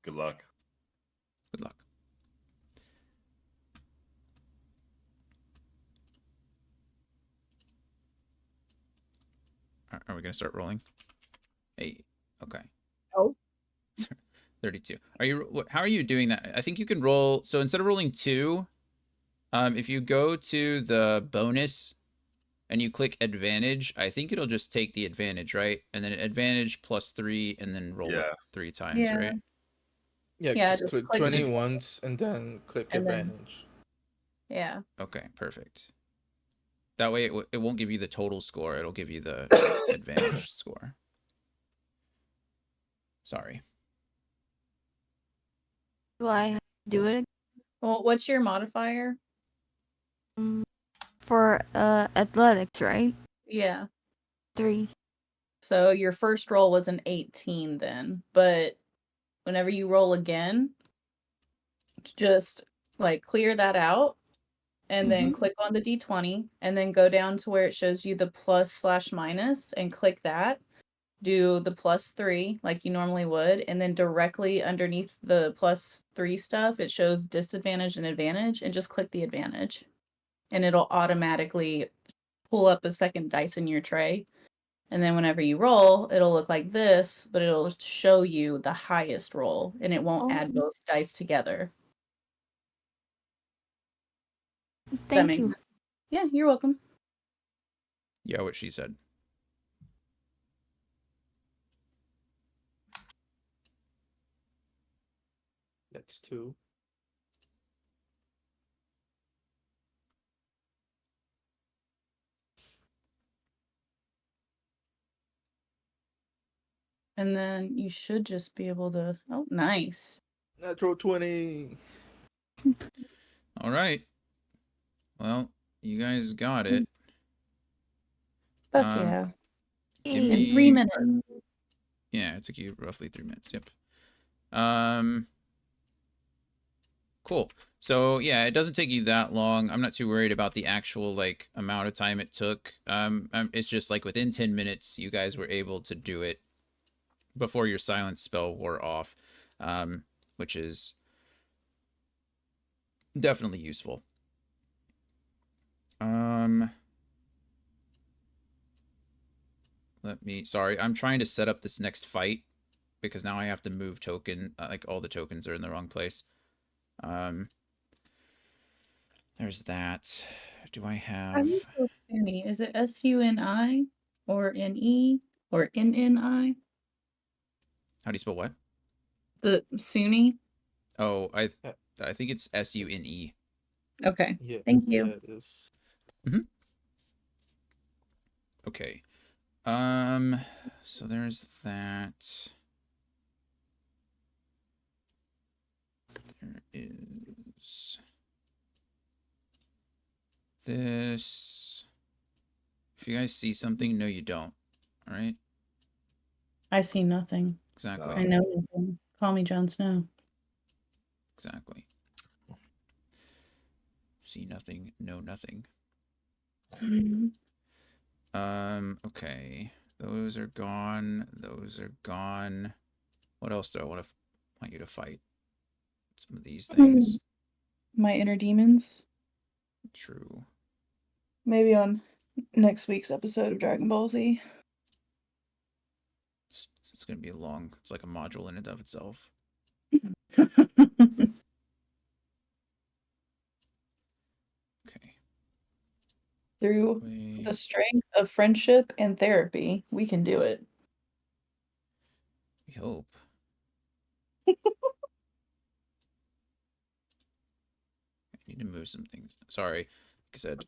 [SPEAKER 3] Good luck.
[SPEAKER 2] Good luck. Are we going to start rolling? Hey, okay.
[SPEAKER 1] Oh.
[SPEAKER 2] 32. How are you doing that? I think you can roll. So instead of rolling 2, if you go to the bonus and you click advantage, I think it'll just take the advantage, right? And then advantage plus 3 and then roll it 3 times, right?
[SPEAKER 4] Yeah,
[SPEAKER 1] Yeah,
[SPEAKER 4] just
[SPEAKER 1] just
[SPEAKER 4] click
[SPEAKER 1] click
[SPEAKER 4] 20
[SPEAKER 2] it.
[SPEAKER 4] once and then click
[SPEAKER 1] And then-
[SPEAKER 4] advantage.
[SPEAKER 1] Yeah.
[SPEAKER 2] Okay, perfect. That way it won't give you the total score. It'll give you the advantage score. Sorry.
[SPEAKER 5] Do I have to do it
[SPEAKER 1] Well, what's your modifier?
[SPEAKER 5] for athletics, right?
[SPEAKER 1] Yeah.
[SPEAKER 5] 3.
[SPEAKER 1] So your first roll was an 18 then, but whenever you roll again, just like clear that out and then click on the d20 and then go down to where it shows you the plus/minus and click that. Do the +3 like you normally would, and then directly underneath the +3 stuff, it shows disadvantage and advantage, and just click the advantage. And it'll automatically pull up a second dice in your tray. And then whenever you roll, it'll look like this, but it'll show you the highest roll, and it won't add both dice together.
[SPEAKER 5] Thank you.
[SPEAKER 1] Yeah, you're welcome.
[SPEAKER 2] Yeah, what she said.
[SPEAKER 4] That's 2.
[SPEAKER 1] And then you should just be able to. Oh, nice.
[SPEAKER 4] Natural 20.
[SPEAKER 2] All right. Well, you guys got it.
[SPEAKER 1] Fuck
[SPEAKER 2] Um,
[SPEAKER 1] yeah.
[SPEAKER 2] Give
[SPEAKER 5] Yay.
[SPEAKER 1] In 3
[SPEAKER 2] me.
[SPEAKER 1] minutes.
[SPEAKER 2] Yeah, it took you roughly 3 minutes. Yep. Cool. So yeah, it doesn't take you that long. I'm not too worried about the actual like amount of time it took. It's just like within 10 minutes, you guys were able to do it before your silence spell wore off, which is definitely useful. Sorry, I'm trying to set up this next fight because now I have to move like all the tokens are in the wrong place. There's that. Do I
[SPEAKER 1] How
[SPEAKER 2] have...
[SPEAKER 1] do you spell Suni? Is it SUNI or NE or NNI?
[SPEAKER 2] How do you spell what?
[SPEAKER 1] The Suni?
[SPEAKER 2] Oh, I think it's SUNE.
[SPEAKER 1] Okay.
[SPEAKER 4] Yeah.
[SPEAKER 1] Thank you.
[SPEAKER 4] Yeah, it is.
[SPEAKER 2] Okay. So there's that. There is this. If you guys see something, no, you don't. All right.
[SPEAKER 1] I see nothing.
[SPEAKER 2] Exactly.
[SPEAKER 1] I know nothing. Call me Jon Snow.
[SPEAKER 2] Exactly. See nothing, know nothing. Okay. Those are gone. Those are gone. What else do I want you to fight? Some of these things.
[SPEAKER 1] My inner demons.
[SPEAKER 2] True.
[SPEAKER 1] Maybe on next week's episode of Dragon Ball Z.
[SPEAKER 2] It's gonna be long. It's like a module in and of itself. Okay.
[SPEAKER 1] Through the strength of friendship and therapy, we can do it.
[SPEAKER 2] We hope. I need to move some things. Sorry. Like I said,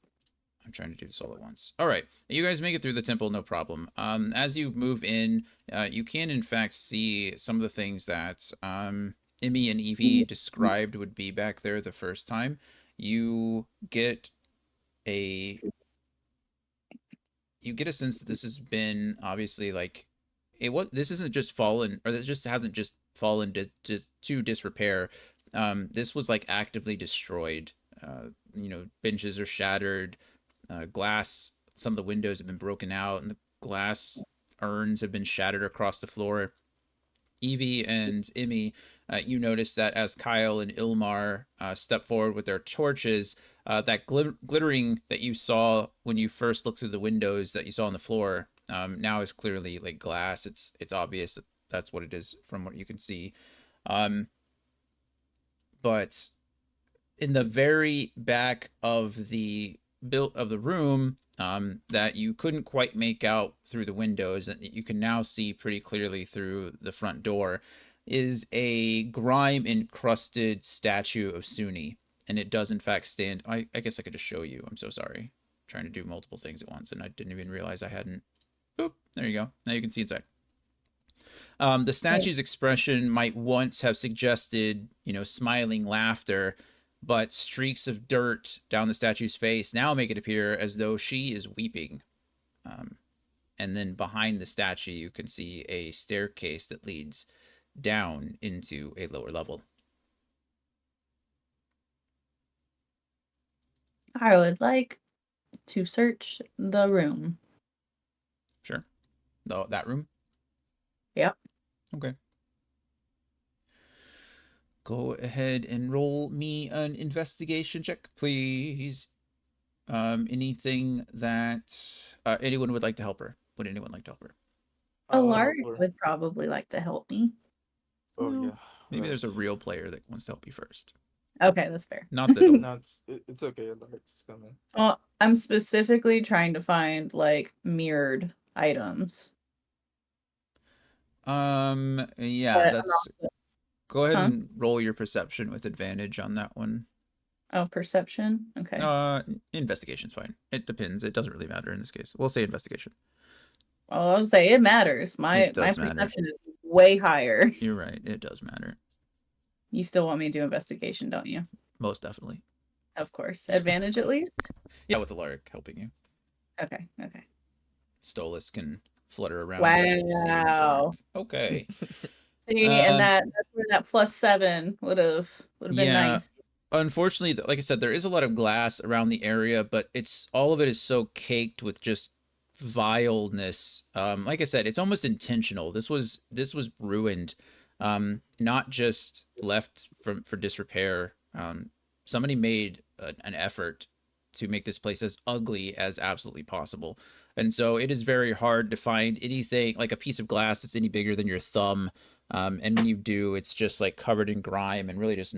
[SPEAKER 2] I'm trying to do this all at once. All right. You guys make it through the temple, no problem. As you move in, you can, in fact, see some of the things that Emmy and Evie described would be back there the first time. You get a sense that this has been obviously like this isn't just fallen, or this just hasn't just fallen to disrepair. This was like actively destroyed. Benches are shattered, glass, some of the windows have been broken out, and the glass urns have been shattered across the floor. Evie and Emmy, you notice that as Kyle and Ilmar step forward with their torches, that glittering that you saw when you first looked through the windows that you saw on the floor now is clearly like glass. It's obvious that that's what it is from what you can see. But in the very back of the room that you couldn't quite make out through the windows, that you can now see pretty clearly through the front door, is a grime encrusted statue of Suni, and it does in fact stand. I guess I could just show you. I'm so sorry. I'm trying to do multiple things at once, and I didn't even realize I hadn't. Boop. There you go. Now you can see inside. The statue's expression might once have suggested, smiling laughter, but streaks of dirt down the statue's face now make it appear as though she is weeping. And then behind the statue, you can see a staircase that leads down into a lower level.
[SPEAKER 1] I would like to search the room.
[SPEAKER 2] Sure. That room?
[SPEAKER 1] Yep.
[SPEAKER 2] Okay. Go ahead and roll me an investigation check, please. Anything that anyone would like to help her? Would anyone like to help her?
[SPEAKER 1] Alaric would probably like to help me.
[SPEAKER 4] Oh
[SPEAKER 2] Well,
[SPEAKER 4] yeah.
[SPEAKER 2] Maybe there's a real player that wants to help you first.
[SPEAKER 1] Okay, that's fair.
[SPEAKER 2] Not the
[SPEAKER 4] No, it's okay. Alaric's coming.
[SPEAKER 1] Well, I'm specifically trying to find like mirrored items.
[SPEAKER 2] Yeah, that's. Go ahead
[SPEAKER 1] Huh?
[SPEAKER 2] and roll your perception with advantage on that one.
[SPEAKER 1] Oh, perception. Okay.
[SPEAKER 2] Investigation's fine. It depends. It doesn't really matter in this case. We'll say investigation.
[SPEAKER 1] Well, I would say it matters. My
[SPEAKER 2] does matter.
[SPEAKER 1] perception is way higher.
[SPEAKER 2] You're right. It does matter.
[SPEAKER 1] You still want me to do investigation, don't you?
[SPEAKER 2] Most definitely.
[SPEAKER 1] Of course. Advantage at least?
[SPEAKER 2] Yeah, with Alaric helping you.
[SPEAKER 1] Okay.
[SPEAKER 2] Stolas can flutter around.
[SPEAKER 1] Wow.
[SPEAKER 2] Okay.
[SPEAKER 1] See, and that's where that +7 would have been nice.
[SPEAKER 2] Unfortunately, like I said, there is a lot of glass around the area, but all of it is so caked with just vileness. Like I said, it's almost intentional. This was ruined, not just left for disrepair. Somebody made an effort to make this place as ugly as absolutely possible. And so it is very hard to find anything like a piece of glass that's any bigger than your thumb. And when you do, it's just like covered in grime and really just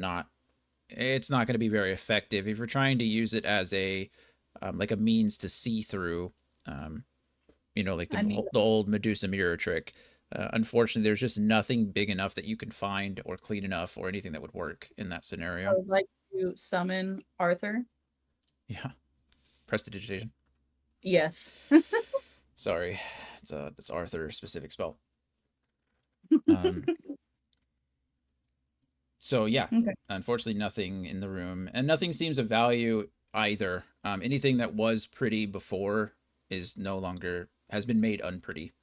[SPEAKER 2] it's not going to be very effective if you're trying to use it as a like a means to see through, like the old Medusa mirror trick. Unfortunately, there's just nothing big enough that you can find or clean enough or anything that would work in that scenario.
[SPEAKER 1] I would like to summon Arthur.
[SPEAKER 2] Yeah. Prestidigitation.
[SPEAKER 1] Yes.
[SPEAKER 2] Sorry. It's Arthur specific spell. So yeah,
[SPEAKER 1] Okay.
[SPEAKER 2] unfortunately, nothing in the room, and nothing seems of value either. Anything that was pretty before is no longer has been made unpretty.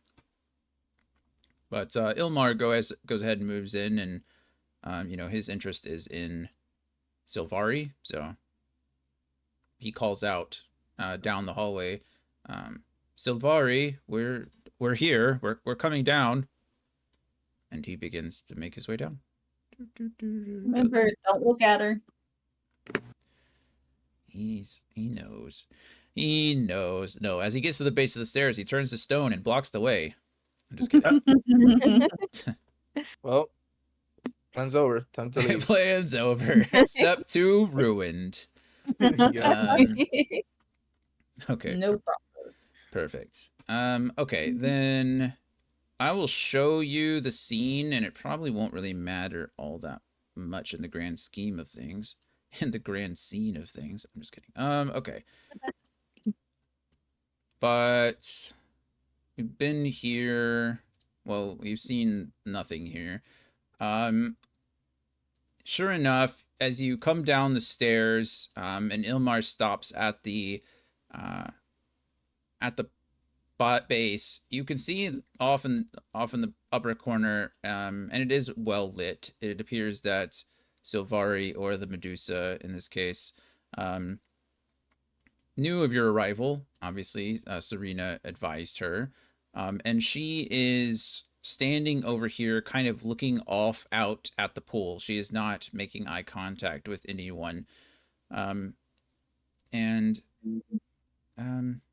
[SPEAKER 2] But Ilmar goes ahead and moves in, and his interest is in Sylvari, so he calls out down the hallway, Sylvari, we're here, we're coming down, and he begins to make his way down.
[SPEAKER 1] Remember, don't look at her.
[SPEAKER 2] He knows. He knows. No, as he gets to the base of the stairs, he turns to stone and blocks the way. I'm just kidding.
[SPEAKER 4] Well, plan's over. Time to leave.
[SPEAKER 2] Plan's over. Step 2 ruined.
[SPEAKER 4] Yeah.
[SPEAKER 2] Okay.
[SPEAKER 1] No problem.
[SPEAKER 2] Perfect. Okay, then I will show you the scene, and it probably won't really matter all that much in the grand scheme of things. In the grand scene of things. I'm just kidding. Okay. But we've been here. Well, we've seen nothing here. Sure enough, as you come down the stairs, and Ilmar stops at the base, you can see off in the upper corner, and it is well lit. It appears that Sylvari, or the Medusa in this case, knew of your arrival. Obviously, Serena advised her, and she is standing over here, kind of looking off out at the pool. She is not making eye contact with anyone, and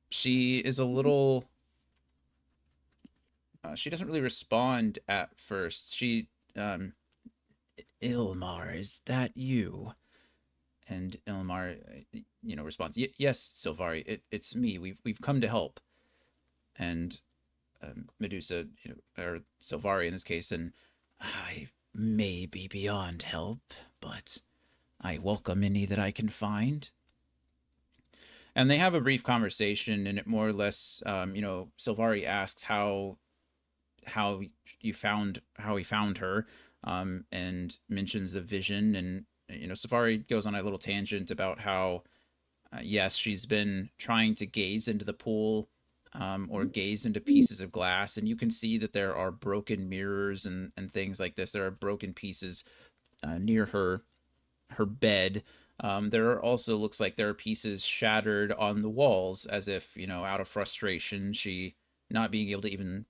[SPEAKER 2] she is a little. She doesn't really respond at first. She, Ilmar, is that you? And Ilmar, responds, "Yes, Sylvari, it's me. We've come to help." And Medusa, or Sylvari in this case, and I may be beyond help, but I welcome any that I can find. And they have a brief conversation, and it more or less, Sylvari asks how he found her, and mentions the vision, and Sylvari goes on a little tangent about how yes, she's been trying to gaze into the pool, or gaze into pieces of glass, and you can see that there are broken mirrors and things like this. There are broken pieces near her bed. There also looks like there are pieces shattered on the walls, as if out of frustration, she not being able to even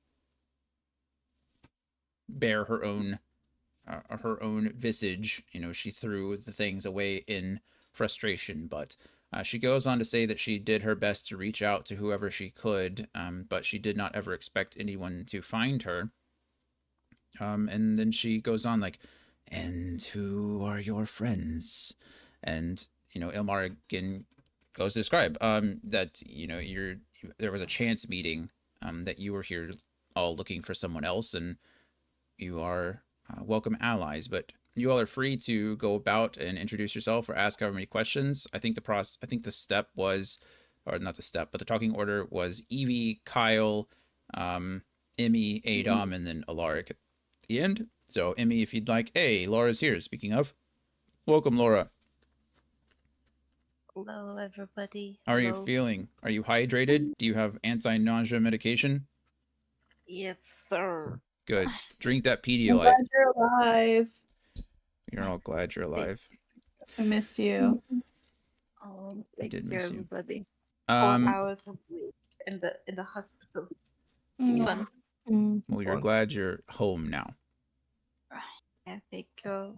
[SPEAKER 2] bear her own visage. She threw the things away in frustration, but she goes on to say that she did her best to reach out to whoever she could, but she did not ever expect anyone to find her. And then she goes on like, "And who are your friends?" And Ilmar again goes to describe that there was a chance meeting, that you were here all looking for someone else, and you are welcome allies, but you all are free to go about and introduce yourself or ask however many questions. I think the step was, or not the step, but the talking order was Evie, Kyle, Emmy, Adom, and then Alaric at the end. So Emmy, if you'd like. Hey, Laura's here. Speaking of, welcome, Laura.
[SPEAKER 6] Hello, everybody.
[SPEAKER 2] How are you
[SPEAKER 6] Hello.
[SPEAKER 2] feeling? Are you hydrated? Do you have anti-nausea medication?
[SPEAKER 6] Yes, sir.
[SPEAKER 2] Good. Drink that
[SPEAKER 1] I'm
[SPEAKER 2] Pedialyte.
[SPEAKER 1] glad you're alive.
[SPEAKER 2] You're all glad you're alive.
[SPEAKER 1] I missed you.
[SPEAKER 6] Thank
[SPEAKER 2] did
[SPEAKER 6] you,
[SPEAKER 2] miss you.
[SPEAKER 6] everybody. 4
[SPEAKER 2] Um,
[SPEAKER 6] hours of sleep in the hospital.
[SPEAKER 1] Mm.
[SPEAKER 6] Fun.
[SPEAKER 2] well, you're glad you're home now.
[SPEAKER 6] Yeah, thank you.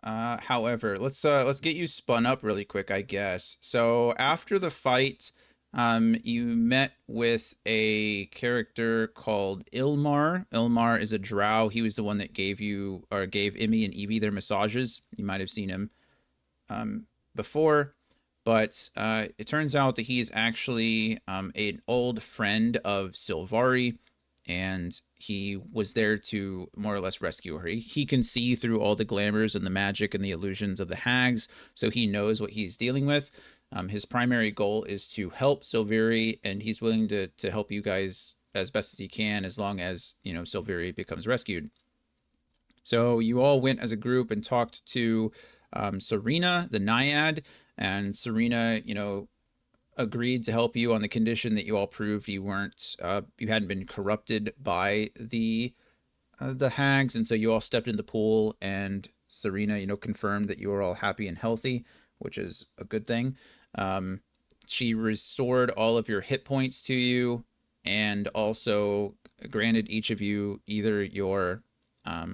[SPEAKER 2] However, let's get you spun up really quick, I guess. So after the fight, you met with a character called Ilmar. Ilmar is a drow. He was the one that gave Emmy and Evie their massages. You might have seen him before, but it turns out that he is actually an old friend of Sylvari, and he was there to more or less rescue her. He can see through all the glamours and the magic and the illusions of the hags, so he knows what he's dealing with. His primary goal is to help Sylvari, and he's willing to help you guys as best as he can, as long as, you know, Silveri becomes rescued. So you all went as a group and talked to Serena, the Naiad, and Serena, you know, agreed to help you on the condition that you all proved you weren't, you hadn't been corrupted by the hags, and so you all stepped in the pool, and Serena, you know, confirmed that you were all happy and healthy, which is a good thing. Um, she restored all of your hit points to you, and also granted each of you either your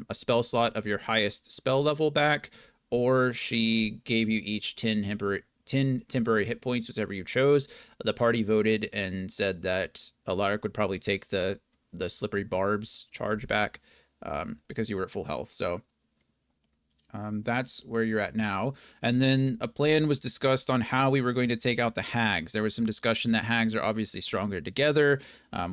[SPEAKER 2] a spell slot of your highest spell level back, or she gave you each 10 temporary hit points, whichever you chose. The party voted and said that Alaric would probably take the slippery barbs charge back, because you were at full health. So that's where you're at now. And then a plan was discussed on how we were going to take out the hags. There was some discussion that hags are obviously stronger together.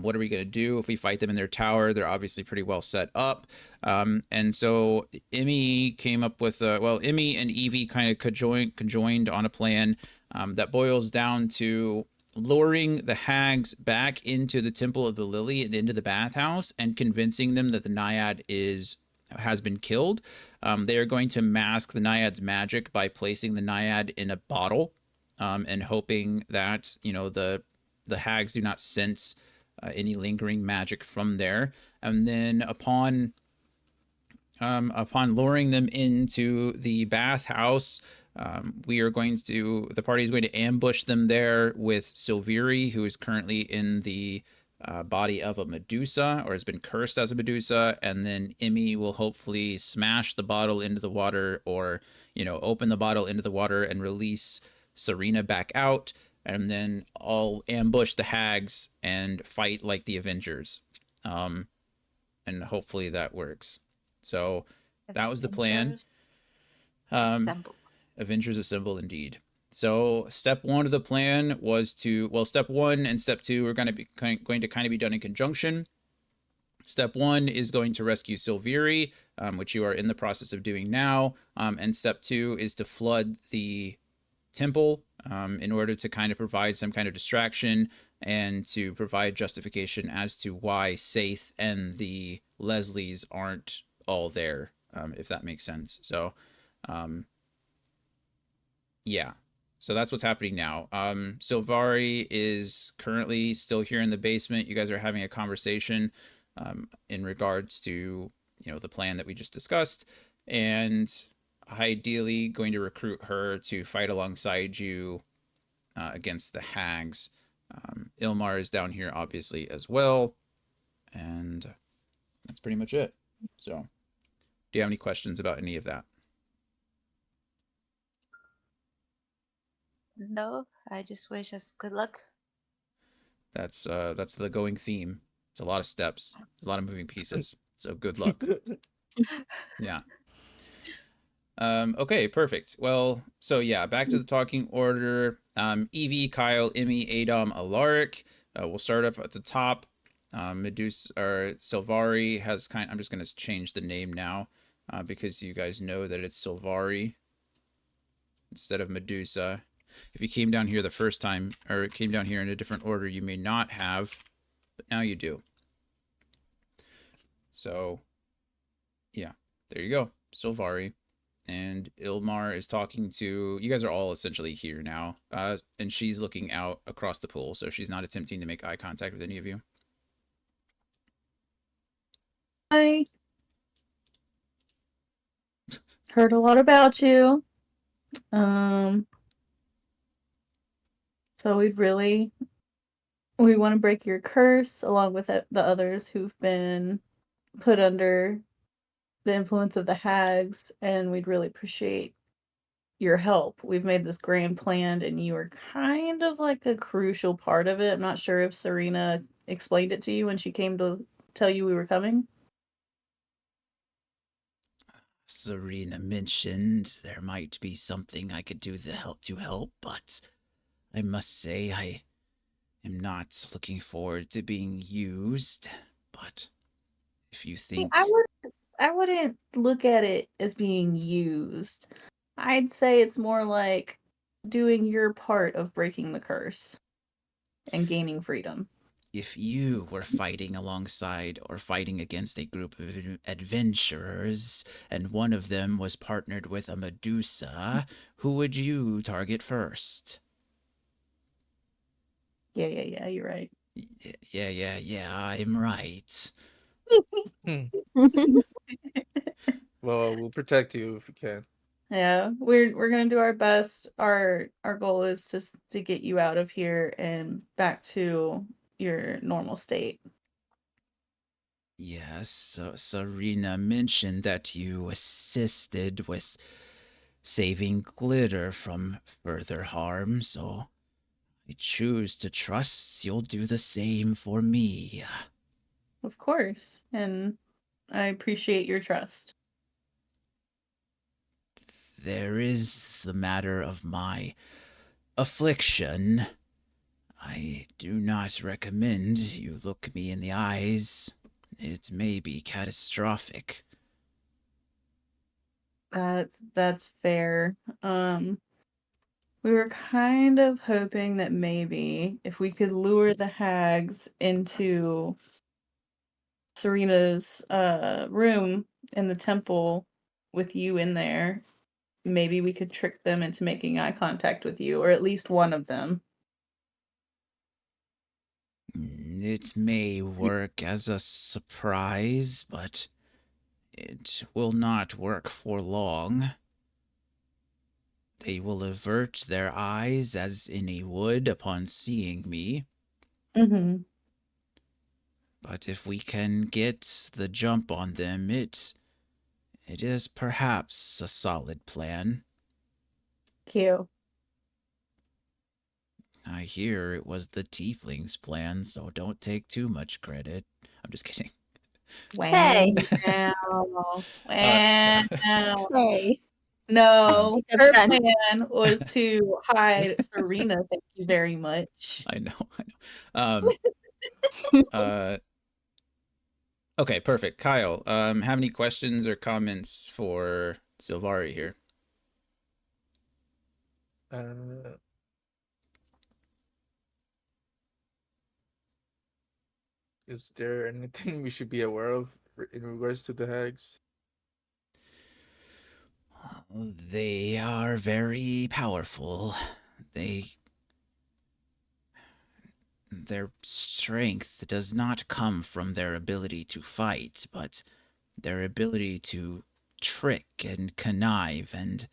[SPEAKER 2] What are we going to do if we fight them in their tower? They're obviously pretty well set up. And so Emmy came up with Emmy and Evie kind of conjoined on a plan that boils down to luring the hags back into the Temple of the Lily and into the bathhouse and convincing them that the Naiad has been killed. They are going to mask the Naiad's magic by placing the Naiad in a bottle, and hoping that, you know, the hags do not sense any lingering magic from there. And then upon luring them into the bathhouse, the party is going to ambush them there with Silveri, who is currently in the body of a Medusa, or has been cursed as a Medusa, and then Emmy will hopefully smash the bottle into the water, or, you know, open the bottle into the water and release Serena back out, and then I'll ambush the hags and fight like the Avengers. And hopefully that works. So that was the plan.
[SPEAKER 6] Avengers
[SPEAKER 2] Um,
[SPEAKER 6] Assemble.
[SPEAKER 2] Avengers Assemble, indeed. So step one of the plan was step one and step two are going to kind of be done in conjunction. Step one is going to rescue Silveri, which you are in the process of doing now. And step two is to flood the temple, in order to kind of provide some kind of distraction and to provide justification as to why Saith and the Leslies aren't all there, if that makes sense. So, yeah. So that's what's happening now. Silvari is currently still here in the basement. You guys are having a conversation in regards to, you know, the plan that we just discussed, and ideally going to recruit her to fight alongside you against the hags. Ilmar is down here obviously as well, and that's pretty much it. So, do you have any questions about any of that?
[SPEAKER 6] No, I just wish us good luck.
[SPEAKER 2] That's the going theme. It's a lot of steps. There's a lot of moving pieces. So good luck. Yeah. Okay, perfect. Well, so yeah, back to the talking order. Evie, Kyle, Emmy, Adam, Alaric. We'll start off at the top. Medusa or Silvari has I'm just going to change the name now, because you guys know that it's Silvari instead of Medusa. If you came down here the first time, or came down here in a different order, you may not have, but now you do. So, yeah, there you go, Silvari. And Ilmar is talking to you guys. Are all essentially here now, and she's looking out across the pool, so she's not attempting to make eye contact with any of you.
[SPEAKER 1] I heard a lot about you. So we want to break your curse along with the others who've been put under the influence of the hags, and we'd really appreciate your help. We've made this grand plan, and you are kind of like a crucial part of it. I'm not sure if Serena explained it to you when she came to tell you we were coming.
[SPEAKER 2] Serena mentioned there might be something I could do to help, but I must say I am not looking forward to being used. But if you think
[SPEAKER 1] I wouldn't look at it as being used. I'd say it's more like doing your part of breaking the curse and gaining freedom.
[SPEAKER 2] if you were fighting alongside or fighting against a group of adventurers and one of them was partnered with a Medusa, who would you target first?
[SPEAKER 1] Yeah, you're right.
[SPEAKER 2] Yeah, I'm right.
[SPEAKER 4] Hmm. Well, we'll protect you if we can.
[SPEAKER 1] Yeah, we're gonna do our best. Our goal is to get you out of here and back to your normal state.
[SPEAKER 2] Yes, so Serena mentioned that you assisted with saving Glitter from further harm, so I choose to trust you'll do the same for me.
[SPEAKER 1] Of course, and I appreciate your trust.
[SPEAKER 2] There is the matter of my affliction. I do not recommend you look me in the eyes. It may be catastrophic.
[SPEAKER 1] That's fair. We were kind of hoping that maybe if we could lure the hags into Serena's room in the temple with you in there, maybe we could trick them into making eye contact with you, or at least one of them.
[SPEAKER 2] It may work as a surprise, but it will not work for long. They will avert their eyes as any would upon seeing me.
[SPEAKER 1] Mm-hmm.
[SPEAKER 2] But if we can get the jump on them, it is perhaps a solid plan.
[SPEAKER 1] Cute.
[SPEAKER 2] I hear it was the Tiefling's plan, so don't take too much credit. I'm just kidding.
[SPEAKER 5] Hey.
[SPEAKER 1] Wow.
[SPEAKER 2] Uh,
[SPEAKER 1] Wow.
[SPEAKER 5] Hey.
[SPEAKER 1] No,
[SPEAKER 5] Take
[SPEAKER 1] her
[SPEAKER 5] offense.
[SPEAKER 1] plan was to hide Serena. Thank you very much.
[SPEAKER 2] I know. Uh, okay, perfect. Kyle, have any questions or comments for Silvari here?
[SPEAKER 4] Uh, is there anything we should be aware of in regards to the hags?
[SPEAKER 2] They are very powerful. They Their strength does not come from their ability to fight, but their ability to trick and connive and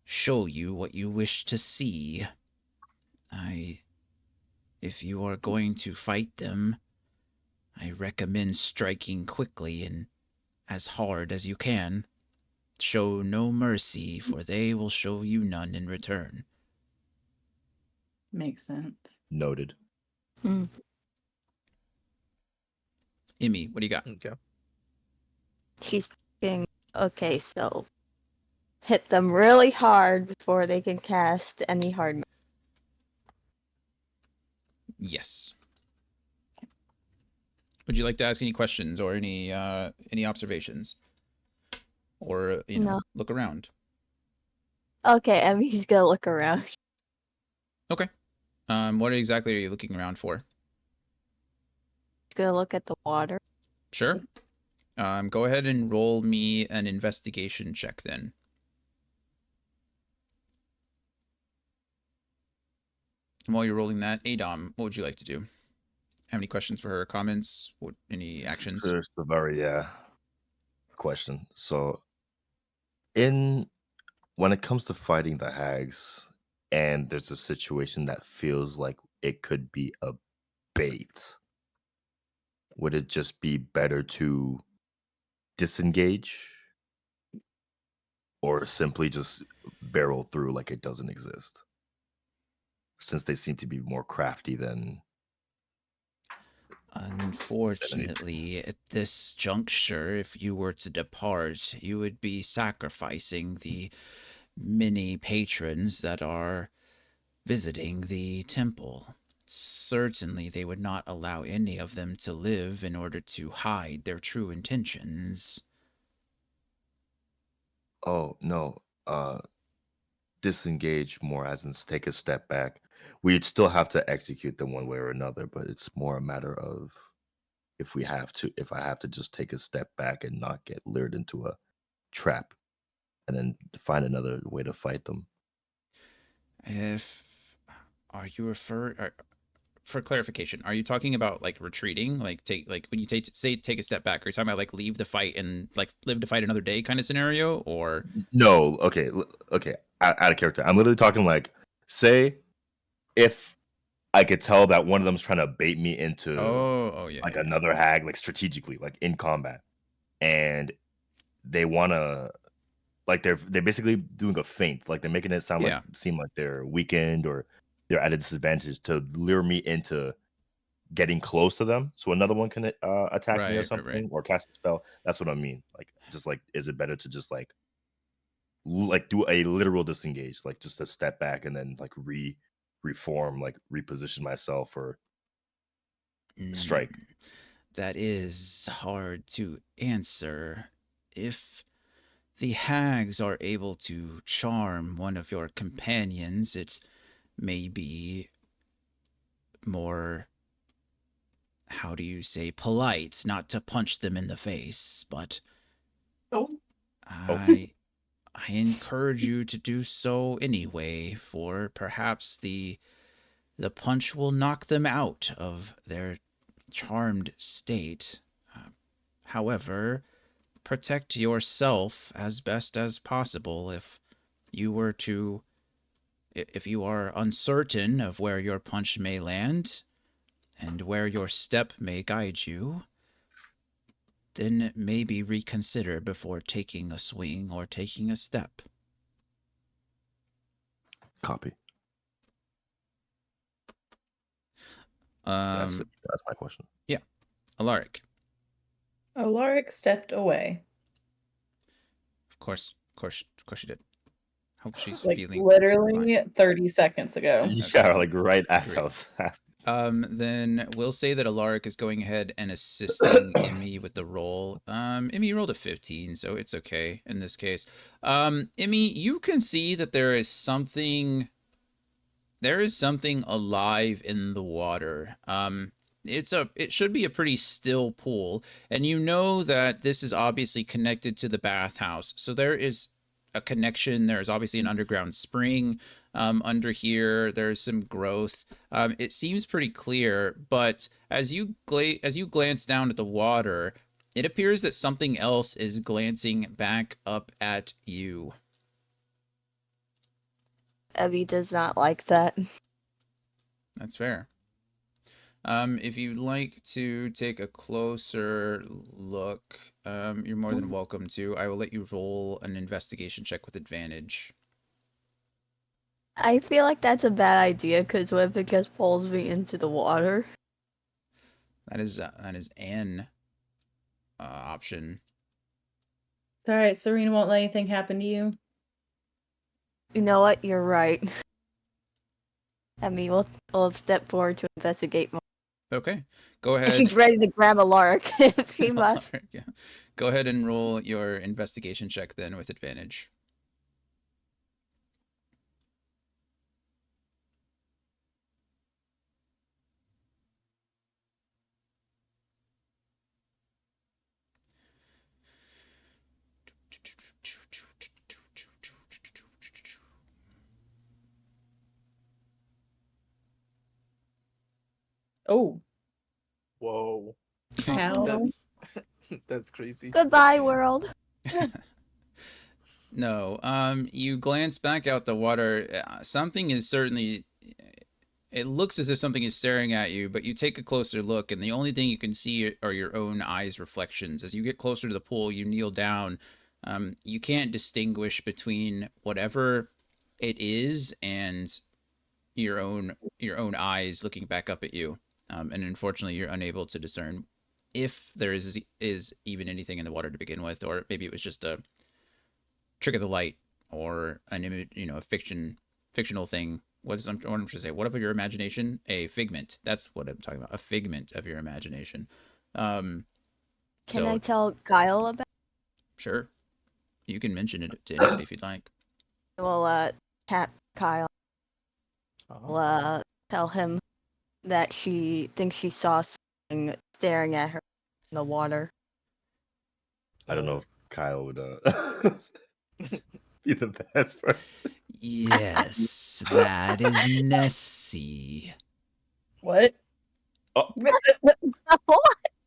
[SPEAKER 2] show you what you wish to see. I If you are going to fight them, I recommend striking quickly and as hard as you can. Show no mercy, for they will show you none in return.
[SPEAKER 1] Makes sense.
[SPEAKER 3] Noted.
[SPEAKER 5] Hmm.
[SPEAKER 2] Imi, what do you got?
[SPEAKER 4] Okay.
[SPEAKER 5] She's thinking, okay, so hit them really hard before they can cast any hard.
[SPEAKER 2] Yes. Would you like to ask any questions or any observations? Or,
[SPEAKER 5] No.
[SPEAKER 2] look around.
[SPEAKER 5] Okay, Emmy's gonna look around.
[SPEAKER 2] Okay. What exactly are you looking around for?
[SPEAKER 5] She's gonna look at the water.
[SPEAKER 2] Sure. Go ahead and roll me an investigation check then. And while you're rolling that, Adom, what would you like to do? Have any questions for her? Comments? Any actions?
[SPEAKER 3] First, a very question. So, in when it comes to fighting the hags, and there's a situation that feels like it could be a bait, would it just be better to disengage or simply just barrel through like it doesn't exist? Since they seem to be more crafty than anything.
[SPEAKER 2] Unfortunately, at this juncture, if you were to depart, you would be sacrificing the many patrons that are visiting the temple. Certainly, they would not allow any of them to live in order to hide their true intentions.
[SPEAKER 3] Oh no. disengage more, as in take a step back. We'd still have to execute them one way or another, but it's more a matter of if I have to just take a step back and not get lured into a trap and then find another way to fight them.
[SPEAKER 2] If are you for clarification, are you talking about like retreating, like when you take a step back, are you talking about like leave the fight and like live to fight another day kind of scenario, or
[SPEAKER 3] No, okay, okay, out of character. I'm literally talking like, say if I could tell that one of them's trying to bait me into
[SPEAKER 2] yeah,
[SPEAKER 3] like
[SPEAKER 2] yeah.
[SPEAKER 3] another hag, like strategically, like in combat, and they wanna like they're basically doing a feint, like they're making it
[SPEAKER 2] Yeah.
[SPEAKER 3] seem like they're weakened or they're at a disadvantage to lure me into getting close to them, so another one can attack me or
[SPEAKER 2] Right.
[SPEAKER 3] something or cast a spell. That's what I mean. Like, just like, is it better to just like do a literal disengage, like just a step back and then like reform, like reposition myself or strike?
[SPEAKER 2] That is hard to answer. If the hags are able to charm one of your companions, it may be more, how do you say, polite not to punch them in the face, but
[SPEAKER 4] Oh,
[SPEAKER 3] Oh,
[SPEAKER 2] I encourage you to do so anyway, for perhaps the punch will knock them out of their charmed state. However, protect yourself as best as possible. You were to if you are uncertain of where your punch may land and where your step may guide you, then maybe reconsider before taking a swing or taking a step.
[SPEAKER 3] copy.
[SPEAKER 2] Um,
[SPEAKER 3] That's my question.
[SPEAKER 2] yeah, Alaric.
[SPEAKER 1] Alaric stepped away.
[SPEAKER 2] Of course she did. Hope she's
[SPEAKER 1] Like
[SPEAKER 2] feeling
[SPEAKER 1] literally
[SPEAKER 2] fine.
[SPEAKER 1] 30 seconds ago.
[SPEAKER 3] Yeah, like right as
[SPEAKER 2] Great.
[SPEAKER 3] I was
[SPEAKER 2] Then we'll say that Alaric is going ahead and assisting Emmy with the roll. Emmy rolled a 15, so it's okay in this case. Emmy, you can see that there is something alive in the water. It should be a pretty still pool, and you know that this is obviously connected to the bathhouse. So there is a connection. There's obviously an underground spring under here. There's some growth. It seems pretty clear, but as you glance down at the water, it appears that something else is glancing back up at you.
[SPEAKER 5] Evie does not like that.
[SPEAKER 2] That's fair. If you'd like to take a closer look, you're more than welcome to. I will let you roll an investigation check with advantage.
[SPEAKER 5] I feel like that's a bad idea because what if it just pulls me into the water?
[SPEAKER 2] That is an option.
[SPEAKER 1] It's alright, Serena won't let anything happen to you.
[SPEAKER 5] You know what? You're right. I mean, we'll step forward to investigate more.
[SPEAKER 2] Okay, go ahead.
[SPEAKER 5] She's ready to grab a lark if he must.
[SPEAKER 2] Yeah. Go ahead and roll your investigation check then with advantage.
[SPEAKER 1] Oh,
[SPEAKER 4] whoa.
[SPEAKER 1] how?
[SPEAKER 4] That's crazy.
[SPEAKER 5] Goodbye, world.
[SPEAKER 2] No, you glance back out the water. Something is certainly. It looks as if something is staring at you, but you take a closer look, and the only thing you can see are your own eyes' reflections. As you get closer to the pool, you kneel down. You can't distinguish between whatever it is and your own eyes looking back up at you. And unfortunately, you're unable to discern if there is even anything in the water to begin with, or maybe it was just a trick of the light or an image, a fictional thing. What I'm trying to say? What of your imagination? A figment. That's what I'm talking about. A figment of your imagination.
[SPEAKER 5] Can
[SPEAKER 2] So
[SPEAKER 5] I tell Kyle about?
[SPEAKER 2] sure, you can mention it to anybody if you'd like.
[SPEAKER 5] Well, Kyle.
[SPEAKER 4] Oh.
[SPEAKER 5] Tell him that she thinks she saw something staring at her in the water.
[SPEAKER 3] I don't know if Kyle would be the best person.
[SPEAKER 2] Yes, that is Nessie.
[SPEAKER 1] What?
[SPEAKER 3] Oh.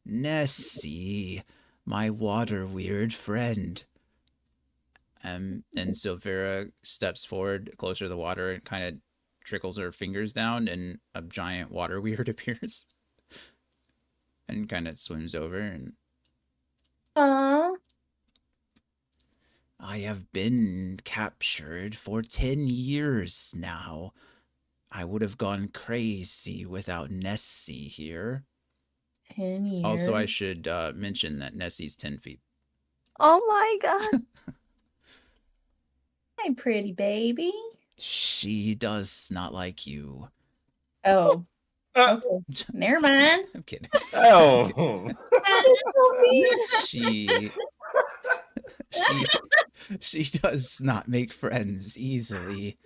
[SPEAKER 2] Nessie, my water weird friend. And Silvera steps forward closer to the water and kind of trickles her fingers down, and a giant water weird appears and kind of swims over. And
[SPEAKER 1] Aww.
[SPEAKER 2] I have been captured for 10 years now. I would have gone crazy without Nessie here.
[SPEAKER 1] 10 years.
[SPEAKER 2] Also, I should mention that Nessie's 10 feet.
[SPEAKER 5] Oh my god.
[SPEAKER 1] Hi, pretty baby.
[SPEAKER 2] She does not like you.
[SPEAKER 1] Oh. Okay. Never mind.
[SPEAKER 2] I'm kidding.
[SPEAKER 3] Oh.
[SPEAKER 2] She does not make friends easily.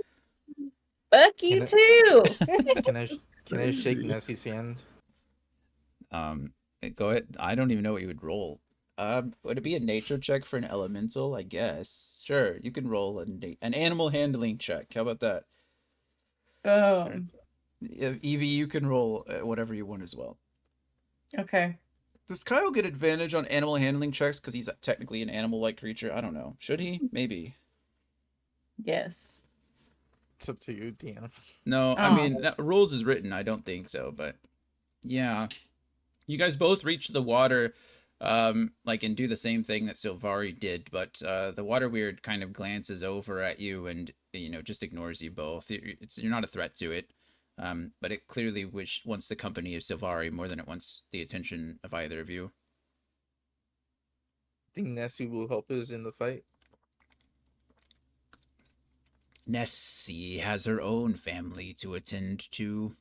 [SPEAKER 1] Fuck you
[SPEAKER 4] Can
[SPEAKER 1] too.
[SPEAKER 4] Can I shake Nessie's hand?
[SPEAKER 2] Go ahead. I don't even know what you would roll. Would it be a nature check for an elemental? I guess. Sure, you can roll an animal handling check. How about that? Evie, you can roll whatever you want as well.
[SPEAKER 1] Okay.
[SPEAKER 2] Does Kyle get advantage on animal handling checks because he's technically an animal-like creature? I don't know. Should he? Maybe.
[SPEAKER 1] Yes.
[SPEAKER 4] It's up to you, DM.
[SPEAKER 2] No, I mean, rules is written. I don't think so, but yeah. You guys both reach the water, and do the same thing that Silvari did, but the water weird kind of glances over at you and, just ignores you both. You're not a threat to it, but it clearly wants the company of Silvari more than it wants the attention of either of you.
[SPEAKER 4] Think Nessie will help us in the fight?
[SPEAKER 2] Nessie has her own family to attend to.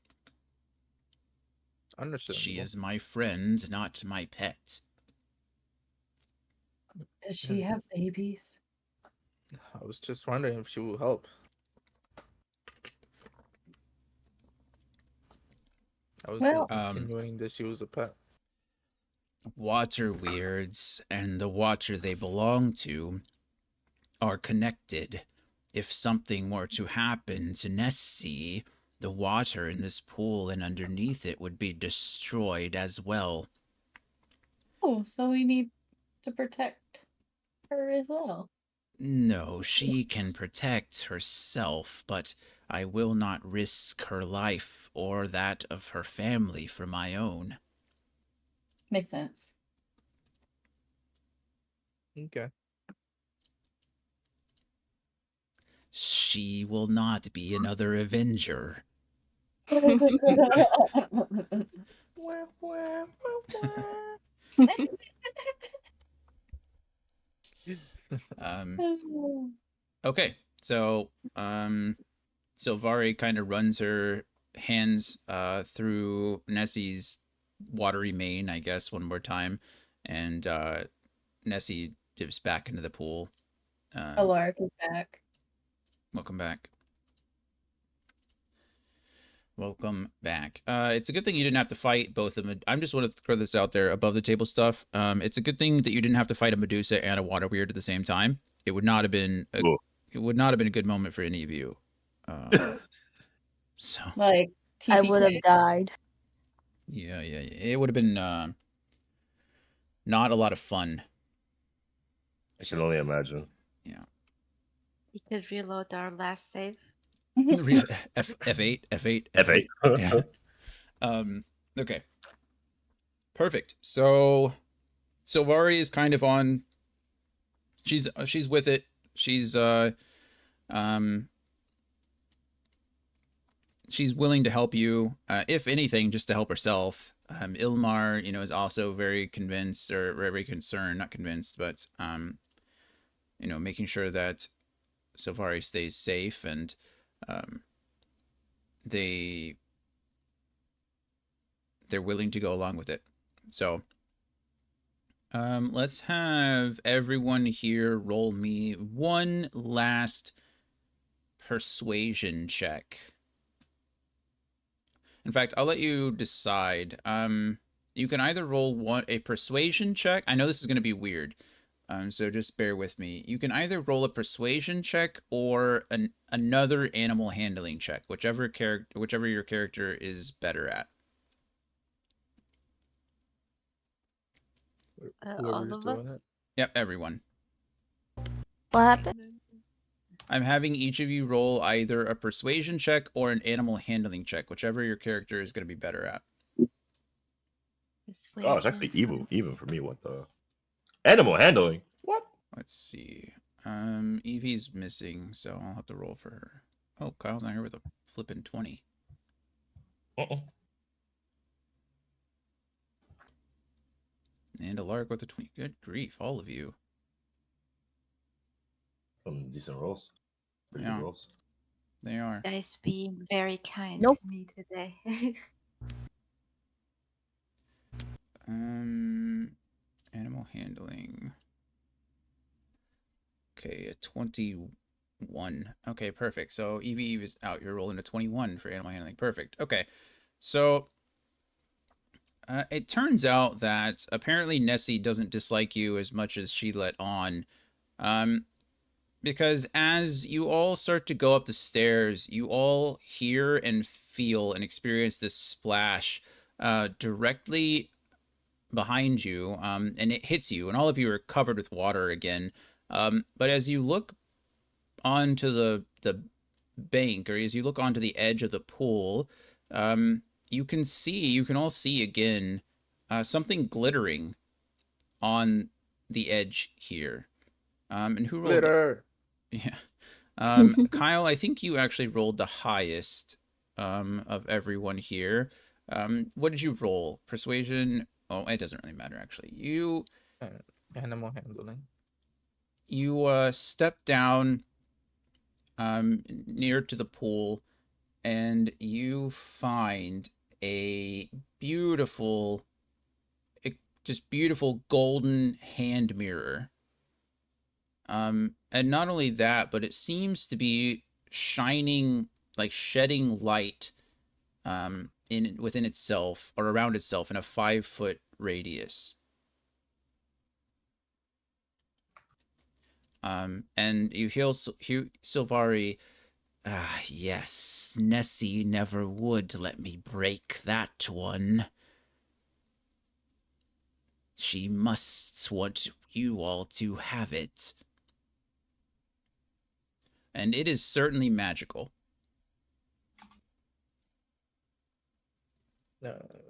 [SPEAKER 4] Understandable.
[SPEAKER 2] She is my friend, not my pet.
[SPEAKER 1] Does she have babies?
[SPEAKER 4] I was just wondering if she will help. I was insinuating that she was a pet.
[SPEAKER 2] Water weirds and the water they belong to are connected. If something were to happen to Nessie, the water in this pool and underneath it would be destroyed as well.
[SPEAKER 1] Oh, so we need to protect her as well.
[SPEAKER 2] No, she can protect herself, but I will not risk her life or that of her family for my own.
[SPEAKER 1] Makes sense.
[SPEAKER 4] Okay.
[SPEAKER 2] She will not be another Avenger. Okay, so Silvari kind of runs her hands through Nessie's watery mane, I guess, one more time, and Nessie dips back into the pool.
[SPEAKER 1] Alaric is back.
[SPEAKER 2] Welcome back. Welcome back. It's a good thing you didn't have to fight both of them. I'm just want to throw this out there above the table stuff. It's a good thing that you didn't have to fight a Medusa and a water weird at the same time. It would not have been a good moment for any of you. So
[SPEAKER 1] like TPK.
[SPEAKER 5] I would have died.
[SPEAKER 2] Yeah. It would have been not a lot of fun.
[SPEAKER 3] I can only imagine.
[SPEAKER 2] Yeah.
[SPEAKER 6] We could reload our last save.
[SPEAKER 2] F8.
[SPEAKER 3] F8.
[SPEAKER 2] Yeah. Okay. Perfect. So Silvari is kind of on. She's with it. She's she's willing to help you, if anything, just to help herself. Ilmar, is also very convinced or very concerned, not convinced, but making sure that Silvari stays safe, and they're willing to go along with it. So let's have everyone here roll me one last persuasion check. In fact, I'll let you decide. You can either roll a persuasion check. I know this is going to be weird, so just bear with me. You can either roll a persuasion check or another animal handling check, whichever your character is better at.
[SPEAKER 4] Whoever's
[SPEAKER 6] All of
[SPEAKER 4] doing
[SPEAKER 6] us.
[SPEAKER 4] it.
[SPEAKER 2] Yep, everyone.
[SPEAKER 5] What happened?
[SPEAKER 2] I'm having each of you roll either a persuasion check or an animal handling check, whichever your character is going to be better at.
[SPEAKER 3] Oh, it's actually
[SPEAKER 6] Persuasion.
[SPEAKER 3] even for me. What the animal handling? What?
[SPEAKER 2] Let's see. Evie's missing, so I'll have to roll for her. Oh, Kyle's not here with a flippin' 20. And Alaric with a 20. Good grief, all of you.
[SPEAKER 3] Some decent rolls. Pretty
[SPEAKER 2] Yeah.
[SPEAKER 3] good rolls.
[SPEAKER 2] They are.
[SPEAKER 6] Guys being very kind
[SPEAKER 5] Nope.
[SPEAKER 6] to me today.
[SPEAKER 2] Animal handling. Okay, a 21. Okay, perfect. So Evie is out. You're rolling a 21 for animal handling. Perfect. Okay. So it turns out that apparently Nessie doesn't dislike you as much as she let on. Because as you all start to go up the stairs, you all hear and feel and experience this splash directly behind you, and it hits you, and all of you are covered with water again. But as you look onto the bank, or as you look onto the edge of the pool, you can all see again something glittering on the edge here. And who rolled?
[SPEAKER 4] Glitter.
[SPEAKER 2] Yeah. Kyle, I think you actually rolled the highest of everyone here. What did you roll? Persuasion? Oh, it doesn't really matter, actually.
[SPEAKER 4] Animal handling.
[SPEAKER 2] You step down near to the pool, and you find a beautiful, just beautiful golden hand mirror. And not only that, but it seems to be shining, like shedding light within itself or around itself in a 5-foot radius. And you hear Silvari. Ah, yes, Nessie never would let me break that one. She must want you all to have it. And it is certainly magical.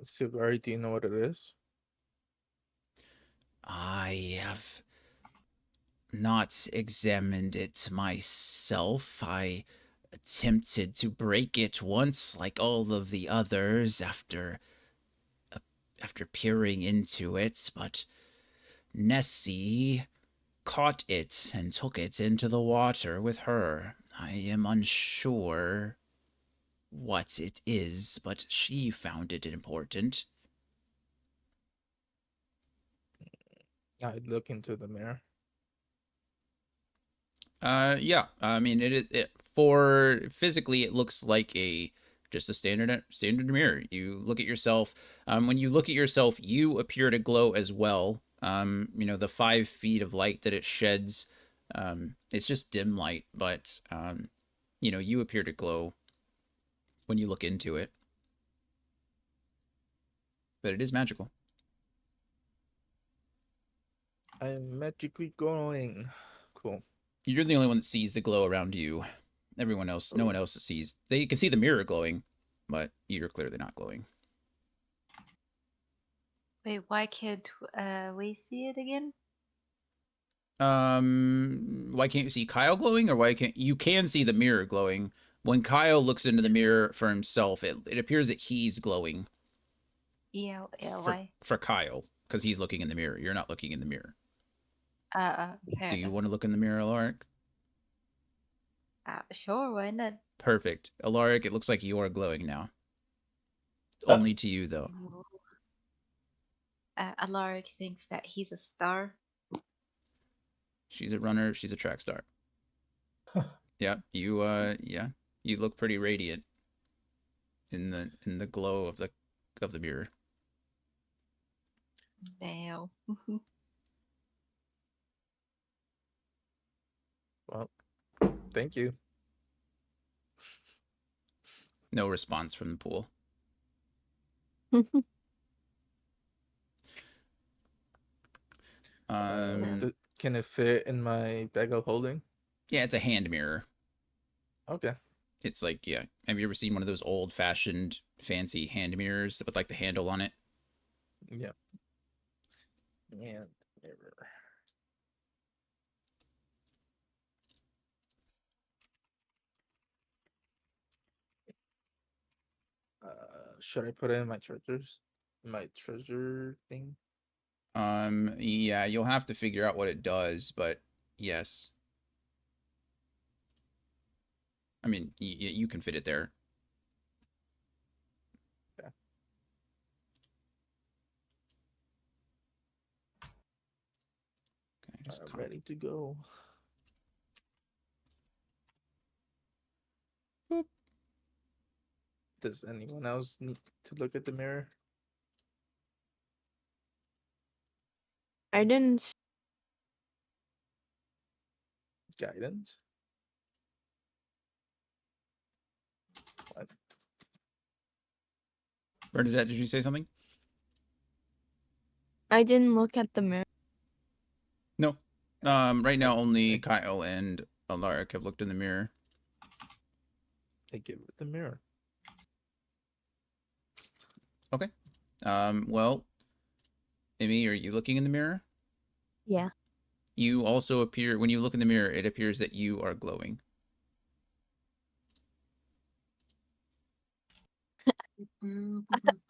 [SPEAKER 4] Silvari, do you know what it is?
[SPEAKER 2] I have not examined it myself. I attempted to break it once, like all of the others, after peering into it, but Nessie caught it and took it into the water with her. I am unsure what it is, but she found it important.
[SPEAKER 4] I look into the mirror.
[SPEAKER 2] Yeah. I mean, it for physically, it looks like just a standard mirror. You look at yourself. When you look at yourself, you appear to glow as well. The 5 feet of light that it sheds, it's just dim light, but you appear to glow when you look into it. But it is magical.
[SPEAKER 4] I'm magically glowing. Cool.
[SPEAKER 2] You're the only one that sees the glow around you. Everyone else, no one else sees. They can see the mirror glowing, but you're clearly not glowing.
[SPEAKER 6] Wait, why can't we see it again?
[SPEAKER 2] Why can't you see Kyle glowing, or why can't you can see the mirror glowing? When Kyle looks into the mirror for himself, it appears that he's glowing.
[SPEAKER 6] Yeah,
[SPEAKER 2] why? For Kyle, because he's looking in the mirror. You're not looking in the mirror.
[SPEAKER 6] Fair
[SPEAKER 2] Do you
[SPEAKER 6] enough.
[SPEAKER 2] want to look in the mirror, Alaric?
[SPEAKER 6] Sure, why not?
[SPEAKER 2] Perfect. Alaric, it looks like you are glowing now. Only to you, though.
[SPEAKER 6] Alaric thinks that he's a star.
[SPEAKER 2] She's a runner. She's a track star. Yeah, yeah, you look pretty radiant in the glow of the mirror.
[SPEAKER 6] Now.
[SPEAKER 4] Well, thank you.
[SPEAKER 2] No response from the pool.
[SPEAKER 4] Can it fit in my bag of holding?
[SPEAKER 2] Yeah, it's a hand mirror.
[SPEAKER 4] Okay.
[SPEAKER 2] It's like, yeah. Have you ever seen one of those old-fashioned, fancy hand mirrors with like the handle on it?
[SPEAKER 4] Yeah. And mirror. Should I put it in my treasures? My treasure thing?
[SPEAKER 2] Yeah, you'll have to figure out what it does, but yes. I mean, you can fit it there.
[SPEAKER 4] Yeah.
[SPEAKER 2] Okay, just
[SPEAKER 4] Ready to go.
[SPEAKER 2] Boop.
[SPEAKER 4] Does anyone else need to look at the mirror?
[SPEAKER 5] I didn't.
[SPEAKER 4] Guidance? What?
[SPEAKER 2] Bernadette, did you say something?
[SPEAKER 5] I didn't look at the mirror.
[SPEAKER 2] No. Right now only
[SPEAKER 4] I-
[SPEAKER 2] Kyle and Alaric have looked in the mirror.
[SPEAKER 4] I give it the mirror.
[SPEAKER 2] Okay. Well, Emmy, are you looking in the mirror?
[SPEAKER 5] Yeah.
[SPEAKER 2] You also appear, when you look in the mirror, it appears that you are glowing.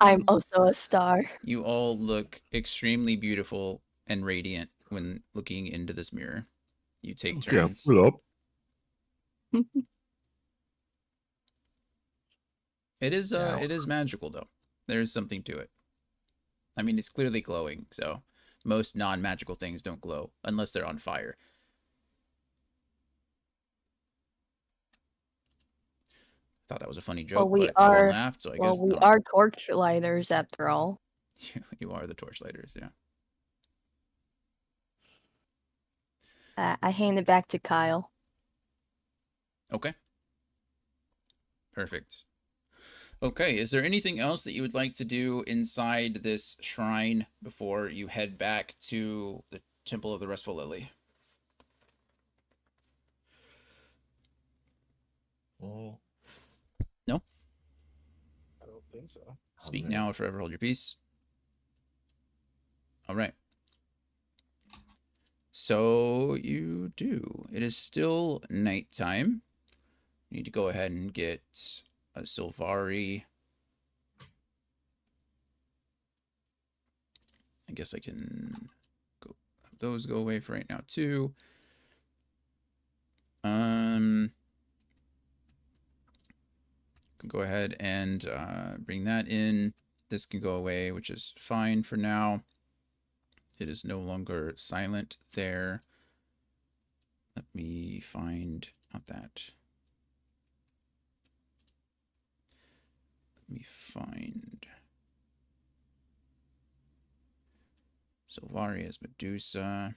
[SPEAKER 5] I'm also a star.
[SPEAKER 2] You all look extremely beautiful and radiant when looking into this mirror. You take
[SPEAKER 3] Okay, I'll
[SPEAKER 2] turns.
[SPEAKER 3] pull it up.
[SPEAKER 4] Yeah.
[SPEAKER 2] It is magical though. There is something to it. I mean, it's clearly glowing, so most non-magical things don't glow unless they're on fire. Thought that was a funny
[SPEAKER 5] Well,
[SPEAKER 2] joke,
[SPEAKER 5] we
[SPEAKER 2] but no one
[SPEAKER 5] are.
[SPEAKER 2] laughed, so I
[SPEAKER 5] Well,
[SPEAKER 2] guess
[SPEAKER 5] we
[SPEAKER 2] not.
[SPEAKER 5] are torchlighters after all.
[SPEAKER 2] You are the torchlighters, yeah.
[SPEAKER 5] I hand it back to Kyle.
[SPEAKER 2] Okay. Perfect. Okay, is there anything else that you would like to do inside this shrine before you head back to the Temple of the Restful Lily?
[SPEAKER 3] Oh,
[SPEAKER 2] No?
[SPEAKER 4] I don't think so.
[SPEAKER 2] Speak
[SPEAKER 3] alright.
[SPEAKER 2] now or forever hold your peace. All right. So you do. It is still nighttime. You need to go ahead and get a Sylvari. I guess I can go have those go away for right now too. Can go ahead and bring that in. This can go away, which is fine for now. It is no longer silent there. Let me find not that. Let me find Sylvari as Medusa.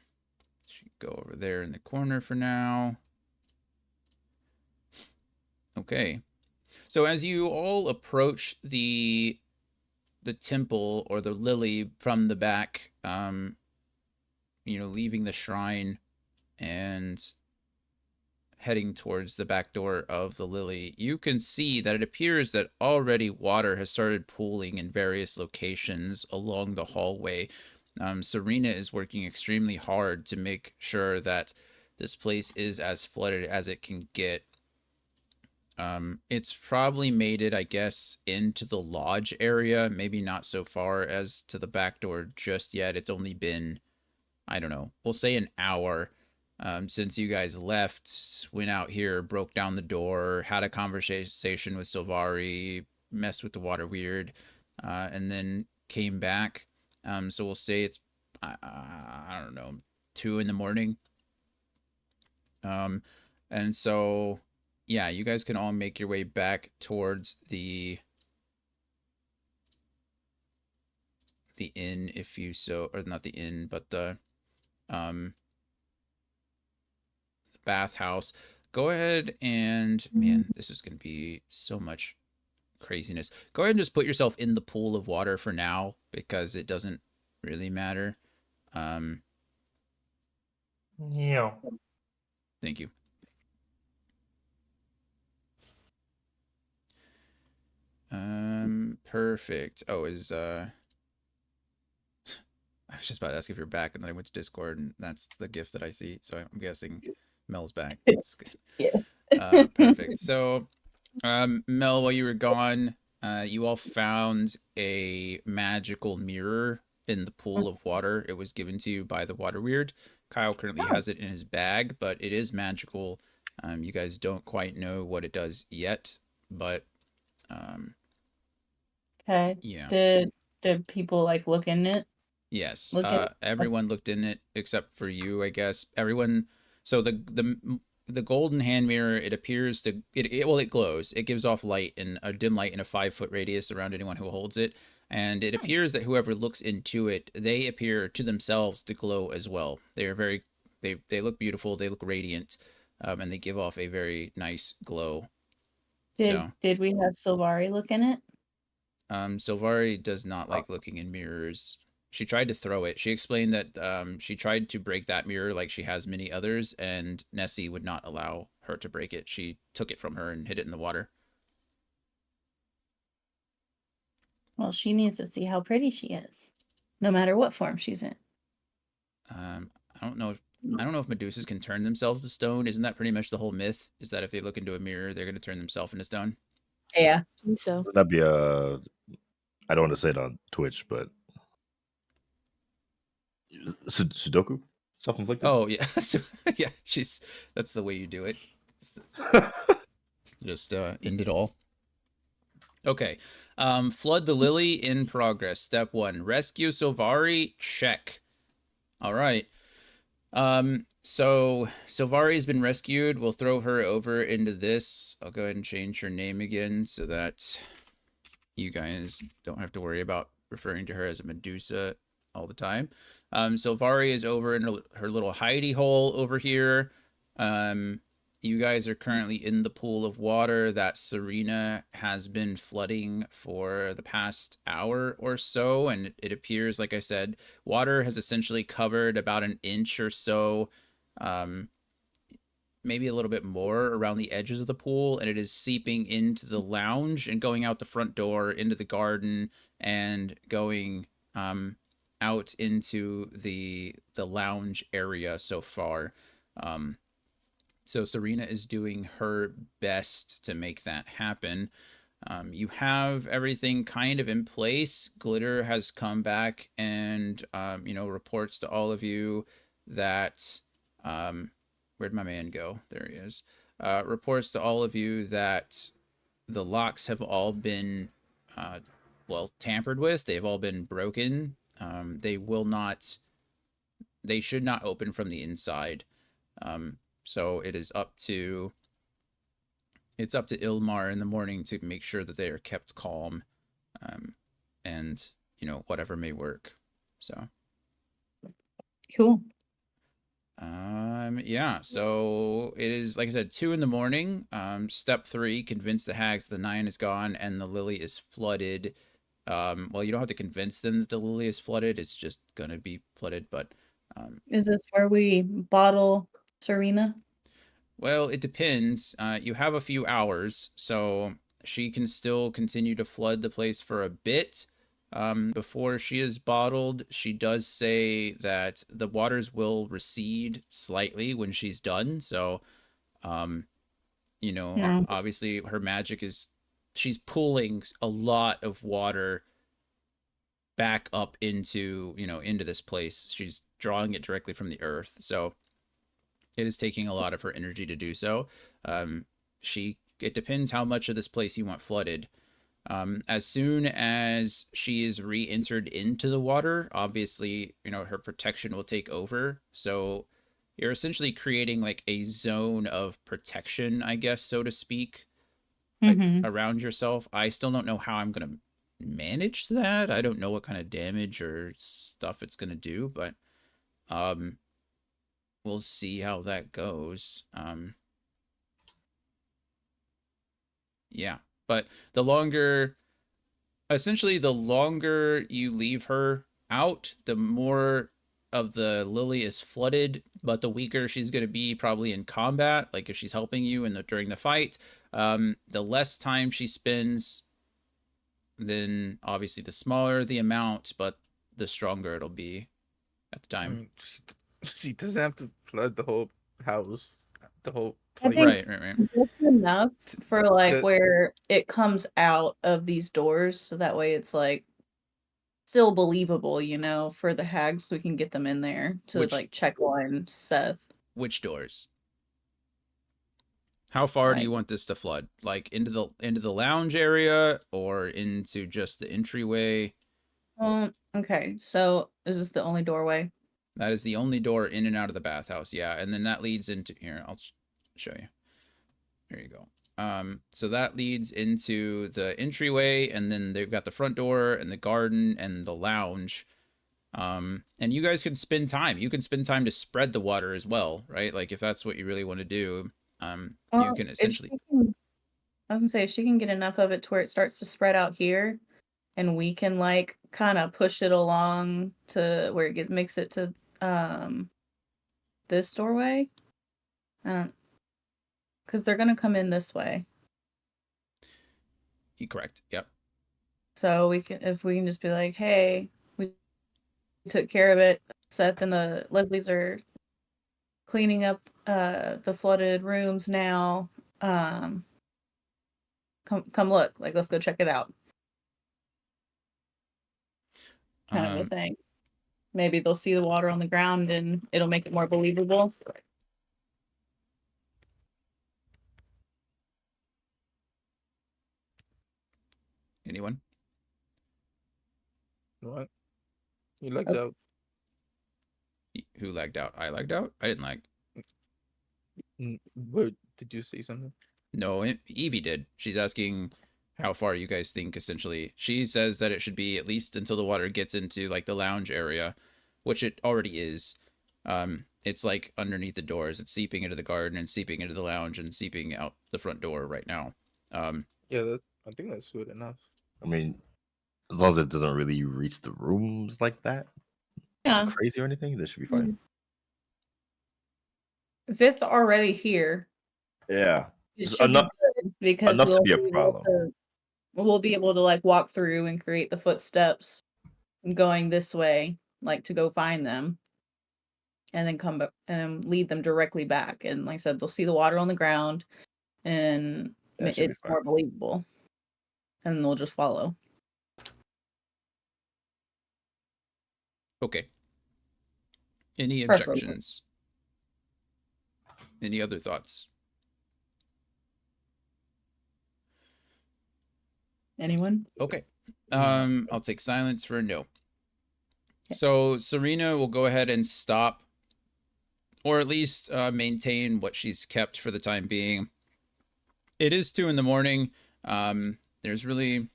[SPEAKER 2] She can go over there in the corner for now. Okay. So as you all approach the temple or the lily from the back, leaving the shrine and heading towards the back door of the lily, you can see that it appears that already water has started pooling in various locations along the hallway. Serena is working extremely hard to make sure that this place is as flooded as it can get. It's probably made it, I guess, into the lodge area, maybe not so far as to the back door just yet. It's only been, I don't know, we'll say an hour since you guys left, went out here, broke down the door, had a conversation with Sylvari, messed with the water weird, and then came back. So we'll say it's, I don't know, 2 in the morning. And so, yeah, you guys can all make your way back towards the inn if you so, or not the inn, but um the bathhouse. Go ahead and, man, this is going to be so much craziness. Go ahead and just put yourself in the pool of water for now because it doesn't really matter. Um,
[SPEAKER 3] Yeah.
[SPEAKER 2] thank you. Perfect. Oh, I was just about to ask if you're back, and then I went to Discord, and that's the gift that I see. So I'm guessing Mel's back. That's good.
[SPEAKER 1] Yes.
[SPEAKER 2] Perfect. So, Mel, while you were gone, you all found a magical mirror in the pool of water. It was given to you by the Water Weird. Kyle currently
[SPEAKER 1] Oh.
[SPEAKER 2] has it in his bag, but it is magical. You guys don't quite know what it does yet, but
[SPEAKER 1] Okay.
[SPEAKER 2] yeah.
[SPEAKER 1] Did people like look in it?
[SPEAKER 2] Yes.
[SPEAKER 1] Look at it?
[SPEAKER 2] Everyone looked in it except for you, I guess. Everyone. So the golden hand mirror, it appears to it glows. It gives off light in a dim light in a 5 foot radius around anyone who holds it, and it appears that whoever looks into it, they appear to themselves to glow as well. They are very they look beautiful. They look radiant, and they give off a very nice glow. So.
[SPEAKER 1] Did we have Silvari look in it?
[SPEAKER 2] Silvari does not like looking in mirrors. She tried to throw it. She explained that she tried to break that mirror like she has many others, and Nessie would not allow her to break it. She took it from her and hid it in the water.
[SPEAKER 1] Well, she needs to see how pretty she is, no matter what form she's in.
[SPEAKER 2] I don't know. I don't know if Medusas can turn themselves to stone. Isn't that pretty much the whole myth? Is that if they look into a mirror, they're going to turn themselves into stone?
[SPEAKER 1] Yeah.
[SPEAKER 5] I think so.
[SPEAKER 3] That'd be a. I don't want to say it on Twitch, but Sudoku, self-inflicted.
[SPEAKER 2] Oh yeah, so, yeah. That's the way you do it. Just end it all. Okay. Flood the lily in progress. Step 1. Rescue Silvari. Check. All right. So Silvari has been rescued. We'll throw her over into this. I'll go ahead and change her name again so that you guys don't have to worry about referring to her as a Medusa all the time. Silvari is over in her little hidey hole over here. You guys are currently in the pool of water that Serena has been flooding for the past hour or so. And it appears, like I said, water has essentially covered about an inch or so, maybe a little bit more around the edges of the pool. And it is seeping into the lounge and going out the front door, into the garden, and going out into the lounge area so far. So Serena is doing her best to make that happen. You have everything kind of in place. Glitter has come back and reports to all of you that where'd my man go? There he is. Reports to all of you that the locks have all been tampered with. They've all been broken. They will not. They should not open from the inside. So it's up to Ilmar in the morning to make sure that they are kept calm, and whatever may work. So
[SPEAKER 1] Cool.
[SPEAKER 2] yeah. So it is, like I said, 2 a.m. Step 3: convince the hags the 9 is gone and the lily is flooded. Well, you don't have to convince them that the lily is flooded. It's just gonna be flooded, but
[SPEAKER 1] Is this where we bottle Serena?
[SPEAKER 2] well, it depends. You have a few hours, so she can still continue to flood the place for a bit before she is bottled. She does say that the waters will recede slightly when she's done. So,
[SPEAKER 1] No.
[SPEAKER 2] obviously her magic is she's pulling a lot of water back up into this place. She's drawing it directly from the earth. So it is taking a lot of her energy to do so. Um, it depends how much of this place you want flooded. As soon as she is re-entered into the water, obviously, her protection will take over. So you're essentially creating like a zone of protection, I guess, so to speak, like
[SPEAKER 1] Mm-hmm.
[SPEAKER 2] around yourself. I still don't know how I'm gonna manage that. I don't know what kind of damage or stuff it's gonna do, but um, we'll see how that goes. Yeah, but the longer, essentially, the longer you leave her out, the more of the lily is flooded, but the weaker she's going to be probably in combat. Like if she's helping you during the fight, the less time she spends, then obviously the smaller the amount, but the stronger it'll be at the
[SPEAKER 4] I
[SPEAKER 2] time.
[SPEAKER 4] mean, she doesn't have to flood the whole house, the whole
[SPEAKER 1] I
[SPEAKER 4] place.
[SPEAKER 1] think
[SPEAKER 2] Right.
[SPEAKER 1] just enough for like
[SPEAKER 4] to-
[SPEAKER 1] where it comes out of these doors, so that way it's like still believable, you know, for the hags, so we can get them in there to
[SPEAKER 2] Which
[SPEAKER 1] like check on Seth.
[SPEAKER 2] which doors? How far do
[SPEAKER 1] Like,
[SPEAKER 2] you want this to flood? Like into the lounge area or into just the entryway?
[SPEAKER 1] okay, so is this the only doorway?
[SPEAKER 2] That is the only door in and out of the bathhouse. Yeah, and then that leads into here. I'll show you. There you go. So that leads into the entryway, and then they've got the front door and the garden and the lounge. And you guys can spend time. You can spend time to spread the water as well, right? Like if that's what you really want to do, you can
[SPEAKER 1] If
[SPEAKER 2] essentially.
[SPEAKER 1] she can, I was gonna say if she can get enough of it to where it starts to spread out here, and we can like kind of push it along to where makes it to this doorway. Because they're gonna come in this way.
[SPEAKER 2] Correct. Yep.
[SPEAKER 1] So we can, if we can just be like, hey, we took care of it. Seth and the Leslies are cleaning up the flooded rooms now. Come look. Like, let's go check it out. Kind of a thing. Maybe they'll see the water on the ground and it'll make it more believable.
[SPEAKER 2] Anyone?
[SPEAKER 4] What? You lucked
[SPEAKER 1] Okay.
[SPEAKER 4] out.
[SPEAKER 2] Who lagged out? I lagged out? I didn't lag.
[SPEAKER 4] What did you say something?
[SPEAKER 2] No, Evie did. She's asking how far you guys think, essentially. She says that it should be at least until the water gets into like the lounge area, which it already is. It's like underneath the doors. It's seeping into the garden and seeping into the lounge and seeping out the front door right now.
[SPEAKER 4] Yeah, I think that's good enough.
[SPEAKER 3] I mean, as long as it doesn't really reach the rooms like that,
[SPEAKER 1] Yeah.
[SPEAKER 3] crazy or anything, this should be fine.
[SPEAKER 1] If it's already here,
[SPEAKER 3] Yeah,
[SPEAKER 1] it
[SPEAKER 3] Just
[SPEAKER 1] should be
[SPEAKER 3] enough,
[SPEAKER 1] good because
[SPEAKER 3] enough to be a problem.
[SPEAKER 1] We'll be able to like walk through and create the footsteps going this way, like to go find them, and then come back and lead them directly back. And like I said, they'll see the water on the ground, and
[SPEAKER 3] That should be
[SPEAKER 1] it's
[SPEAKER 3] fine.
[SPEAKER 1] more believable, and they'll just follow.
[SPEAKER 2] Okay. Any
[SPEAKER 1] Preferably.
[SPEAKER 2] objections? Any other thoughts?
[SPEAKER 1] Anyone?
[SPEAKER 2] Okay. I'll take silence for a no. So Serena will go ahead and stop, or at least maintain what she's kept for the time being. It is 2 a.m. There's really,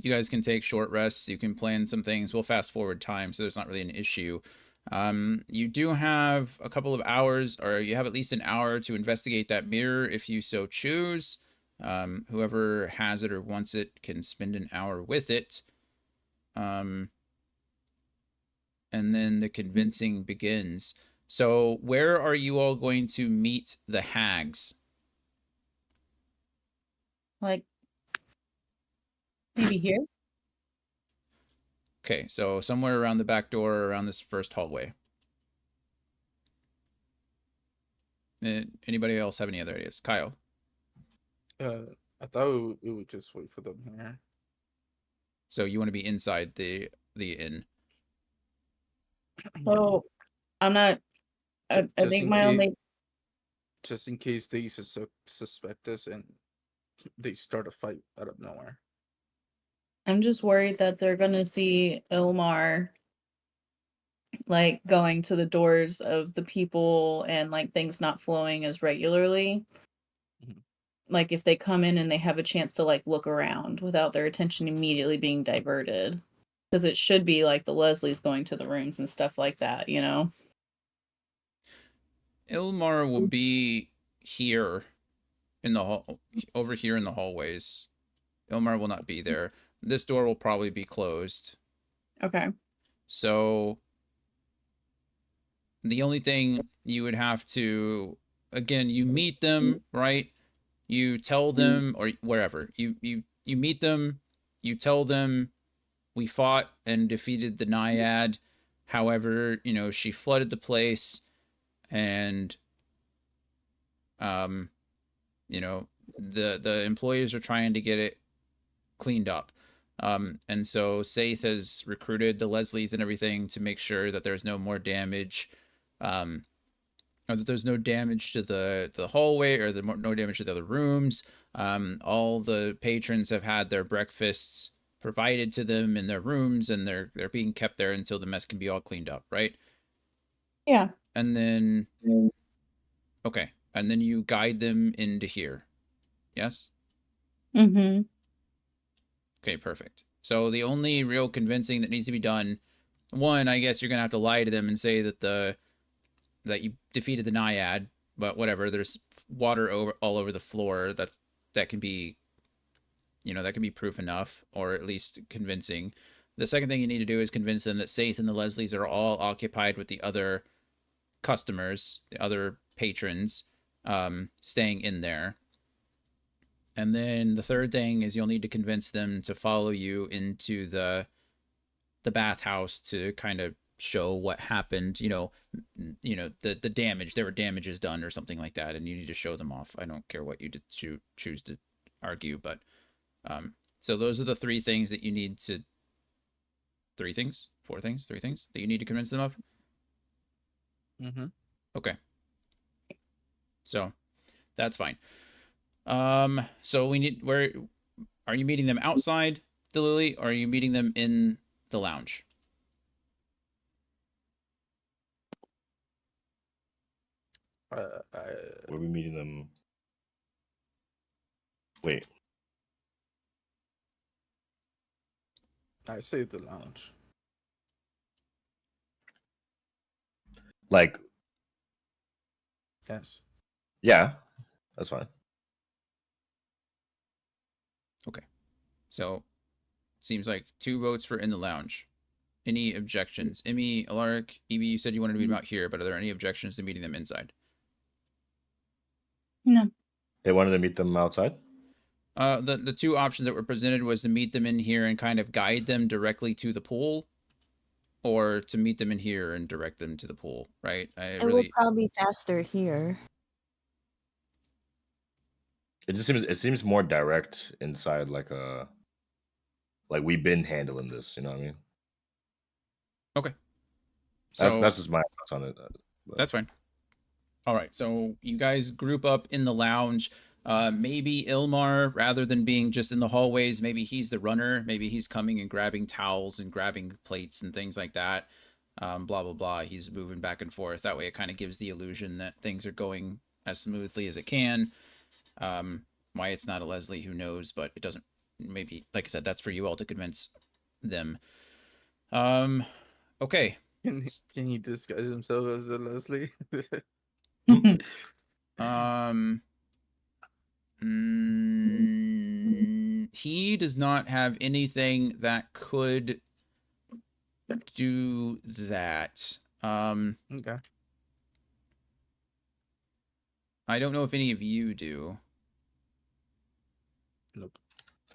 [SPEAKER 2] you guys can take short rests. You can plan some things. We'll fast forward time, so there's not really an issue. You do have a couple of hours, or you have at least an hour to investigate that mirror if you so choose. Whoever has it or wants it can spend an hour with it. And then the convincing begins. So, where are you all going to meet the hags?
[SPEAKER 1] Like maybe here?
[SPEAKER 2] Okay, so somewhere around the back door, around this first hallway. Anybody else have any other ideas? Kyle.
[SPEAKER 4] I thought we would just wait for them here.
[SPEAKER 2] So you want to be inside the inn?
[SPEAKER 1] So I'm not. I think my only.
[SPEAKER 4] Just in case they suspect us and they start a fight out of nowhere.
[SPEAKER 1] I'm just worried that they're gonna see Ilmar like going to the doors of the people and like things not flowing as regularly.
[SPEAKER 4] Mhm.
[SPEAKER 1] Like if they come in and they have a chance to like look around without their attention immediately being diverted. Because it should be like the Leslies going to the rooms and stuff like that, you know?
[SPEAKER 2] Ilmar will be here in the hall, over here in the hallways. Ilmar will not be there. This door will probably be closed.
[SPEAKER 1] Okay.
[SPEAKER 2] So the only thing you would have to, again, you meet them, right? You tell them, or wherever you meet them, you tell them we fought and defeated the Naiad. However, she flooded the place, and um, the employees are trying to get it cleaned up. And so Saith has recruited the Leslies and everything to make sure that there's no more damage, or that there's no damage to the hallway, or no damage to the other rooms. All the patrons have had their breakfasts provided to them in their rooms, and they're being kept there until the mess can be all cleaned up, right?
[SPEAKER 1] Yeah.
[SPEAKER 2] And then okay, and then you guide them into here. Yes?
[SPEAKER 1] Mm-hmm.
[SPEAKER 2] Okay, perfect. So the only real convincing that needs to be done, one, I guess you're gonna have to lie to them and say that you defeated the Naiad, but whatever. There's water all over the floor. That can be, that can be proof enough, or at least convincing. The second thing you need to do is convince them that Saith and the Leslies are all occupied with the other customers, the other patrons, staying in there. And then the third thing is you'll need to convince them to follow you into the bathhouse to kind of show what happened. The damage. There were damages done or something like that, and you need to show them off. I don't care what you did choose to argue, but so those are the three things that you need to. Four things, three things that you need to convince them of.
[SPEAKER 4] Mm-hmm.
[SPEAKER 2] Okay, so that's fine. So we need where are you meeting them outside the Lily, or are you meeting them in the lounge?
[SPEAKER 3] Were we meeting them? Wait,
[SPEAKER 4] I say the lounge.
[SPEAKER 3] like,
[SPEAKER 4] Yes.
[SPEAKER 3] yeah, that's fine.
[SPEAKER 2] Okay, so seems like two votes for in the lounge. Any objections? Emmy, Alaric, Evie, you said you wanted to meet them out here, but are there any objections to meeting them inside?
[SPEAKER 1] No.
[SPEAKER 3] They wanted to meet them outside.
[SPEAKER 2] The two options that were presented was to meet them in here and kind of guide them directly to the pool, or to meet them in here and direct them to the pool, right?
[SPEAKER 5] It will probably be faster here.
[SPEAKER 3] It seems more direct inside, like we've been handling this. You know what I mean?
[SPEAKER 2] Okay.
[SPEAKER 3] That's
[SPEAKER 2] So
[SPEAKER 3] just my thoughts on it.
[SPEAKER 2] that's fine. All right, so you guys group up in the lounge. Maybe Ilmar, rather than being just in the hallways, maybe he's the runner. Maybe he's coming and grabbing towels and grabbing plates and things like that. Blah, blah, blah. He's moving back and forth. That way it kind of gives the illusion that things are going as smoothly as it can. Why it's not a Leslie, who knows, but it doesn't. Maybe, like I said, that's for you all to convince them. Okay.
[SPEAKER 4] Can he disguise himself as a Leslie?
[SPEAKER 2] He does not have anything that could do that.
[SPEAKER 4] Okay.
[SPEAKER 2] I don't know if any of you do.
[SPEAKER 4] Nope.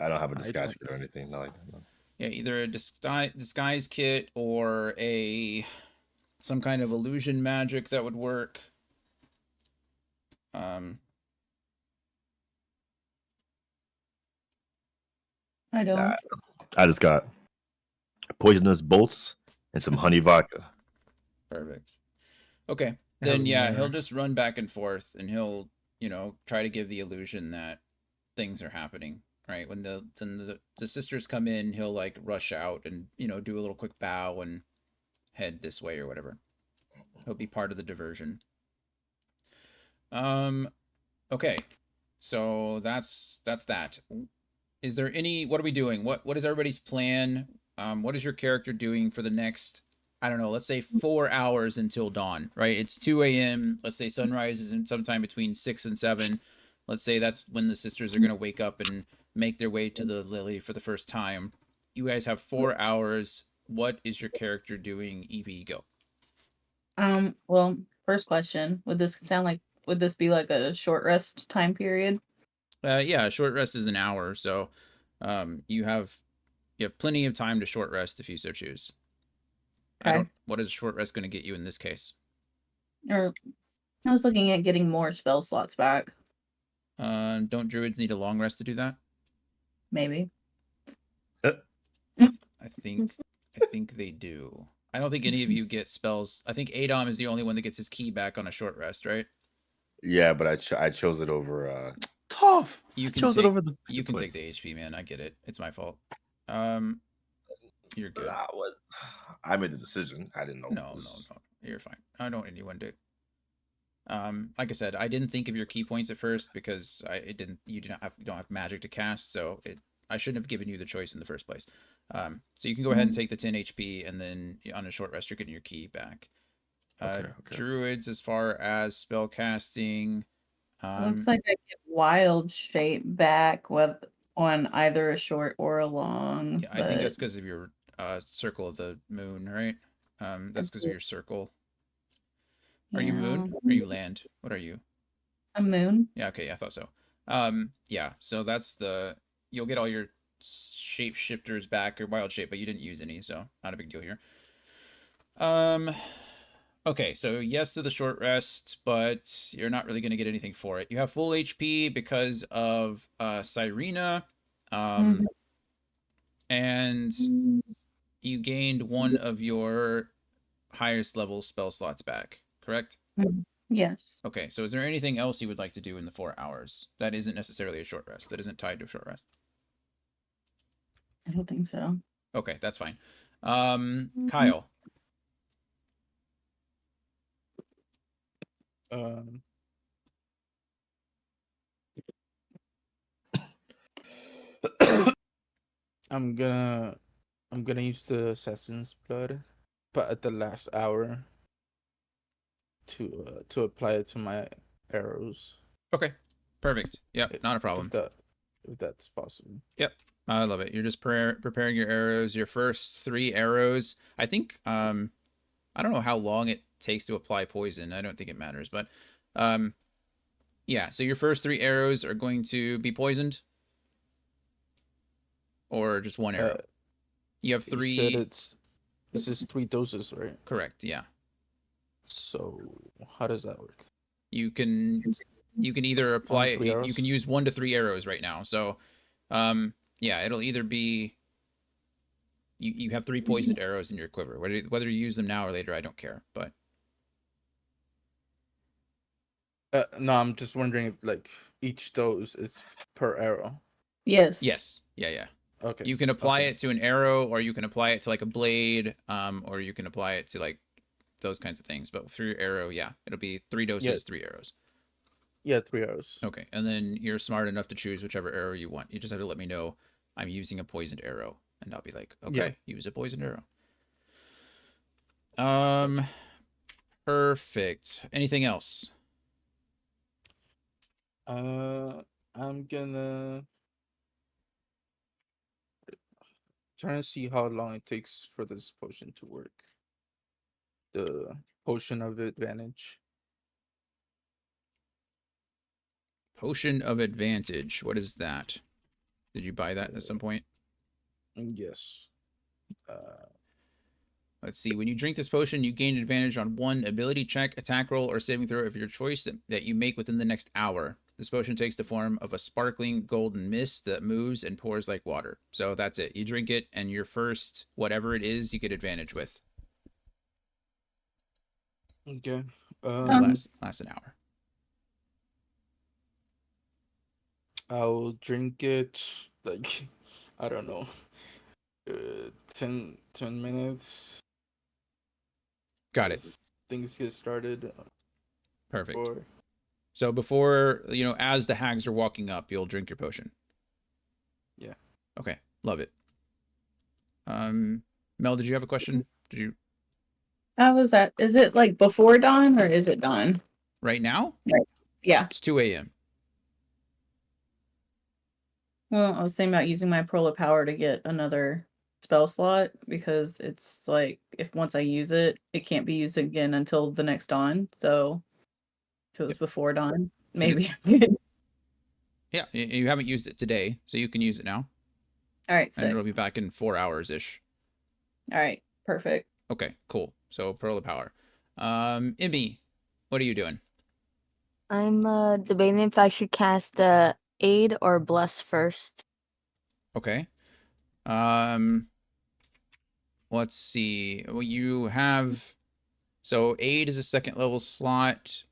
[SPEAKER 3] I don't have a
[SPEAKER 4] I
[SPEAKER 3] disguise
[SPEAKER 4] don't.
[SPEAKER 3] kit or anything. Not like that. No.
[SPEAKER 2] Yeah, either a disguise kit or some kind of illusion magic that would work.
[SPEAKER 1] I don't.
[SPEAKER 3] I just got poisonous bolts and some honey vodka.
[SPEAKER 2] Perfect. Okay.
[SPEAKER 4] I have
[SPEAKER 2] Then
[SPEAKER 4] a
[SPEAKER 2] yeah, he'll
[SPEAKER 4] mirror.
[SPEAKER 2] just run back and forth, and he'll, try to give the illusion that things are happening. Right. When the sisters come in, he'll like rush out and, do a little quick bow and head this way or whatever. It'll be part of the diversion. Okay, so that's that. Is there any? What are we doing? What is everybody's plan? What is your character doing for the next? I don't know. Let's say 4 hours until dawn. Right? It's 2 a.m. Let's say sunrise is in sometime between 6 and 7. Let's say that's when the sisters are gonna wake up and make their way to the lily for the first time. You guys have 4 hours. What is your character doing? Evie, go.
[SPEAKER 1] Well, first question, would this be like a short rest time period?
[SPEAKER 2] Yeah, short rest is an hour, so you have plenty of time to short rest if you so choose. I
[SPEAKER 1] Okay.
[SPEAKER 2] don't. What is a short rest going to get you in this case?
[SPEAKER 1] Or I was looking at getting more spell slots back,
[SPEAKER 2] Don't druids need a long rest to do that?
[SPEAKER 1] maybe.
[SPEAKER 2] I think they do. I don't think any of you get spells. I think Adom is the only one that gets his key back on a short rest, right?
[SPEAKER 3] Yeah, but I chose it over tough.
[SPEAKER 2] You
[SPEAKER 3] I
[SPEAKER 2] can
[SPEAKER 3] chose
[SPEAKER 2] take
[SPEAKER 3] it over the
[SPEAKER 2] you can
[SPEAKER 3] place.
[SPEAKER 2] take the HP, man. I get it. It's my fault. You're good.
[SPEAKER 3] What? I made the decision. I didn't know.
[SPEAKER 2] No. You're fine. I don't anyone did. Like I said, I didn't think of your key points at first because you don't have magic to cast, so I shouldn't have given you the choice in the first place. So you can go ahead and take the 10 HP, and then on a short rest, you're getting your key back.
[SPEAKER 3] Okay.
[SPEAKER 2] Druids, as far as spell casting,
[SPEAKER 1] Looks like I get wild shape back on either a short or a long.
[SPEAKER 2] yeah, I think that's because of your circle of the moon, right? That's because of your circle. Are you moon? Or are you land? What are you?
[SPEAKER 1] A moon.
[SPEAKER 2] Yeah, okay, I thought so. Yeah, so you'll get all your shapeshifters back or wild shape, but you didn't use any, so not a big deal here. Okay, so yes to the short rest, but you're not really going to get anything for it. You have full HP because of Cyrena, and you gained one of your highest level spell slots back, correct?
[SPEAKER 1] Yes.
[SPEAKER 2] Okay, so is there anything else you would like to do in the 4 hours that isn't necessarily a short rest, that isn't tied to a short rest?
[SPEAKER 1] I don't think so.
[SPEAKER 2] Okay, that's fine. Kyle.
[SPEAKER 4] I'm gonna use the assassin's blood, but at the last hour to apply it to my arrows.
[SPEAKER 2] Okay, perfect. Yep, not a problem.
[SPEAKER 4] If that's possible.
[SPEAKER 2] Yep, I love it. You're just preparing your arrows. Your first 3 arrows. I think I don't know how long it takes to apply poison. I don't think it matters, but yeah. So your first 3 arrows are going to be poisoned, or just one arrow. You have 3.
[SPEAKER 4] You said this is 3 doses, right?
[SPEAKER 2] Correct. Yeah.
[SPEAKER 4] So how does that work?
[SPEAKER 2] You can either apply
[SPEAKER 4] Only 3
[SPEAKER 2] you
[SPEAKER 4] arrows?
[SPEAKER 2] can use 1 to 3 arrows right now. So yeah, it'll either be you have 3 poisoned arrows in your quiver. Whether you use them now or later, I don't care. But
[SPEAKER 4] No, I'm just wondering if like each dose is per arrow.
[SPEAKER 1] Yes.
[SPEAKER 2] yes, yeah.
[SPEAKER 4] Okay.
[SPEAKER 2] You can apply it to an arrow, or you can apply it to like a blade, or you can apply it to like those kinds of things. But through your arrow, yeah, it'll be 3 doses, 3 arrows.
[SPEAKER 4] Yeah, 3 arrows.
[SPEAKER 2] Okay, and then you're smart enough to choose whichever arrow you want. You just have to let me know I'm using a poisoned arrow, and I'll be like, okay, use a poisoned arrow. Perfect. Anything else?
[SPEAKER 4] I'm gonna try to see how long it takes for this potion to work. The potion of advantage.
[SPEAKER 2] Potion of advantage. What is that? Did you buy that at some point?
[SPEAKER 4] Yes.
[SPEAKER 2] Let's see. When you drink this potion, you gain advantage on 1 ability check, attack roll, or saving throw of your choice that you make within the next hour. This potion takes the form of a sparkling golden mist that moves and pours like water. So that's it. You drink it, and your first, whatever it is, you get advantage with.
[SPEAKER 4] Okay.
[SPEAKER 2] Lasts an hour.
[SPEAKER 4] I'll drink it like I don't know. 10 minutes.
[SPEAKER 2] Got it.
[SPEAKER 4] as things get started.
[SPEAKER 2] Perfect.
[SPEAKER 4] Or
[SPEAKER 2] So before, as the hags are walking up, you'll drink your potion.
[SPEAKER 4] yeah.
[SPEAKER 2] Okay, love it. Mel, did you have a question? Did you
[SPEAKER 1] How was that? Is it like before dawn or is it dawn?
[SPEAKER 2] right now?
[SPEAKER 1] Yeah.
[SPEAKER 2] It's 2 a.m.
[SPEAKER 1] Well, I was thinking about using my Pearl of Power to get another spell slot because it's like if once I use it, it can't be used again until the next dawn. So if it was
[SPEAKER 2] Yep.
[SPEAKER 1] before dawn,
[SPEAKER 2] can-
[SPEAKER 1] maybe. I could-
[SPEAKER 2] Yeah, you haven't used it today, so you can use it now,
[SPEAKER 1] All right,
[SPEAKER 2] and
[SPEAKER 1] sick.
[SPEAKER 2] it'll be back in 4 hours ish.
[SPEAKER 1] All right, perfect.
[SPEAKER 2] Okay, cool. So Pearl of Power. Immy, what are you doing?
[SPEAKER 5] I'm debating if I should cast Aid or Bless first.
[SPEAKER 2] Okay. Let's see. Well, you have aid is a second level slot.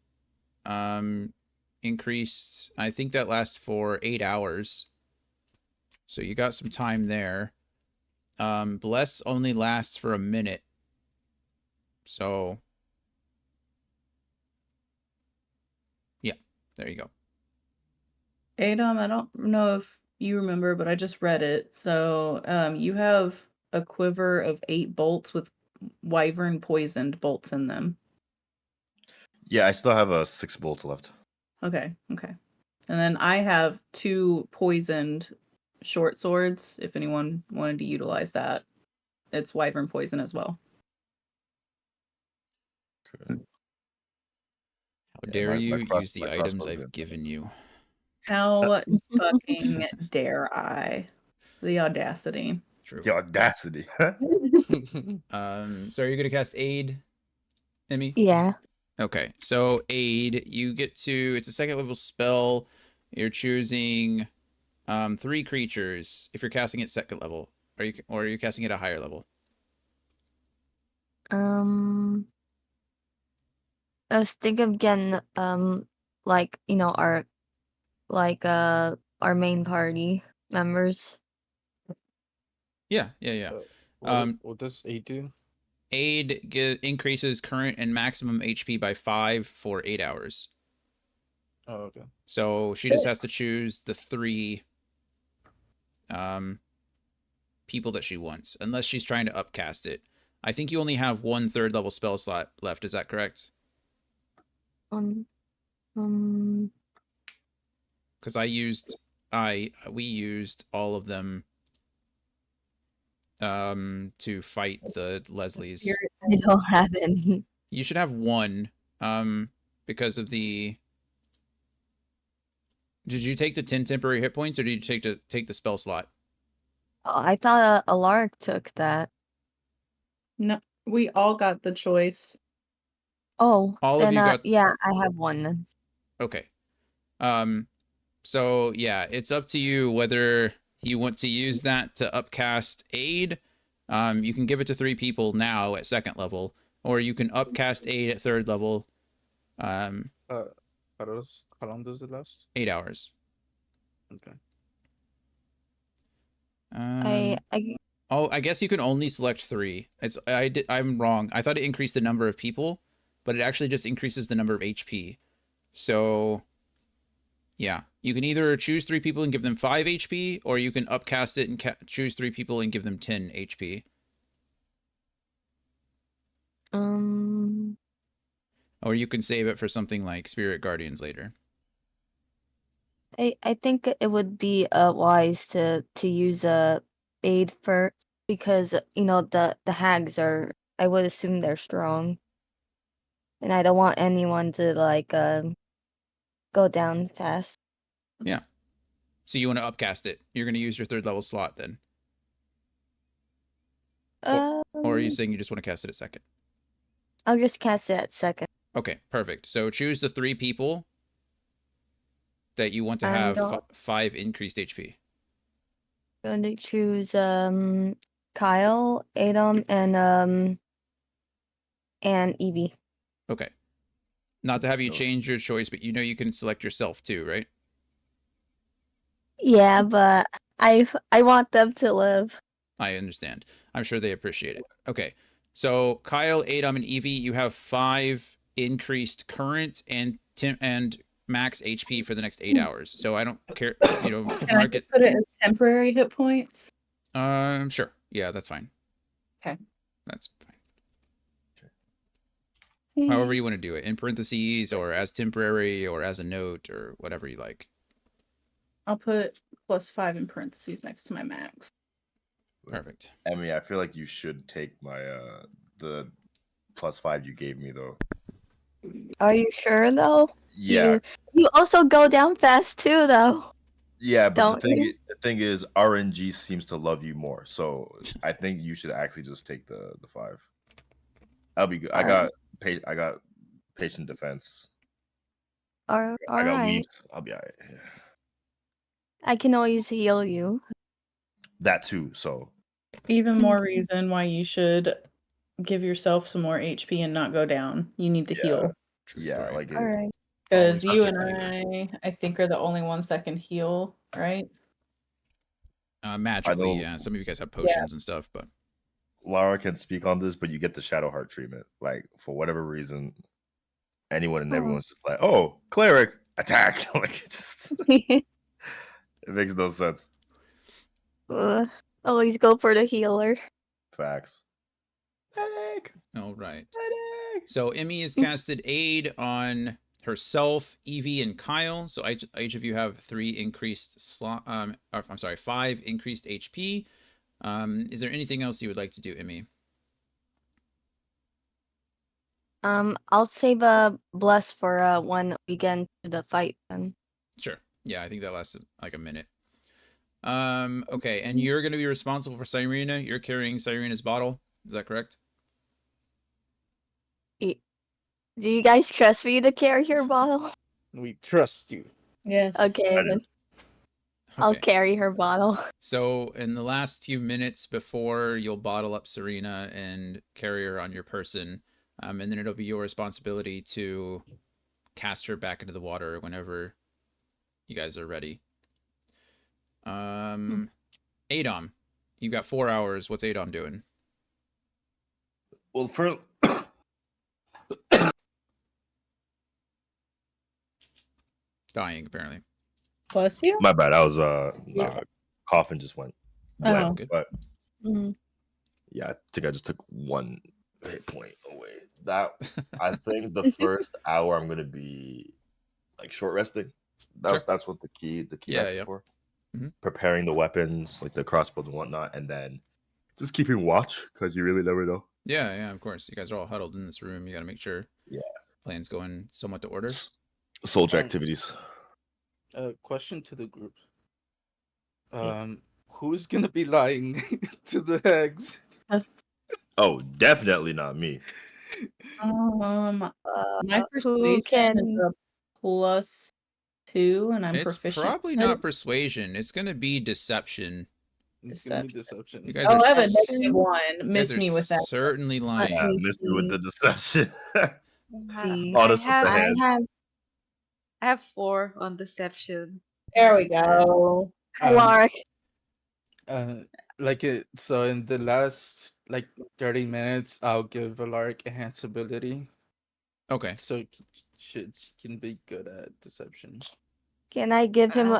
[SPEAKER 2] Increased. I think that lasts for 8 hours. So you got some time there. Bless only lasts for a minute. So yeah, there you go.
[SPEAKER 1] Adam, I don't know if you remember, but I just read it. So you have a quiver of 8 bolts with wyvern poisoned bolts in them.
[SPEAKER 3] Yeah, I still have 6 bolts left.
[SPEAKER 1] Okay. And then I have 2 poisoned short swords, if anyone wanted to utilize that. It's wyvern poison as well.
[SPEAKER 2] How
[SPEAKER 3] Yeah,
[SPEAKER 2] dare
[SPEAKER 3] my
[SPEAKER 2] you use the items
[SPEAKER 3] crossbow's
[SPEAKER 2] I've
[SPEAKER 3] good.
[SPEAKER 2] given you?
[SPEAKER 1] How fucking dare I? The audacity.
[SPEAKER 2] True.
[SPEAKER 3] The audacity.
[SPEAKER 2] So are you gonna cast aid, Emmy?
[SPEAKER 5] Yeah.
[SPEAKER 2] Okay, so aid, you get to, it's a second level spell. You're choosing 3 creatures if you're casting it second level. Are you casting it a higher level?
[SPEAKER 5] I was thinking of getting like our main party members.
[SPEAKER 2] Yeah.
[SPEAKER 4] What does aid do?
[SPEAKER 2] Aid increases current and maximum HP by 5 for 8 hours.
[SPEAKER 4] Oh, okay.
[SPEAKER 2] So she just has to choose the 3 people that she wants, unless she's trying to upcast it. I think you only have 1 third level spell slot left. Is that correct?
[SPEAKER 5] Um,
[SPEAKER 2] Because we used all of them to fight the Leslies.
[SPEAKER 5] I don't have any.
[SPEAKER 2] You should have 1 because of the. Did you take the 10 temporary hit points, or did you take the spell slot?
[SPEAKER 5] Oh, I thought Alaric took that.
[SPEAKER 1] No, we all got the choice.
[SPEAKER 5] Oh,
[SPEAKER 2] All of
[SPEAKER 5] then
[SPEAKER 2] you got.
[SPEAKER 5] yeah, I have 1 then.
[SPEAKER 2] Okay. So yeah, it's up to you whether you want to use that to upcast aid. You can give it to 3 people now at second level, or you can upcast aid at third level.
[SPEAKER 4] How long does it last?
[SPEAKER 2] 8 hours.
[SPEAKER 4] Okay.
[SPEAKER 5] I
[SPEAKER 2] Oh, I guess you can only select 3. I'm wrong. I thought it increased the number of people, but it actually just increases the number of HP. So yeah, you can either choose 3 people and give them 5 HP, or you can upcast it and choose 3 people and give them 10 HP. Or you can save it for something like Spirit Guardians later.
[SPEAKER 5] I think it would be wise to use aid first because the hags are, I would assume they're strong, and I don't want anyone to like go down fast.
[SPEAKER 2] Yeah. So you want to upcast it. You're going to use your third level slot then. Or are you saying you just want to cast it at second?
[SPEAKER 5] I'll just cast it at second.
[SPEAKER 2] Okay, perfect. So choose the 3 people that you want to
[SPEAKER 5] I'm
[SPEAKER 2] have 5 increased HP.
[SPEAKER 5] going to choose Kyle, Adam, and Evie.
[SPEAKER 2] Okay. Not to have you change your choice, but you can select yourself too, right?
[SPEAKER 5] Yeah, but I want them to live.
[SPEAKER 2] I understand. I'm sure they appreciate it. Okay. So Kyle, Adam, and Evie, you have 5 increased current and max HP for the next 8 hours. So I don't care,
[SPEAKER 1] Can I
[SPEAKER 2] mark
[SPEAKER 1] just
[SPEAKER 2] it.
[SPEAKER 1] put it as temporary hit points?
[SPEAKER 2] Sure. Yeah, that's fine.
[SPEAKER 1] Okay.
[SPEAKER 2] That's fine. However you want to
[SPEAKER 1] Thanks.
[SPEAKER 2] do it, in parentheses or as temporary or as a note or whatever you like.
[SPEAKER 1] I'll put +5 in parentheses next to my max.
[SPEAKER 2] Perfect.
[SPEAKER 3] Emmy, I feel like you should take my the +5 you gave me though.
[SPEAKER 5] Are you sure though?
[SPEAKER 3] Yeah,
[SPEAKER 5] You also go down fast too though.
[SPEAKER 3] yeah, but
[SPEAKER 5] Don't you?
[SPEAKER 3] the thing is, RNG seems to love you more, so I think you should actually just take the 5. I'll be good.
[SPEAKER 5] Alright.
[SPEAKER 3] I got patient defense.
[SPEAKER 5] All
[SPEAKER 3] I got
[SPEAKER 5] right.
[SPEAKER 3] weaves. I'll be alright. Yeah.
[SPEAKER 5] I can always heal you.
[SPEAKER 3] That too. So
[SPEAKER 1] Even more reason why you should give yourself some more HP and not go down. You need to
[SPEAKER 3] yeah,
[SPEAKER 1] heal.
[SPEAKER 2] True
[SPEAKER 3] yeah,
[SPEAKER 2] story.
[SPEAKER 3] like
[SPEAKER 5] All
[SPEAKER 3] it.
[SPEAKER 5] right.
[SPEAKER 1] Because
[SPEAKER 2] Always
[SPEAKER 1] you
[SPEAKER 2] protect
[SPEAKER 1] and
[SPEAKER 2] the healer.
[SPEAKER 1] I think, are the only ones that can heal, right?
[SPEAKER 2] Magically,
[SPEAKER 3] know-
[SPEAKER 2] yeah. Some of you guys have potions and stuff, but
[SPEAKER 3] Lara can speak on this, but you get the Shadow Heart treatment. Like for whatever reason, anyone and
[SPEAKER 5] Oh.
[SPEAKER 3] everyone's just like, "Oh, cleric attack!" Like it just it makes no sense.
[SPEAKER 5] Always go for the healer.
[SPEAKER 3] Facts. Medic.
[SPEAKER 2] all right.
[SPEAKER 3] Medic.
[SPEAKER 2] So Emmy has casted aid on herself, Evie, and Kyle. So each of you have 3 increased I'm sorry, 5 increased HP. Is there anything else you would like to do, Emmy?
[SPEAKER 5] I'll save a bless for when we get into the fight then.
[SPEAKER 2] Sure. Yeah, I think that lasts like a minute. Okay, and you're going to be responsible for Cyrena. You're carrying Cyrena's bottle. Is that correct?
[SPEAKER 5] Do you guys trust me to carry your bottle?
[SPEAKER 4] We trust you.
[SPEAKER 1] Yes.
[SPEAKER 5] Okay,
[SPEAKER 3] I do.
[SPEAKER 5] then I'll
[SPEAKER 2] Okay.
[SPEAKER 5] carry her bottle.
[SPEAKER 2] So in the last few minutes before you'll bottle up Serena and carry her on your person, and then it'll be your responsibility to cast her back into the water whenever you guys are ready. Adom, you've got 4 hours. What's Adom doing?
[SPEAKER 3] Well, for
[SPEAKER 2] Dying, apparently.
[SPEAKER 1] Bless you?
[SPEAKER 3] my bad. I was
[SPEAKER 5] Yeah.
[SPEAKER 3] coughing just went.
[SPEAKER 2] That's
[SPEAKER 1] Oh.
[SPEAKER 2] all good.
[SPEAKER 3] But
[SPEAKER 5] Mm.
[SPEAKER 3] yeah, I think I just took 1 hit point away. That I think the first hour I'm gonna be like short resting. That's what the key
[SPEAKER 2] Yeah,
[SPEAKER 3] act is
[SPEAKER 2] yeah.
[SPEAKER 3] for.
[SPEAKER 2] Mhm.
[SPEAKER 3] Preparing the weapons, like the crossbows and whatnot, and then just keeping watch because you really never know.
[SPEAKER 2] Yeah, of course. You guys are all huddled in this room. You got to make sure plan's going somewhat to order.
[SPEAKER 3] Soldier
[SPEAKER 4] Um,
[SPEAKER 3] activities.
[SPEAKER 4] Question to the group. Who's gonna be lying to the hags?
[SPEAKER 3] Oh, definitely not me.
[SPEAKER 1] My
[SPEAKER 5] Who
[SPEAKER 1] persuasion
[SPEAKER 5] can?
[SPEAKER 1] is a +2, and I'm
[SPEAKER 2] It's
[SPEAKER 1] proficient.
[SPEAKER 2] probably
[SPEAKER 1] at
[SPEAKER 2] not
[SPEAKER 1] it.
[SPEAKER 2] persuasion. It's going to be deception.
[SPEAKER 4] It's gonna be deception.
[SPEAKER 2] You guys
[SPEAKER 1] Oh,
[SPEAKER 2] are
[SPEAKER 1] I have a
[SPEAKER 2] s-
[SPEAKER 1] -1.
[SPEAKER 2] you
[SPEAKER 1] Miss
[SPEAKER 2] guys are
[SPEAKER 1] me with that.
[SPEAKER 2] certainly lying.
[SPEAKER 3] Yeah, missed me with the deception.
[SPEAKER 5] See.
[SPEAKER 3] Honest with the
[SPEAKER 6] I
[SPEAKER 3] hand.
[SPEAKER 6] have 4 on deception.
[SPEAKER 1] There we go.
[SPEAKER 5] Lark.
[SPEAKER 4] Like it. So in the last like 30 minutes, I'll give Alark enhance ability,
[SPEAKER 2] Okay.
[SPEAKER 4] so she can be good at deception.
[SPEAKER 5] Can I give him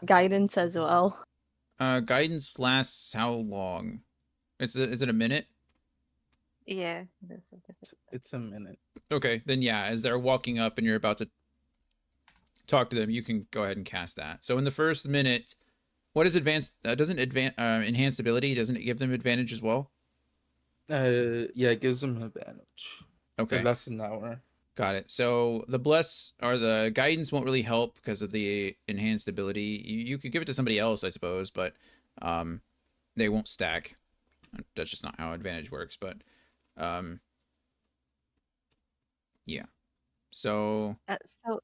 [SPEAKER 5] guidance as well?
[SPEAKER 2] Guidance lasts how long? Is it a minute?
[SPEAKER 6] Yeah, that's a bit.
[SPEAKER 4] It's a minute.
[SPEAKER 2] Okay, then yeah, as they're walking up and you're about to talk to them, you can go ahead and cast that. So in the first minute, what is advanced? Doesn't enhanced ability? Doesn't it give them advantage as well?
[SPEAKER 4] Yeah, it gives them advantage.
[SPEAKER 2] Okay,
[SPEAKER 4] It lasts an hour.
[SPEAKER 2] got it. So the bless or the guidance won't really help because of the enhanced ability. You could give it to somebody else, I suppose, but they won't stack. That's just not how advantage works. But yeah. So
[SPEAKER 6] So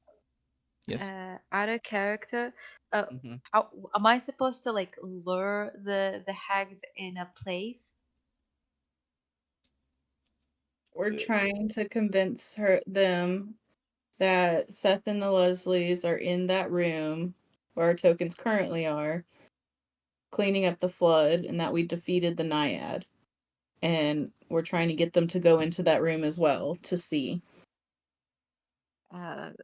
[SPEAKER 2] yes.
[SPEAKER 6] out of character,
[SPEAKER 4] Mhm.
[SPEAKER 6] how am I supposed to like lure the hags in a place?
[SPEAKER 1] We're trying to convince them that Seth and the Leslies are in that room where our tokens currently are, cleaning up the flood, and that we defeated the Naiad. And we're trying to get them to go into that room as well to see.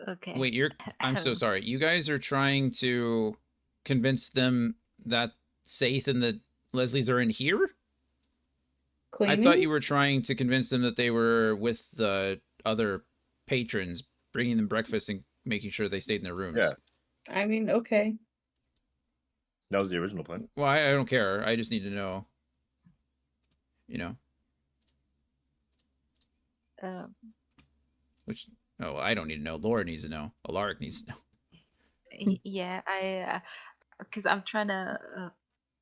[SPEAKER 6] Okay.
[SPEAKER 2] Wait, I'm so sorry. You guys are trying to convince them that Saith and the Leslies are in here? I thought
[SPEAKER 1] Cleaning?
[SPEAKER 2] you were trying to convince them that they were with the other patrons, bringing them breakfast and making sure they stayed in their rooms.
[SPEAKER 3] Yeah,
[SPEAKER 1] I mean, okay.
[SPEAKER 3] that was the original plan.
[SPEAKER 2] Well, I don't care. I just need to know. You know,
[SPEAKER 6] Um,
[SPEAKER 2] which. Oh, I don't need to know. Laura needs to know. Alaric needs to know.
[SPEAKER 6] yeah, because I'm trying to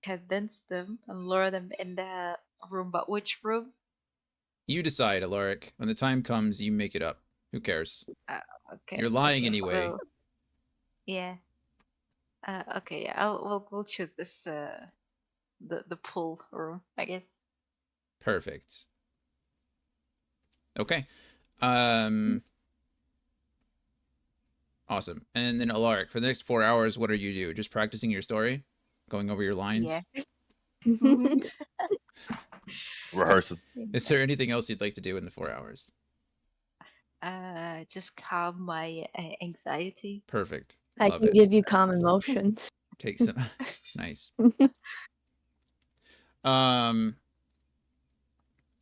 [SPEAKER 6] convince them and lure them in the room. But which room?
[SPEAKER 2] You decide, Alaric. When the time comes, you make it up. Who cares?
[SPEAKER 6] Uh, okay.
[SPEAKER 2] You're lying
[SPEAKER 6] Okay.
[SPEAKER 2] anyway.
[SPEAKER 6] Well, yeah. Okay. Yeah. We'll choose this. The pool room, I guess.
[SPEAKER 2] Perfect. Okay. Um. Awesome. And then Alaric, for the next 4 hours, what are you do? Just practicing your story, going over your
[SPEAKER 6] Yeah.
[SPEAKER 2] lines.
[SPEAKER 6] Mhm.
[SPEAKER 3] Rehearsing.
[SPEAKER 2] Is there anything else you'd like to do in the 4 hours?
[SPEAKER 6] Just calm my anxiety.
[SPEAKER 2] Perfect.
[SPEAKER 5] I
[SPEAKER 2] Love
[SPEAKER 5] can
[SPEAKER 2] it.
[SPEAKER 5] give you calm emotions.
[SPEAKER 2] Take some. Nice. Um.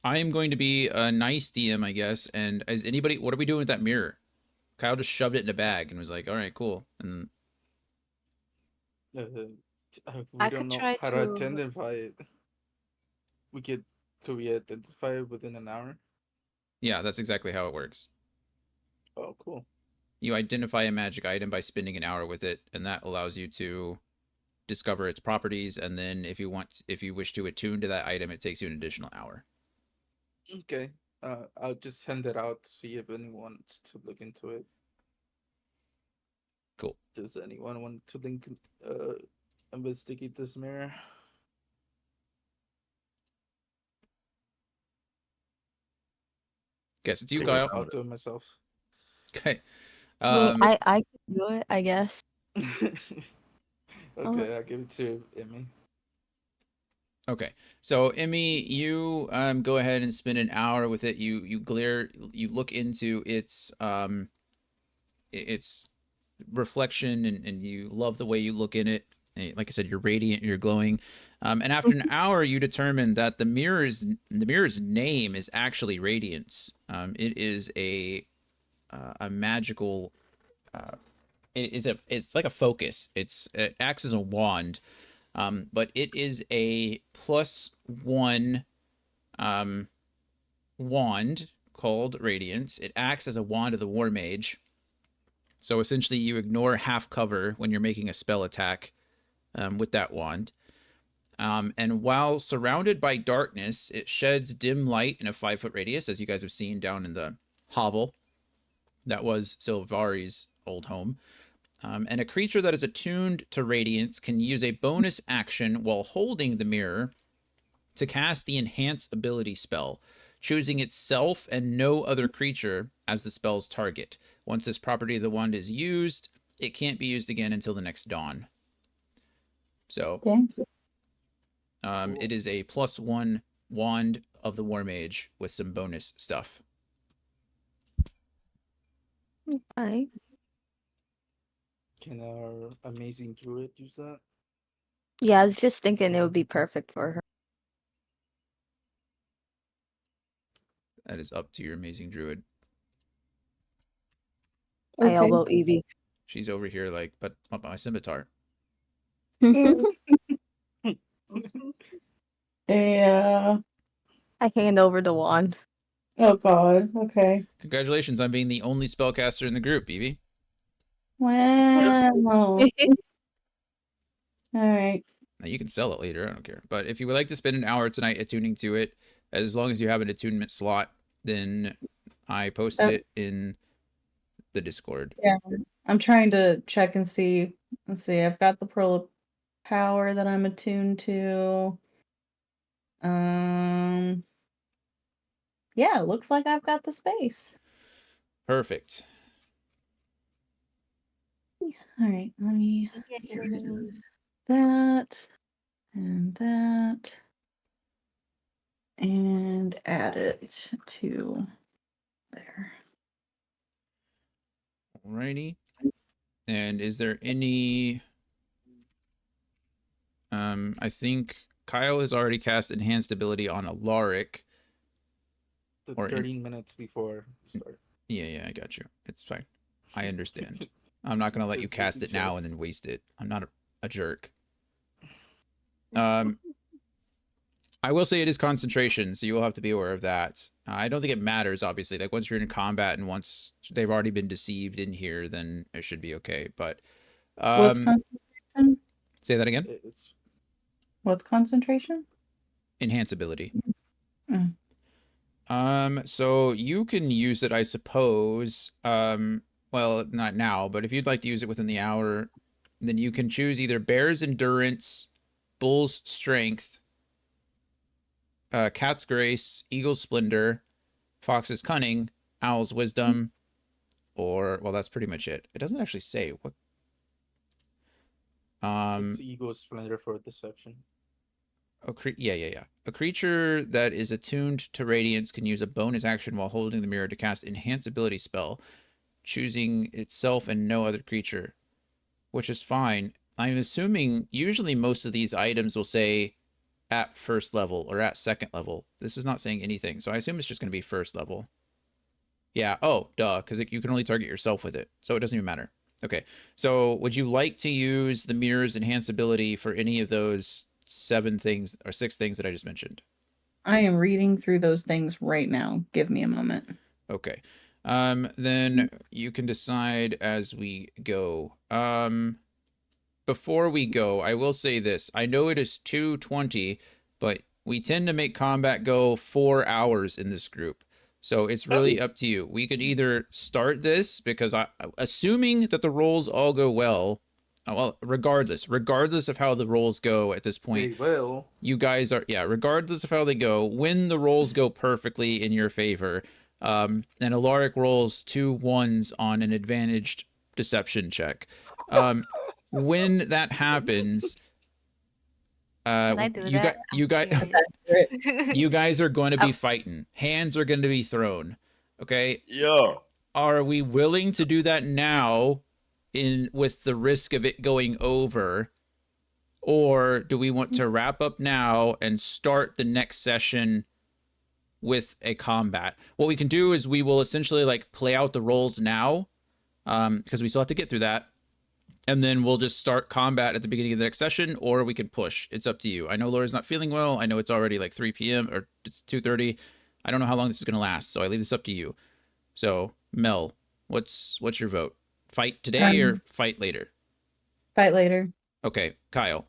[SPEAKER 2] I am going to be a nice DM, I guess. And is anybody? What are we doing with that mirror? Kyle just shoved it in a bag and was like, "All right, cool." And
[SPEAKER 4] Uh, we
[SPEAKER 6] I
[SPEAKER 4] don't
[SPEAKER 6] could
[SPEAKER 4] know
[SPEAKER 6] try
[SPEAKER 4] how to
[SPEAKER 6] to.
[SPEAKER 4] identify it. Could we identify it within an hour?
[SPEAKER 2] yeah, that's exactly how it works.
[SPEAKER 4] Oh, cool.
[SPEAKER 2] You identify a magic item by spending an hour with it, and that allows you to discover its properties. And then, if you wish to attune to that item, it takes you an additional hour.
[SPEAKER 4] Okay. I'll just send it out to see if anyone wants to look into it.
[SPEAKER 2] Cool.
[SPEAKER 4] Does anyone want to investigate this mirror?
[SPEAKER 2] Guess it's you,
[SPEAKER 3] Take your
[SPEAKER 2] Kyle.
[SPEAKER 3] time
[SPEAKER 4] I'll
[SPEAKER 3] with it.
[SPEAKER 4] do it myself.
[SPEAKER 2] Okay.
[SPEAKER 5] I mean,
[SPEAKER 2] Um.
[SPEAKER 5] I can do it, I guess.
[SPEAKER 4] Okay, I'll give it to Emmy.
[SPEAKER 2] Okay, so Emmy, you go ahead and spend an hour with it. You look into its reflection, and you love the way you look in it. Like I said, you're radiant, you're glowing. And after an hour, you determine that the mirror's name is actually Radiance. It is a magical. It's like a focus. It acts as a wand. But it is a +1 um, wand called Radiance. It acts as a wand of the War Mage. So essentially, you ignore half cover when you're making a spell attack with that wand. And while surrounded by darkness, it sheds dim light in a 5-foot radius, as you guys have seen down in the hovel that was Silvari's old home. And a creature that is attuned to Radiance can use a bonus action while holding the mirror to cast the Enhance ability spell, choosing itself and no other creature as the spell's target. Once this property of the wand is used, it can't be used again until the next dawn. So, it is a +1 wand of the War Mage with some bonus stuff.
[SPEAKER 5] Hi.
[SPEAKER 4] Can our amazing druid use that?
[SPEAKER 5] Yeah, I was just thinking it would be perfect for her.
[SPEAKER 2] That is up to your amazing druid.
[SPEAKER 5] I elbow Evie.
[SPEAKER 2] She's over here like, but my scimitar.
[SPEAKER 1] Yeah.
[SPEAKER 5] I hand over the wand.
[SPEAKER 1] Oh God. Okay.
[SPEAKER 2] Congratulations on being the only spellcaster in the group, Evie.
[SPEAKER 1] Wow. All right.
[SPEAKER 2] Now you can sell it later, I don't care. But if you would like to spend an hour tonight attuning to it, as long as you have an attunement slot, then I posted it in the Discord.
[SPEAKER 1] Yeah. I'm trying to check and see. Let's see. I've got the Pearl of Power that I'm attuned to. Yeah, it looks like I've got the space.
[SPEAKER 2] Perfect.
[SPEAKER 1] All right, let me get rid of that and that. and add it to there.
[SPEAKER 2] Alrighty. And is there any... I think Kyle has already cast Enhanced Ability on Alaric.
[SPEAKER 4] The
[SPEAKER 2] Or
[SPEAKER 4] 13 minutes before we start.
[SPEAKER 2] Yeah, I got you. It's fine. I understand. I'm not going to let you
[SPEAKER 4] Just
[SPEAKER 2] cast
[SPEAKER 4] making
[SPEAKER 2] it now
[SPEAKER 4] sure.
[SPEAKER 2] and then waste it. I'm not a jerk. I will say it is concentration, so you will have to be aware of that. I don't think it matters, obviously. Like, once you're in combat and once they've already been deceived in here, then it should be okay. But,
[SPEAKER 1] What's concentration?
[SPEAKER 2] say that again?
[SPEAKER 4] It's
[SPEAKER 1] What's concentration?
[SPEAKER 2] Enhance ability.
[SPEAKER 1] Mm.
[SPEAKER 2] So you can use it, I suppose. Well, not now, but if you'd like to use it within the hour, then you can choose either Bear's Endurance, Bull's Strength, Cat's Grace, Eagle's Splendor, Fox's Cunning, Owl's Wisdom, or, well, that's pretty much it. It doesn't actually say what.
[SPEAKER 4] it's Ego Splendor for Deception.
[SPEAKER 2] Yeah. A creature that is attuned to Radiance can use a bonus action while holding the mirror to cast Enhance Ability spell, choosing itself and no other creature, which is fine. I'm assuming usually most of these items will say at first level or at second level. This is not saying anything, so I assume it's just going to be first level. Yeah, oh, duh, because you can only target yourself with it, so it doesn't even matter. Okay, so would you like to use the mirror's enhance ability for any of those 7 things or 6 things that I just mentioned?
[SPEAKER 1] I am reading through those things right now. Give me a moment.
[SPEAKER 2] Okay. Then you can decide as we go. Before we go, I will say this. I know it is 2:20, but we tend to make combat go 4 hours in this group. So it's really up to you. We could either start this because assuming that the rolls all go well, regardless of how the rolls go at this point,
[SPEAKER 4] They will.
[SPEAKER 2] you guys are, regardless of how they go, when the rolls go perfectly in your favor, and Alaric rolls 2 1s on an advantaged deception check. When that happens,
[SPEAKER 6] Can I do that?
[SPEAKER 2] you guys,
[SPEAKER 6] Curious.
[SPEAKER 2] you guys are going to be
[SPEAKER 6] Oh.
[SPEAKER 2] fighting. Hands are going to be thrown. Okay.
[SPEAKER 3] Yo.
[SPEAKER 2] Are we willing to do that now, with the risk of it going over, or do we want to wrap up now and start the next session with a combat? What we can do is we will essentially like play out the rolls now, because we still have to get through that. And then we'll just start combat at the beginning of the next session, or we can push. It's up to you. I know Laura's not feeling well. I know it's already like 3 p.m. or it's 2:30. I don't know how long this is going to last, so I leave this up to you. So, Mel, what's your vote? Fight today or fight later?
[SPEAKER 1] Fight later.
[SPEAKER 2] Okay, Kyle.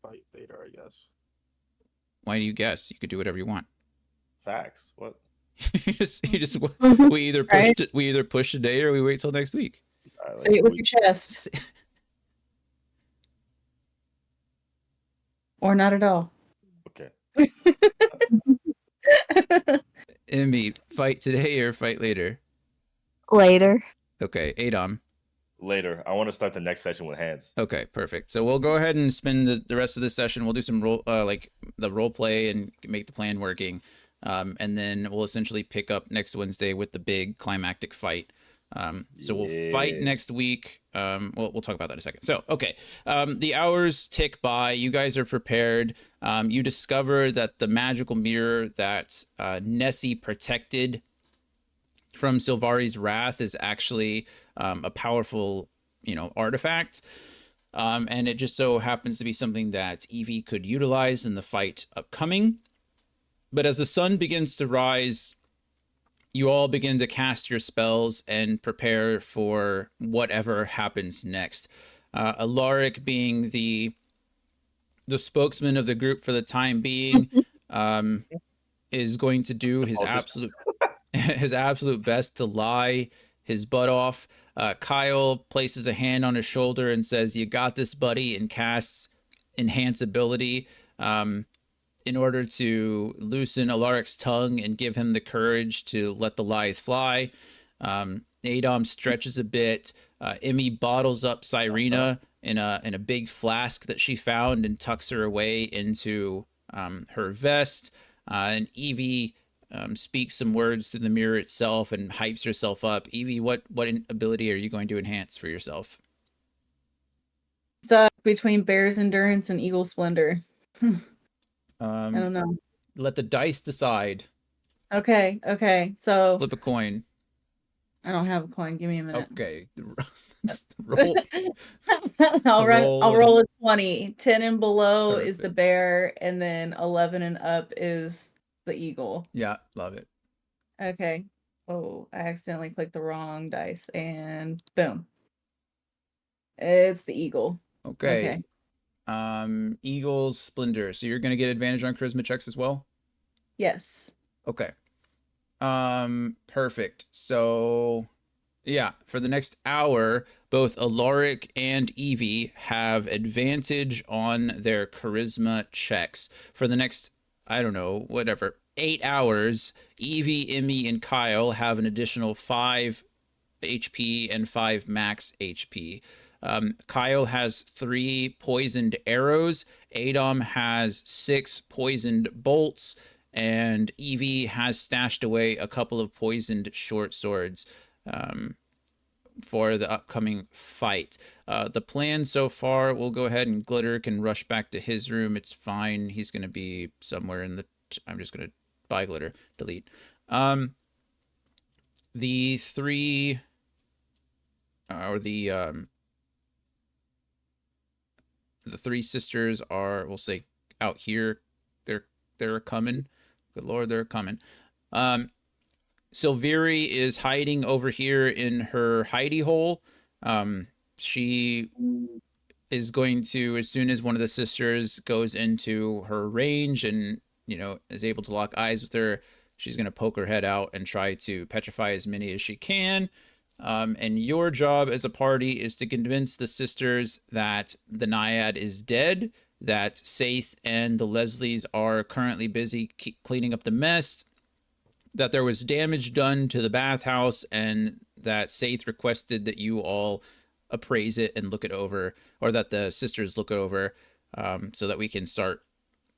[SPEAKER 4] Fight later, I guess.
[SPEAKER 2] Why do you guess? You could do whatever you want.
[SPEAKER 3] Facts. What?
[SPEAKER 2] you just we either push
[SPEAKER 1] Right.
[SPEAKER 2] we either push today or we wait till next week.
[SPEAKER 1] Say it with your chest. Or not at all.
[SPEAKER 3] Okay.
[SPEAKER 2] Emmy, fight today or fight later?
[SPEAKER 5] Later.
[SPEAKER 2] Okay, Adom.
[SPEAKER 3] Later. I want to start the next session with hands.
[SPEAKER 2] Okay, perfect. So we'll go ahead and spend the rest of this session. We'll do some like the role play and make the plan working. And then we'll essentially pick up next Wednesday with the big climactic fight. So we'll fight next week. We'll talk about that in a second. So, okay. The hours tick by. You guys are prepared. You discover that the magical mirror that Nessie protected from Silvari's wrath is actually a powerful, artifact. And it just so happens to be something that Evie could utilize in the fight upcoming. But as the sun begins to rise, you all begin to cast your spells and prepare for whatever happens next. Alaric, being the spokesman of the group for the time being, is going to do his absolute best to lie his butt off. Kyle places a hand on his shoulder and says, "You got this, buddy," and casts Enhance Ability in order to loosen Alaric's tongue and give him the courage to let the lies fly. Adom stretches a bit. Emmy bottles up Cyrena in a big flask that she found and tucks her away into her vest. And Evie speaks some words through the mirror itself and hypes herself up. Evie, what ability are you going to enhance for yourself?
[SPEAKER 1] Stuck between Bear's Endurance and Eagle Splendor. I don't know.
[SPEAKER 2] Let the dice decide.
[SPEAKER 1] Okay, so
[SPEAKER 2] Flip a coin.
[SPEAKER 1] I don't have a coin. Give me a minute.
[SPEAKER 2] Okay. Roll.
[SPEAKER 1] I'll
[SPEAKER 2] Roll
[SPEAKER 1] roll a 20. 10 and below is the
[SPEAKER 2] Perfect.
[SPEAKER 1] bear, and then 11 and up is the eagle.
[SPEAKER 2] Yeah, love it.
[SPEAKER 1] Okay. Oh, I accidentally clicked the wrong dice, and boom. It's the eagle.
[SPEAKER 2] Okay. Eagle's Splendor. So you're gonna get advantage on charisma checks as well?
[SPEAKER 1] Yes.
[SPEAKER 2] Okay. Perfect. So yeah, for the next hour, both Alaric and Evie have advantage on their charisma checks. For the next, I don't know, whatever, 8 hours, Evie, Emmy, and Kyle have an additional 5 HP and 5 max HP. Kyle has 3 poisoned arrows. Adam has 6 poisoned bolts. And Evie has stashed away a couple of poisoned short swords for the upcoming fight. The plan so far, we'll go ahead and Glitter can rush back to his room. It's fine. He's going to be somewhere in the... I'm just going to buy Glitter. Delete. The 3... or the 3 sisters are, we'll say, out here. They're coming. Good Lord, they're coming. Silveri is hiding over here in her hidey hole. She is going to, as soon as one of the sisters goes into her range and, is able to lock eyes with her, she's going to poke her head out and try to petrify as many as she can. And your job as a party is to convince the sisters that the Naiad is dead, that Saith and the Leslies are currently busy cleaning up the mess, that there was damage done to the bathhouse, and that Saith requested that you all appraise it and look it over, or that the sisters look it over, so that we can start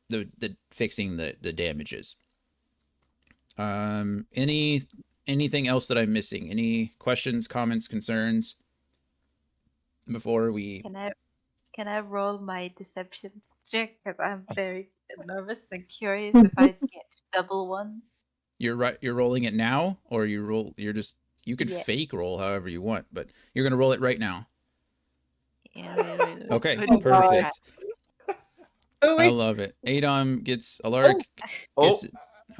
[SPEAKER 2] the fixing the damages. Anything else that I'm missing? Any questions, comments, concerns before we...
[SPEAKER 6] Can I roll my deception check? Because I'm very nervous and curious if I get double ones.
[SPEAKER 2] You're right. You're rolling it now, or you could
[SPEAKER 6] Yeah.
[SPEAKER 2] fake roll however you want, but you're gonna roll it right now.
[SPEAKER 6] Yeah, right.
[SPEAKER 2] Okay,
[SPEAKER 6] We'll just
[SPEAKER 2] perfect.
[SPEAKER 1] Oh,
[SPEAKER 2] I love it. Adam gets Alaric.
[SPEAKER 3] Oh,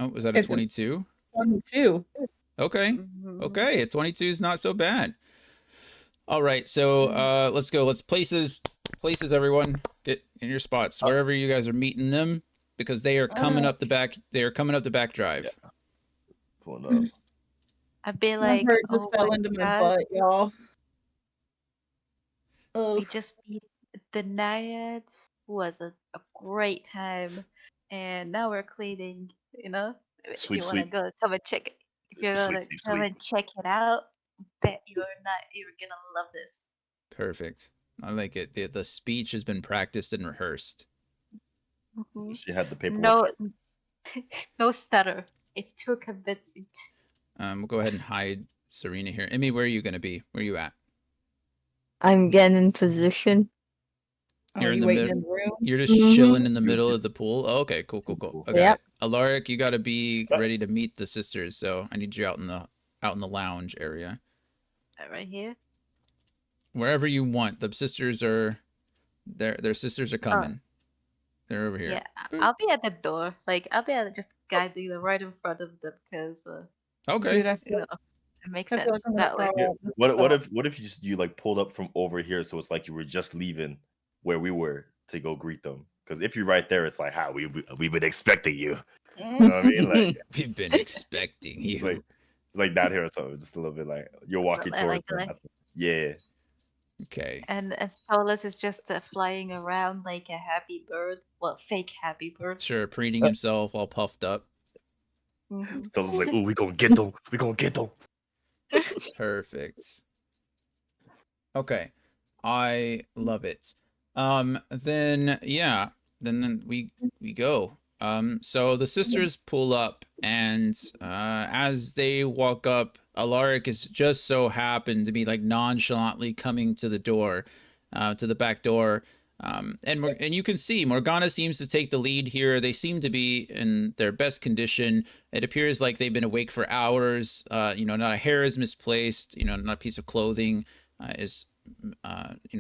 [SPEAKER 2] Was that a
[SPEAKER 1] It's a-
[SPEAKER 2] 22?
[SPEAKER 1] 22.
[SPEAKER 2] Okay.
[SPEAKER 6] Mhm.
[SPEAKER 2] Okay, a 22 is not so bad. All right, so let's go. Let's places, everyone. Get in your spots wherever you guys are meeting them, because they are coming up the back. They are coming up the back drive.
[SPEAKER 3] pulling up.
[SPEAKER 6] I'd be
[SPEAKER 1] My
[SPEAKER 6] like,
[SPEAKER 1] heart just
[SPEAKER 6] oh
[SPEAKER 1] fell
[SPEAKER 6] my
[SPEAKER 1] into my
[SPEAKER 6] god,
[SPEAKER 1] butt, y'all.
[SPEAKER 6] we
[SPEAKER 1] Oh,
[SPEAKER 6] just beat the Naiads. Was a great time, and now we're cleaning. If
[SPEAKER 3] Sweep,
[SPEAKER 6] you want to
[SPEAKER 3] sweep.
[SPEAKER 6] go come and check it, if you're
[SPEAKER 3] Sweep,
[SPEAKER 6] gonna
[SPEAKER 3] sweep,
[SPEAKER 6] come
[SPEAKER 3] sweep.
[SPEAKER 6] and check it out, bet you're gonna love this.
[SPEAKER 2] Perfect. I like it. The speech has been practiced and rehearsed.
[SPEAKER 6] Mhm.
[SPEAKER 3] She had the paperwork.
[SPEAKER 6] No, no stutter. It's too convincing.
[SPEAKER 2] We'll go ahead and hide Serena here. Emmy, where are you going to be? Where are you at?
[SPEAKER 5] I'm getting in position.
[SPEAKER 2] You're in
[SPEAKER 1] you
[SPEAKER 2] the
[SPEAKER 1] waiting
[SPEAKER 2] middle.
[SPEAKER 1] in the room?
[SPEAKER 2] You're just
[SPEAKER 5] Mhm.
[SPEAKER 2] chilling in the middle of the pool. Oh, okay, cool. Okay,
[SPEAKER 5] Yep.
[SPEAKER 2] Alaric, you got to be ready to meet the sisters. So I need you out in the lounge area,
[SPEAKER 6] Right here.
[SPEAKER 2] wherever you want. The sisters are their sisters are coming. They're over here.
[SPEAKER 6] Yeah,
[SPEAKER 2] Boop.
[SPEAKER 6] I'll be at the door. Like I'll be just guiding them right in front of them because
[SPEAKER 2] Okay.
[SPEAKER 1] Dude, I feel,
[SPEAKER 6] it makes
[SPEAKER 1] I feel like
[SPEAKER 6] sense
[SPEAKER 1] I'm gonna
[SPEAKER 6] that way.
[SPEAKER 1] throw
[SPEAKER 3] Yeah.
[SPEAKER 1] up.
[SPEAKER 3] What if you like pulled up from over here, so it's like you were just leaving where we were to go greet them? Because if you're right there, it's like, how we've been expecting you. You know what I mean? Like
[SPEAKER 2] We've been expecting you.
[SPEAKER 3] it's like down here or something, just a little bit like you're walking towards them. Yeah.
[SPEAKER 2] Okay.
[SPEAKER 6] And Solus is just flying around like a happy bird. Well, fake happy bird.
[SPEAKER 2] Sure, preening himself all puffed up.
[SPEAKER 6] Mhm.
[SPEAKER 3] So it's like, oh, we gonna get them. We gonna get them.
[SPEAKER 2] Perfect. Okay. I love it. Then yeah, then we go. So the sisters pull up, and as they walk up, Alaric is just so happened to be like nonchalantly coming to the door, to the back door. And you can see Morgana seems to take the lead here. They seem to be in their best condition. It appears like they've been awake for hours. Not a hair is misplaced. Not a piece of clothing is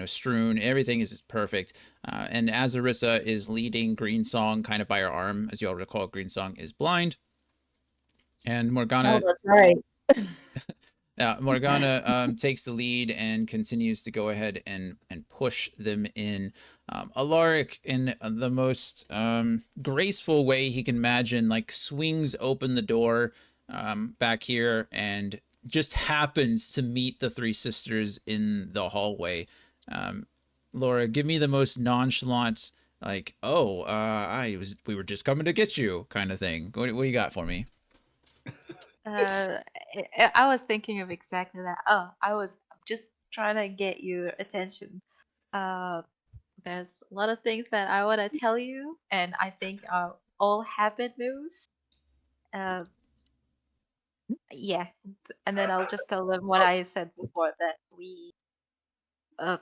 [SPEAKER 2] strewn. Everything is perfect. And as Arissa is leading Green Song kind of by her arm, as you all recall, Green Song is blind, and Morgana.
[SPEAKER 1] Oh, that's right.
[SPEAKER 2] Morgana takes the lead and continues to go ahead and push them in. Alaric, in the most graceful way he can imagine, like swings open the door back here and just happens to meet the three sisters in the hallway. Laura, give me the most nonchalant, like, "Oh, we were just coming to get you," kind of thing. What do you got for me?
[SPEAKER 6] Uh, I was thinking of exactly that. Oh, I was just trying to get your attention. Uh, there's a lot of things that I want to tell you, and I think are all habit news. Uh, yeah, and then I'll just tell them what I said before, that uh,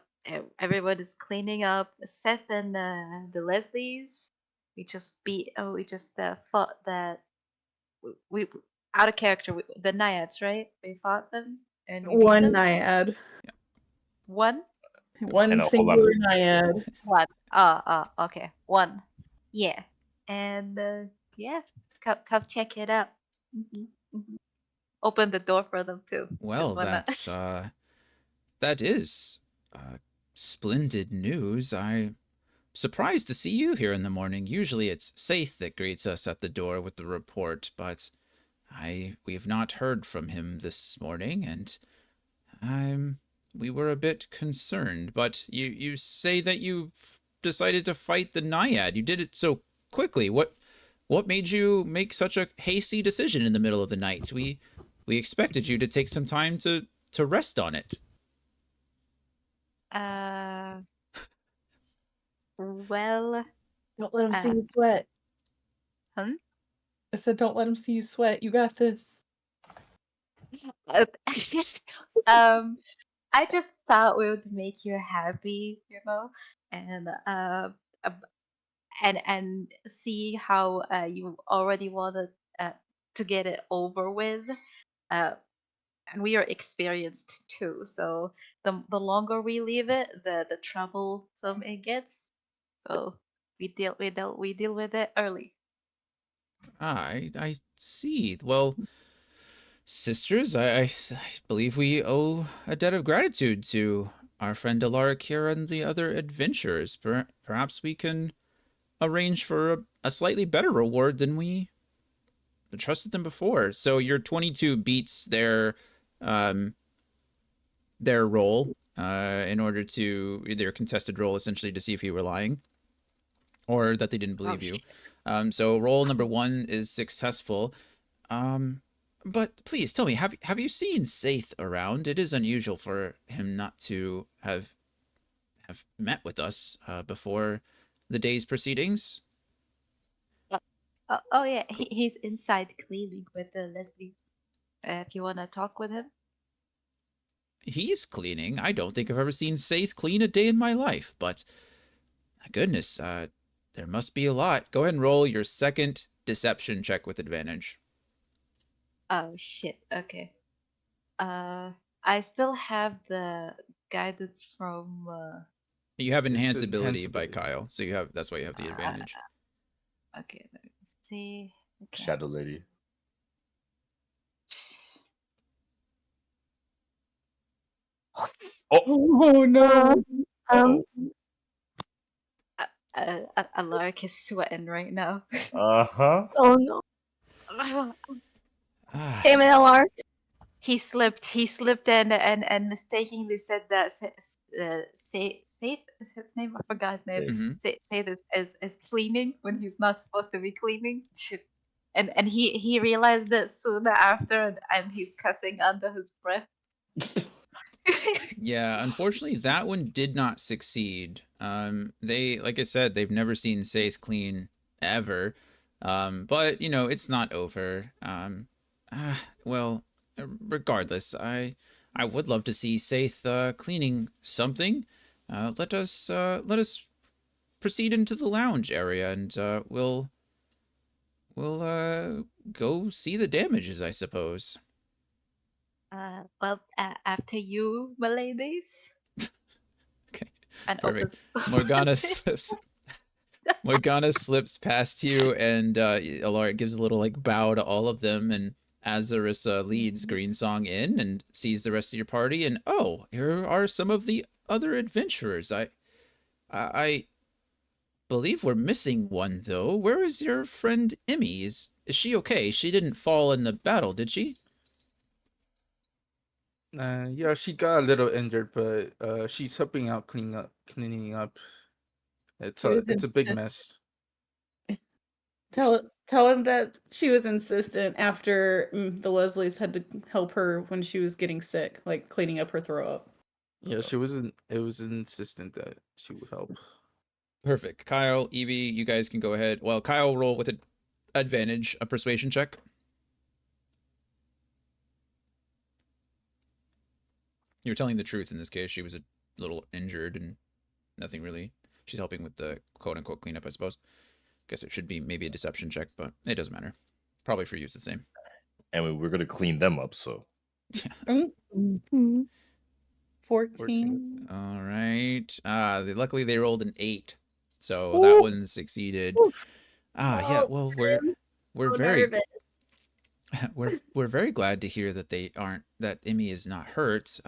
[SPEAKER 6] everyone is cleaning up. Seth and the Leslies, we just fought that we out of character. The Naiads, right? We fought them and we beat
[SPEAKER 1] One
[SPEAKER 6] them.
[SPEAKER 1] naiad.
[SPEAKER 6] One,
[SPEAKER 1] One
[SPEAKER 3] And a whole lot
[SPEAKER 1] singular
[SPEAKER 3] of
[SPEAKER 1] naiad.
[SPEAKER 6] one. Okay, one. Yeah, and yeah, come check it out. Mhm, mhm. Open the door for them too.
[SPEAKER 2] Well,
[SPEAKER 6] Cause why not?
[SPEAKER 2] that is splendid news. I'm surprised to see you here in the morning. Usually it's Saith that greets us at the door with the report, but we have not heard from him this morning, and we were a bit concerned. But you say that you decided to fight the Naiad. You did it so quickly. What made you make such a hasty decision in the middle of the night? We expected you to take some time to rest on it.
[SPEAKER 6] uh, well,
[SPEAKER 1] Don't let him see
[SPEAKER 6] uh,
[SPEAKER 1] you sweat.
[SPEAKER 6] hmm?
[SPEAKER 1] I said, don't let him see you sweat. You got this.
[SPEAKER 6] Uh, um, I just thought we would make you happy, and and see how you already wanted to get it over with. Uh, and we are experienced too, so the longer we leave it, the troublesome it gets. So we deal with it early.
[SPEAKER 2] I see. Well, sisters, I believe we owe a debt of gratitude to our friend Alaric here and the other adventurers. Perhaps we can arrange for a slightly better reward than we trusted them before. So your 22 beats um, their roll in order to their contested roll, essentially, to see if you were lying or that they didn't
[SPEAKER 6] Oh
[SPEAKER 2] believe you.
[SPEAKER 6] shit.
[SPEAKER 2] So roll number 1 is successful. Um, but please tell me, have you seen Saith around? It is unusual for him not to have met with us before the day's proceedings.
[SPEAKER 6] Oh yeah, he's inside cleaning with the Leslie's. If you wanna talk with him.
[SPEAKER 2] He's cleaning. I don't think I've ever seen Saith clean a day in my life, but goodness, there must be a lot. Go ahead and roll your second deception check with advantage.
[SPEAKER 6] Oh shit. Okay. Uh, I still have the guidance from.
[SPEAKER 2] You have
[SPEAKER 4] It's
[SPEAKER 2] enhance ability
[SPEAKER 4] enhance
[SPEAKER 2] by
[SPEAKER 4] ability.
[SPEAKER 2] Kyle, so that's why you have the advantage.
[SPEAKER 6] Okay, let me see. Okay.
[SPEAKER 3] Shadow Lady. Oh,
[SPEAKER 1] Oh no.
[SPEAKER 5] Um,
[SPEAKER 6] Alaric is sweating right now.
[SPEAKER 3] uh-huh.
[SPEAKER 5] oh no.
[SPEAKER 2] Ah,
[SPEAKER 5] Damn it, LR.
[SPEAKER 6] He slipped. He slipped and mistakenly said that say his name. I forgot his name.
[SPEAKER 2] mhm.
[SPEAKER 6] Say this as cleaning when he's not supposed to be cleaning. Shit. And he realized it sooner after, and he's cussing under his breath.
[SPEAKER 2] Yeah, unfortunately, that one did not succeed. They, like I said, they've never seen Saith clean ever. But you know, it's not over. Well, regardless, I would love to see Saith cleaning something. Let us proceed into the lounge area, and we'll go see the damages, I suppose.
[SPEAKER 6] Well, after you, my ladies,
[SPEAKER 2] Okay,
[SPEAKER 6] and
[SPEAKER 2] perfect.
[SPEAKER 6] opens.
[SPEAKER 2] Morgana slips. Morgana slips past you, and Alara gives a little like bow to all of them, and Azarissa leads Greensong in and sees the rest of your party, and oh, here are some of the other adventurers. I believe we're missing one though. Where is your friend Emmy? Is she okay? She didn't fall in the battle, did she?
[SPEAKER 4] Yeah, she got a little injured, but she's helping out cleaning up.
[SPEAKER 1] She was
[SPEAKER 4] It's a big
[SPEAKER 1] insistent.
[SPEAKER 4] mess.
[SPEAKER 1] Tell him that she was insistent after the Leslies had to help her when she was getting sick, like cleaning up her throw up.
[SPEAKER 4] Yeah, she wasn't. It was insistent that she would help.
[SPEAKER 2] Perfect. Kyle, Evie, you guys can go ahead. Well, Kyle roll with an advantage, a persuasion check. You're telling the truth in this case. She was a little injured and nothing really. She's helping with the quote unquote cleanup, I suppose. Guess it should be maybe a deception check, but it doesn't matter. Probably for you, it's the same.
[SPEAKER 3] And we're gonna clean them up. So
[SPEAKER 5] Mm-hmm.
[SPEAKER 1] 14.
[SPEAKER 2] All right. Luckily they rolled an 8, so that one succeeded. Yeah.
[SPEAKER 1] Oh,
[SPEAKER 2] Well, we're
[SPEAKER 1] so
[SPEAKER 2] very
[SPEAKER 1] nervous.
[SPEAKER 2] we're very glad to hear that that Emmy is not hurt.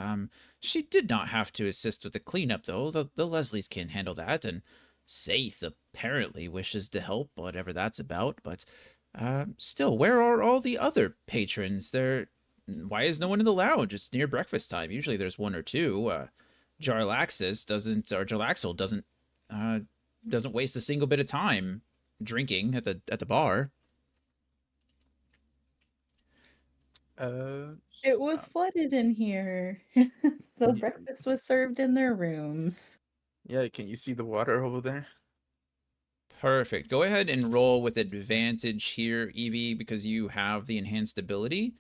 [SPEAKER 2] She did not have to assist with the cleanup though. The Leslies can handle that, and Saith apparently wishes to help, whatever that's about. But still, where are all the other patrons? Why is no one in the lounge? It's near breakfast time. Usually there's one or two. Jarlaxle doesn't waste a single bit of time drinking at the bar.
[SPEAKER 1] It was flooded in here. So
[SPEAKER 4] Ye-
[SPEAKER 1] breakfast was served in their rooms.
[SPEAKER 4] Yeah, can you see the water over there?
[SPEAKER 2] Perfect. Go ahead and roll with advantage here, Evie, because you have the enhanced ability.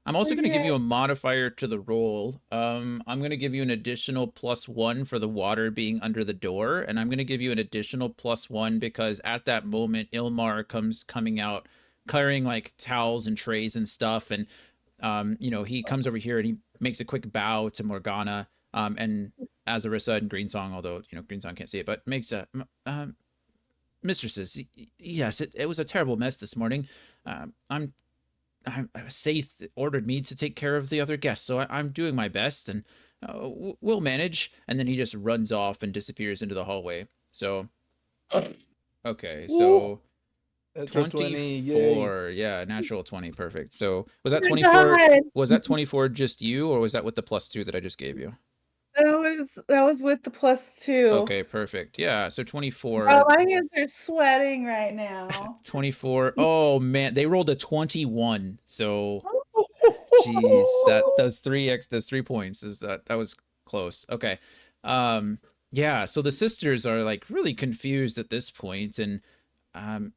[SPEAKER 2] I'm also going to give
[SPEAKER 1] Okay.
[SPEAKER 2] you a modifier to the roll. I'm going to give you an additional +1 for the water being under the door, and I'm going to give you an additional +1 because at that moment Ilmar comes coming out carrying like towels and trays and stuff, and he comes over here and he makes a quick bow to Morgana, and Azarissa and Greensong, although Greensong can't see it, but makes a mistresses, yes, it was a terrible mess this morning. I'm Saith ordered me to take care of the other guests, so I'm doing my best, and we'll manage. And then he just runs off and disappears into the hallway. So, okay, so
[SPEAKER 4] Natural 20, yay.
[SPEAKER 2] 24, yeah, natural 20, perfect. So was that
[SPEAKER 1] Oh my
[SPEAKER 2] 24?
[SPEAKER 1] God.
[SPEAKER 2] Was that 24 just you, or was that with the +2 that I just gave you?
[SPEAKER 1] That was with the +2.
[SPEAKER 2] Okay, perfect. Yeah, so
[SPEAKER 1] Oh,
[SPEAKER 2] 24.
[SPEAKER 1] my hands are sweating right now.
[SPEAKER 2] 24. Oh man, they rolled a 21. So jeez, those 3 points is that was close. Okay. Yeah, so the sisters are like really confused at this point, and um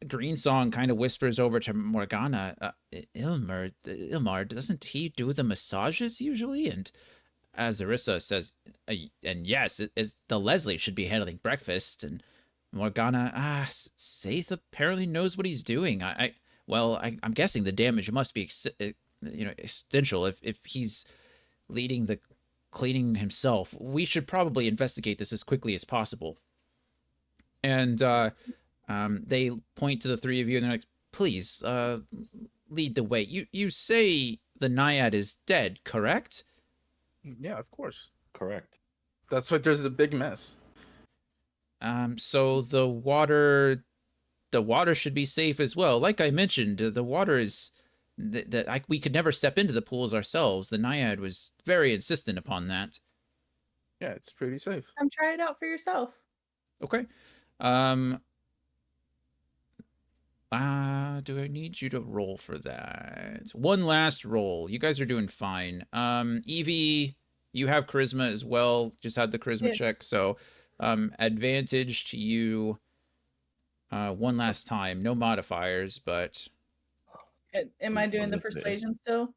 [SPEAKER 2] Greensong kind of whispers over to Morgana, Ilmar, doesn't he do the massages usually? And as Arissa says, and yes, the Leslie should be handling breakfast, and Morgana, Saith apparently knows what he's doing. I'm guessing the damage must be, essential if he's leading the cleaning himself. We should probably investigate this as quickly as possible. And they point to the three of you, and they're like, "Please, lead the way. You say the Naiad is dead, correct?"
[SPEAKER 4] Yeah, of course.
[SPEAKER 3] correct.
[SPEAKER 4] That's why there's a big mess.
[SPEAKER 2] So the water should be safe as well. Like I mentioned, the water is we could never step into the pools ourselves. The Naiad was very insistent upon that.
[SPEAKER 4] Yeah, it's pretty safe.
[SPEAKER 1] Come try it out for yourself.
[SPEAKER 2] Okay. Do I need you to roll for that? One last roll. You guys are doing fine. Evie, You have charisma as well. Just had the charisma
[SPEAKER 1] Yeah.
[SPEAKER 2] check, so advantage to you one last time. No modifiers, but
[SPEAKER 1] Am I doing the persuasion still?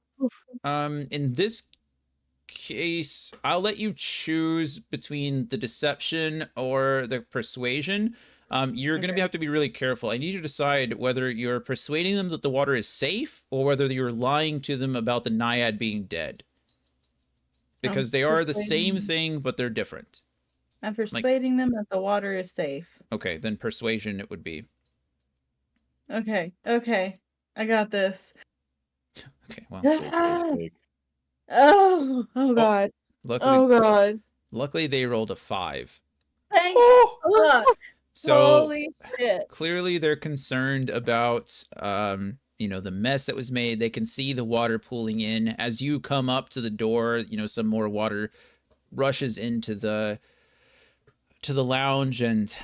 [SPEAKER 2] in this case, I'll let you choose between the deception or the persuasion. You're going to
[SPEAKER 1] Okay.
[SPEAKER 2] have to be really careful. I need you to decide whether you're persuading them that the water is safe or whether you're lying to them about the naiad being dead. Because they are the same thing, but they're different.
[SPEAKER 1] I'm
[SPEAKER 2] Like,
[SPEAKER 1] persuading them that the water is safe.
[SPEAKER 2] okay, then persuasion it would be.
[SPEAKER 1] Okay, okay. I got this.
[SPEAKER 2] Okay, well,
[SPEAKER 1] Oh God.
[SPEAKER 2] luckily,
[SPEAKER 1] Oh God.
[SPEAKER 2] luckily they rolled a 5.
[SPEAKER 1] Thank God.
[SPEAKER 2] So
[SPEAKER 1] Holy shit.
[SPEAKER 2] clearly they're concerned about the mess that was made. They can see the water pooling in as you come up to the door. Some more water rushes into the lounge, and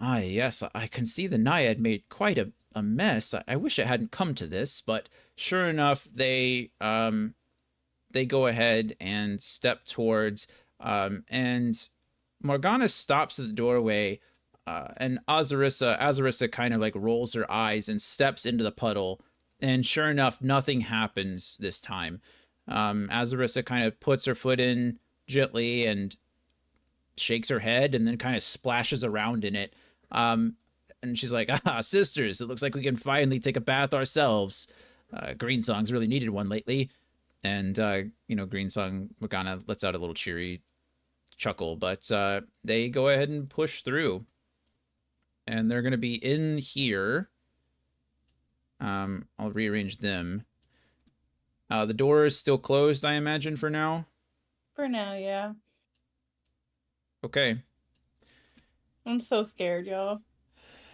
[SPEAKER 2] yes, I can see the naiad made quite a mess. I wish it hadn't come to this, but sure enough, they go ahead and step towards, and Morgana stops at the doorway, and Azarissa kind of like rolls her eyes and steps into the puddle, and sure enough, nothing happens this time. Azarissa kind of puts her foot in gently and shakes her head, and then kind of splashes around in it. And she's like, sisters, it looks like we can finally take a bath ourselves. Greensong's really needed one lately. And, Greensong, Morgana lets out a little cheery chuckle, but they go ahead and push through. And they're going to be in here. I'll rearrange them. The door is still closed, I imagine, for now.
[SPEAKER 1] For now, yeah.
[SPEAKER 2] Okay.
[SPEAKER 1] I'm so scared, y'all.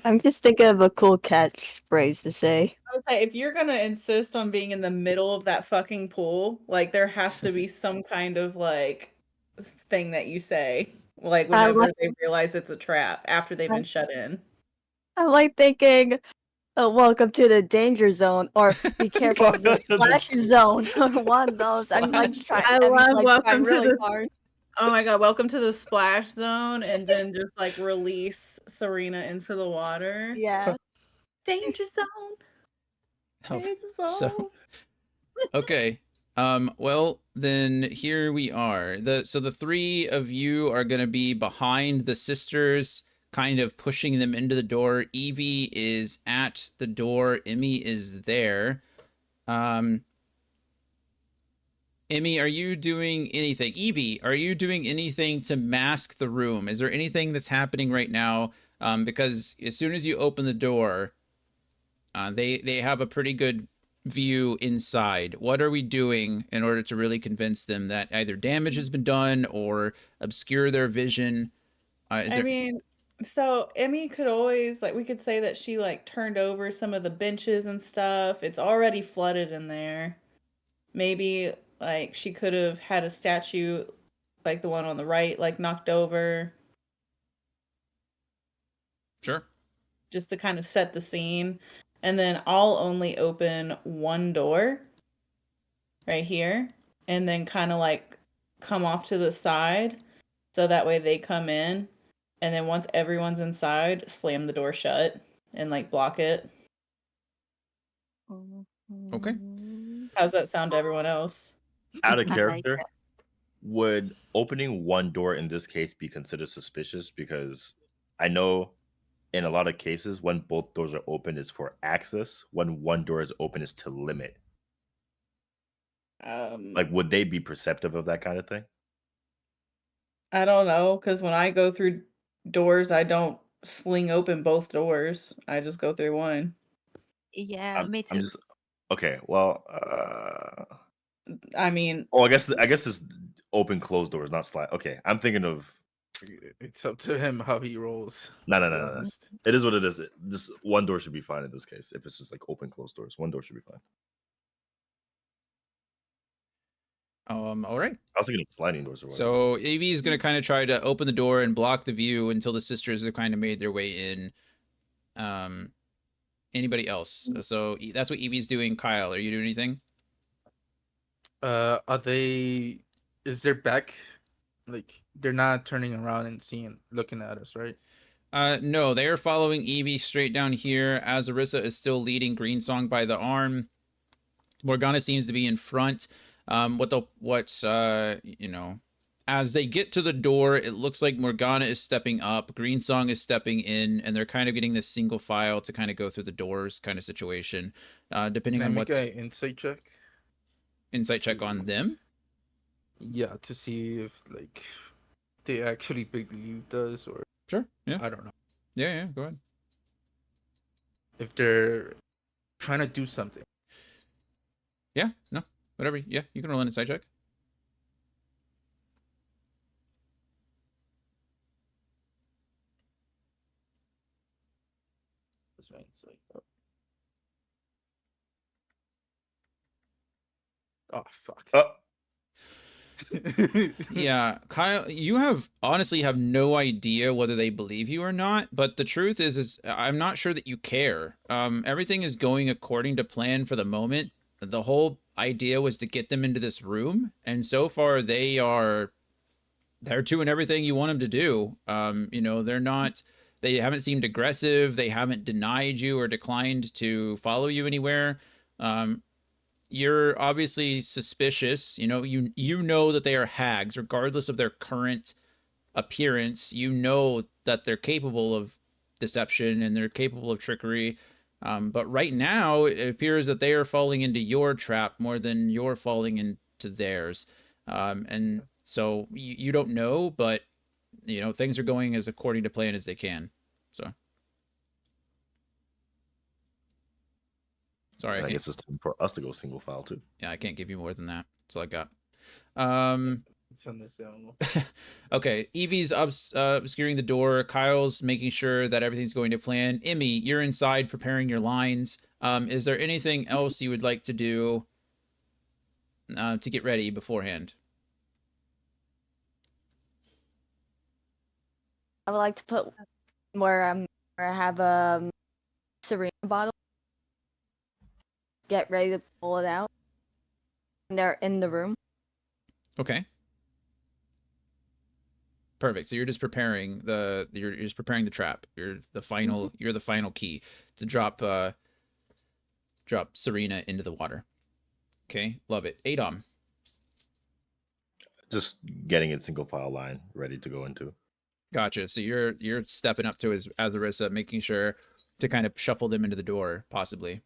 [SPEAKER 5] I'm just thinking of a cool catchphrase to say.
[SPEAKER 1] I would say if you're gonna insist on being in the middle of that fucking pool, like there has to be some kind of like thing that you say, like whenever they realize it's a trap after they've been shut in.
[SPEAKER 5] I'm like thinking, oh, welcome to the danger zone, or be careful of the splash zone, or one of those. I'm like trying.
[SPEAKER 1] I
[SPEAKER 5] I'm
[SPEAKER 1] love
[SPEAKER 5] like
[SPEAKER 1] welcome
[SPEAKER 5] trying
[SPEAKER 1] to
[SPEAKER 5] really
[SPEAKER 1] the.
[SPEAKER 5] hard.
[SPEAKER 1] Oh my god, welcome to the splash zone, and then just like release Serena into the water.
[SPEAKER 5] Yeah.
[SPEAKER 1] Danger zone. Danger zone.
[SPEAKER 2] So, okay. Well, then here we are. So the three of you are going to be behind the sisters, kind of pushing them into the door. Evie is at the door. Emmy is there. Emmy, are you doing anything? Evie, are you doing anything to mask the room? Is there anything that's happening right now? Because as soon as you open the door, they have a pretty good view inside. What are we doing in order to really convince them that either damage has been done or obscure their vision?
[SPEAKER 1] So Emmy could always we could say that she turned over some of the benches and stuff. It's already flooded in there. Maybe she could have had a statue like the one on the right knocked over.
[SPEAKER 2] Sure.
[SPEAKER 1] Just to kind of set the scene. And then I'll only open one door right here and then kind of come off to the side so that way they come in, and then once everyone's inside, slam the door shut and block it.
[SPEAKER 2] Okay.
[SPEAKER 1] How's that sound to everyone else?
[SPEAKER 3] Out of
[SPEAKER 6] I like
[SPEAKER 3] character,
[SPEAKER 6] it.
[SPEAKER 3] would opening one door in this case be considered suspicious? Because I know in a lot of cases, when both doors are open is for access. When one door is open is to limit. Would they be perceptive of that kind of thing?
[SPEAKER 1] I don't know, because when I go through doors, I don't sling open both doors. I just go through one.
[SPEAKER 6] Yeah, me too.
[SPEAKER 3] I'm just okay. Well,
[SPEAKER 1] I mean,
[SPEAKER 3] I guess this open closed doors, not slide. Okay, I'm thinking of.
[SPEAKER 4] It's up to him how he rolls.
[SPEAKER 3] No.
[SPEAKER 4] to be honest.
[SPEAKER 3] It is what it is. Just one door should be fine in this case. If it's just open closed doors, one door should be fine.
[SPEAKER 2] All right.
[SPEAKER 3] I was thinking of sliding doors or whatever.
[SPEAKER 2] So Evie is going to kind of try to open the door and block the view until the sisters have kind of made their way in. Anybody else? So that's what Evie's doing. Kyle, are you doing anything?
[SPEAKER 4] Are they? Is their back, like they're not turning around and looking at us, right?
[SPEAKER 2] No, they are following Evie straight down here. Azarissa is still leading Greensong by the arm. Morgana seems to be in front. As they get to the door, it looks like Morgana is stepping up, Greensong is stepping in, and they're kind of getting this single file to kind of go through the doors kind of situation. Depending
[SPEAKER 4] Can I
[SPEAKER 2] on
[SPEAKER 4] make
[SPEAKER 2] what's
[SPEAKER 4] an insight check?
[SPEAKER 2] insight check on them.
[SPEAKER 4] Yeah, to see if like they actually believed us, or
[SPEAKER 2] Sure. Yeah.
[SPEAKER 4] I don't know
[SPEAKER 2] Yeah. Go ahead.
[SPEAKER 4] if they're trying to do something.
[SPEAKER 2] Yeah. No. Whatever. Yeah. You can roll an insight check.
[SPEAKER 4] Oh fuck.
[SPEAKER 2] Yeah, Kyle, you honestly have no idea whether they believe you or not, but the truth is I'm not sure that you care. Everything is going according to plan for the moment. The whole idea was to get them into this room, and so far they're doing everything you want them to do. They haven't seemed aggressive. They haven't denied you or declined to follow you anywhere. You're obviously suspicious. You know that they are hags, regardless of their current appearance. You know that they're capable of deception and they're capable of trickery. But right now, it appears that they are falling into your trap more than you're falling into theirs. And so you don't know, but things are going as according to plan as they can. So sorry,
[SPEAKER 3] I guess it's time for us to go single file too.
[SPEAKER 2] I can't give you more than that. That's all I got.
[SPEAKER 4] It's understandable.
[SPEAKER 2] Okay, Evie's obscuring the door. Kyle's making sure that everything's going to plan. Emmy, you're inside preparing your lines. Is there anything else you would like to do to get ready beforehand?
[SPEAKER 5] I would like to put where I have a Serena bottle. Get ready to pull it out. And they're in the room.
[SPEAKER 2] Okay. Perfect. So you're just preparing you're just preparing the trap. You're the final key to drop Serena into the water. Okay, love it. Adom.
[SPEAKER 3] Just getting in single file line, ready to go into.
[SPEAKER 2] Gotcha. So you're stepping up to Azarissa, making sure to kind of shuffle them into the door, possibly.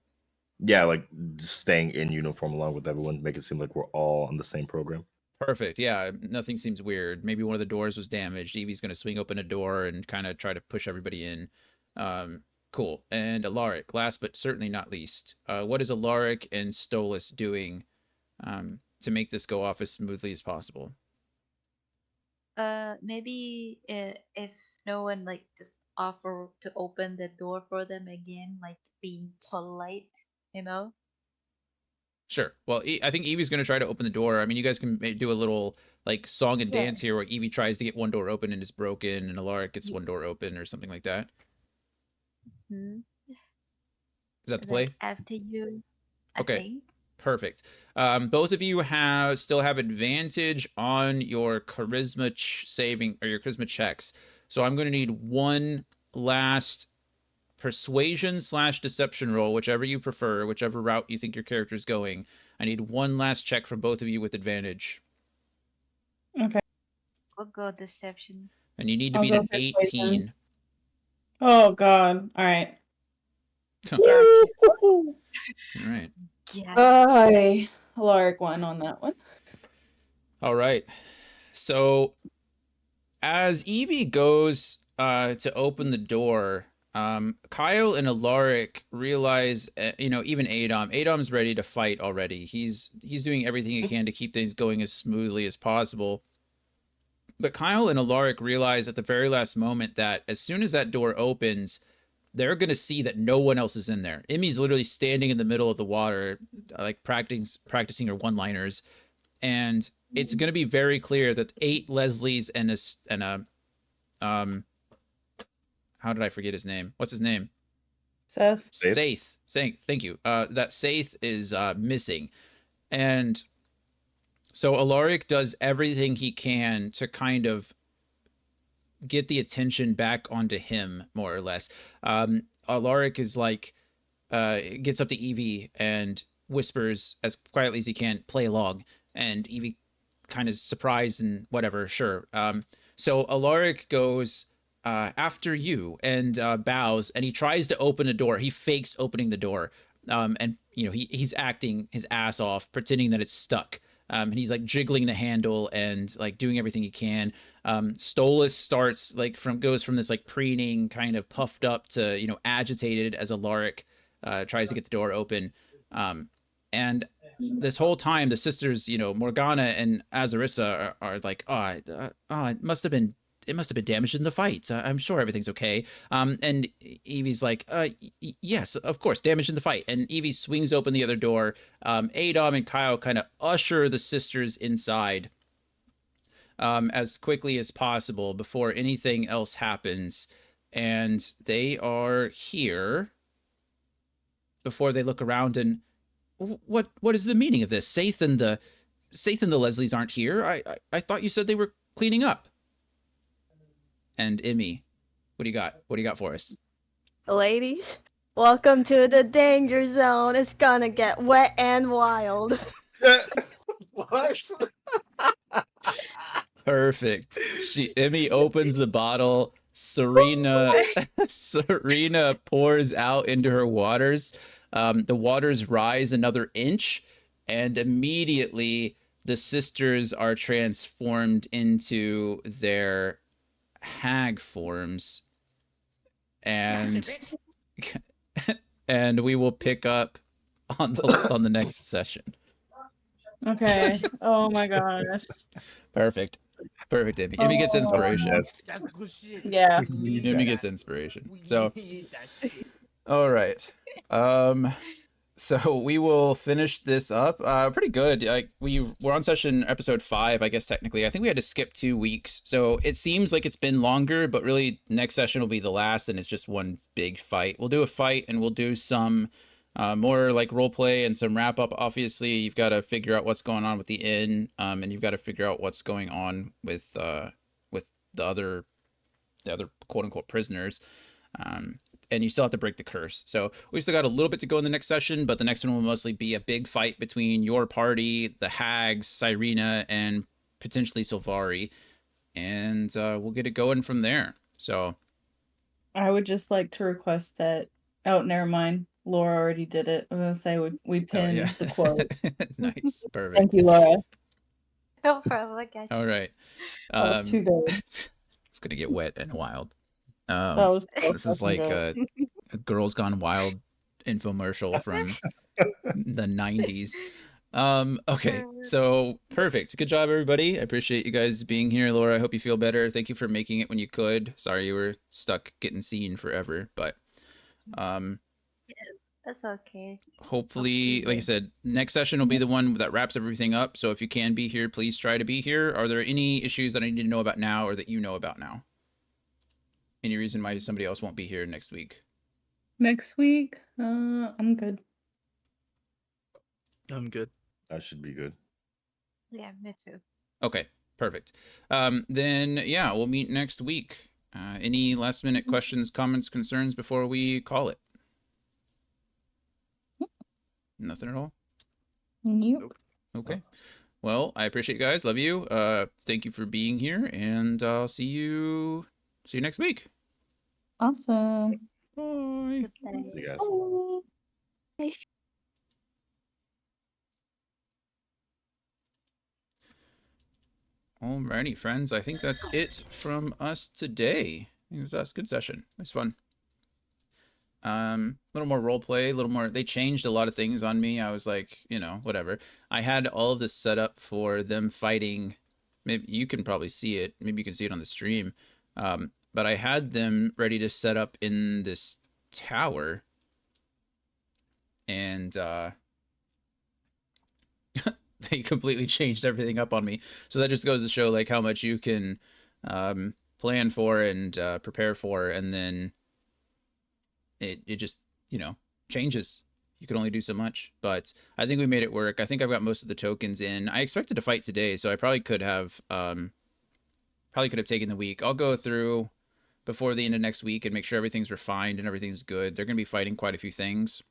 [SPEAKER 3] Yeah, like just staying in uniform along with everyone, make it seem like we're all on the same program.
[SPEAKER 2] Perfect. Yeah, nothing seems weird. Maybe one of the doors was damaged. Evie's going to swing open a door and kind of try to push everybody in. Cool. And Alaric, last but certainly not least, what is Alaric and Stolas doing to make this go off as smoothly as possible?
[SPEAKER 6] Maybe if no one like just offer to open the door for them again, like being polite, you know.
[SPEAKER 2] Sure. Well, I think Evie's going to try to open the door. I mean, you guys can do a little like song and dance here where Evie tries to get one door open and is broken, and Alaric gets one door open or something like that.
[SPEAKER 6] Hmm.
[SPEAKER 2] Is that the
[SPEAKER 6] Like
[SPEAKER 2] play?
[SPEAKER 6] after you, I
[SPEAKER 2] Okay.
[SPEAKER 6] think.
[SPEAKER 2] Perfect. Both of you still have advantage on your charisma saving or your charisma checks. So I'm going to need one last persuasion/deception roll, whichever you prefer, whichever route you think your character is going. I need one last check from both of you with advantage.
[SPEAKER 1] Okay.
[SPEAKER 6] We'll go deception.
[SPEAKER 2] And you need to
[SPEAKER 1] I'll
[SPEAKER 2] beat
[SPEAKER 1] go
[SPEAKER 2] an
[SPEAKER 1] persuasion.
[SPEAKER 2] 18.
[SPEAKER 1] Oh God. All right.
[SPEAKER 6] Gotcha.
[SPEAKER 2] All right.
[SPEAKER 6] Yeah.
[SPEAKER 1] I Alaric won on that one.
[SPEAKER 2] All right. So as Evie goes to open the door, Kyle and Alaric realize, even Adom's ready to fight already. He's doing everything he can to keep things going as smoothly as possible. But Kyle and Alaric realize at the very last moment that as soon as that door opens, they're going to see that no one else is in there. Emmy's literally standing in the middle of the water, like practicing her one-liners. And it's going to be very clear that 8 Leslies and a how did I forget his name? What's his name?
[SPEAKER 1] Seth.
[SPEAKER 2] Thank you. That Saith is missing. And So Alaric does everything he can to kind of get the attention back onto him, more or less. Alaric is like, gets up to Evie and whispers as quietly as he can, "Play along." And Evie kind of surprised and whatever, sure. So Alaric goes after you and bows, and he tries to open a door. He fakes opening the door. And he's acting his ass off, pretending that it's stuck. And he's like jiggling the handle and like doing everything he can. Stolas starts like goes from this like preening kind of puffed up to agitated as Alaric tries to get the door open. And this whole time, the sisters, Morgana and Azarissa are like, it must have been damaged in the fight. I'm sure everything's okay. And Evie's like, yes, of course, damaged in the fight. And Evie swings open the other door. Adom and Kyle kind of usher the sisters inside as quickly as possible before anything else happens. And they are here before they look around and what is the meaning of this? Saith and the Leslies aren't here. I thought you said they were cleaning up. And Emmy, what do you got? What do you got for us?
[SPEAKER 5] Ladies, welcome to the danger zone. It's gonna get wet and wild.
[SPEAKER 4] What?
[SPEAKER 2] Perfect. Emmy opens the bottle. Serena pours out into her waters. The waters rise another inch, and immediately the sisters are transformed into their hag forms, and and we will pick up on the next session.
[SPEAKER 1] Okay. Oh my gosh.
[SPEAKER 2] Perfect, Emmy. Emmy gets inspiration.
[SPEAKER 4] That's good shit.
[SPEAKER 1] Yeah.
[SPEAKER 2] Emmy gets inspiration. So, all right. So we will finish this up. Pretty good. Like we're on session episode 5, I guess technically. I think we had to skip 2 weeks, so it seems like it's been longer. But really, next session will be the last, and it's just one big fight. We'll do a fight, and we'll do some more like role play and some wrap up. Obviously, you've got to figure out what's going on with the inn, and you've got to figure out what's going on with the other quote unquote prisoners. And you still have to break the curse. So we've still got a little bit to go in the next session, but the next one will mostly be a big fight between your party, the hags, Cyrena, and potentially Silvari. And we'll get it going from there. So
[SPEAKER 1] I would just like to request that. Oh, never mind. Laura already did it. I was gonna say we pin the quote.
[SPEAKER 2] Nice. Perfect.
[SPEAKER 1] Thank you, Laura.
[SPEAKER 6] No problem. I got you.
[SPEAKER 2] All right.
[SPEAKER 1] Too good.
[SPEAKER 2] It's gonna get wet and wild.
[SPEAKER 1] That was so
[SPEAKER 2] This is
[SPEAKER 1] fucking
[SPEAKER 2] like
[SPEAKER 1] good.
[SPEAKER 2] a Girls Gone Wild infomercial from the 90s. Okay, so perfect. Good job, everybody. I appreciate you guys being here. Laura, I hope you feel better. Thank you for making it when you could. Sorry you were stuck getting seen forever, but
[SPEAKER 6] That's okay.
[SPEAKER 2] hopefully, like I said, next session will be the one that wraps everything up. So if you can be here, please try to be here. Are there any issues that I need to know about now or that you know about now? Any reason why somebody else won't be here next week?
[SPEAKER 1] Next week, I'm good.
[SPEAKER 4] I'm good.
[SPEAKER 3] That should be good.
[SPEAKER 6] Yeah, me too.
[SPEAKER 2] Okay, perfect. Then yeah, we'll meet next week. Any last minute questions, comments, concerns before we call it? Nothing at all?
[SPEAKER 1] Nope.
[SPEAKER 2] Okay. Well, I appreciate you guys. Love you. Thank you for being here, and I'll see you next week.
[SPEAKER 1] Awesome.
[SPEAKER 2] Bye.
[SPEAKER 6] Bye.
[SPEAKER 3] You guys.
[SPEAKER 1] Bye.
[SPEAKER 2] Alrighty, friends. I think that's it from us today. I think that's a good session. It was fun. A little more role play, a little more. They changed a lot of things on me. I was like, whatever. I had all of this set up for them fighting. Maybe you can probably see it. Maybe you can see it on the stream. But I had them ready to set up in this tower, and they completely changed everything up on me. So that just goes to show like how much you can plan for and prepare for, and then it just changes. you can only do so much, but I think we made it work. I think I've got most of the tokens in. I expected to fight today, so I probably could have taken the week. I'll go through before the end of next week and make sure everything's refined and everything's good. They're going to be fighting quite a few things.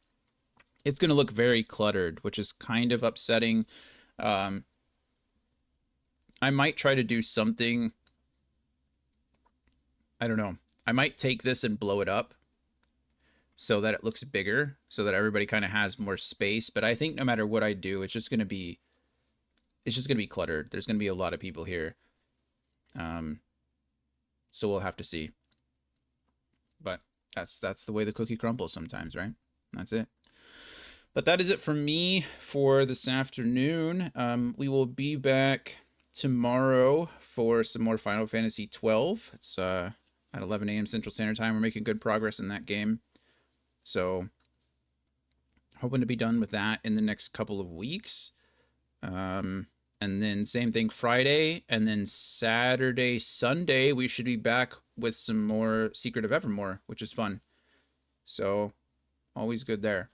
[SPEAKER 2] It's going to look very cluttered, which is kind of upsetting. I might try to do something. I don't know. I might take this and blow it up so that it looks bigger, so that everybody kind of has more space. But I think no matter what I do, it's just going to be cluttered. There's going to be a lot of people here. So we'll have to see. But that's the way the cookie crumbles sometimes, right? That's it. But that is it for me for this afternoon. We will be back tomorrow for some more Final Fantasy 12. It's at 11 a.m. Central Standard Time. We're making good progress in that game. So hoping to be done with that in the next couple of weeks. And then same thing Friday, and then Saturday, Sunday, we should be back with some more Secret of Evermore, which is fun. So always good there.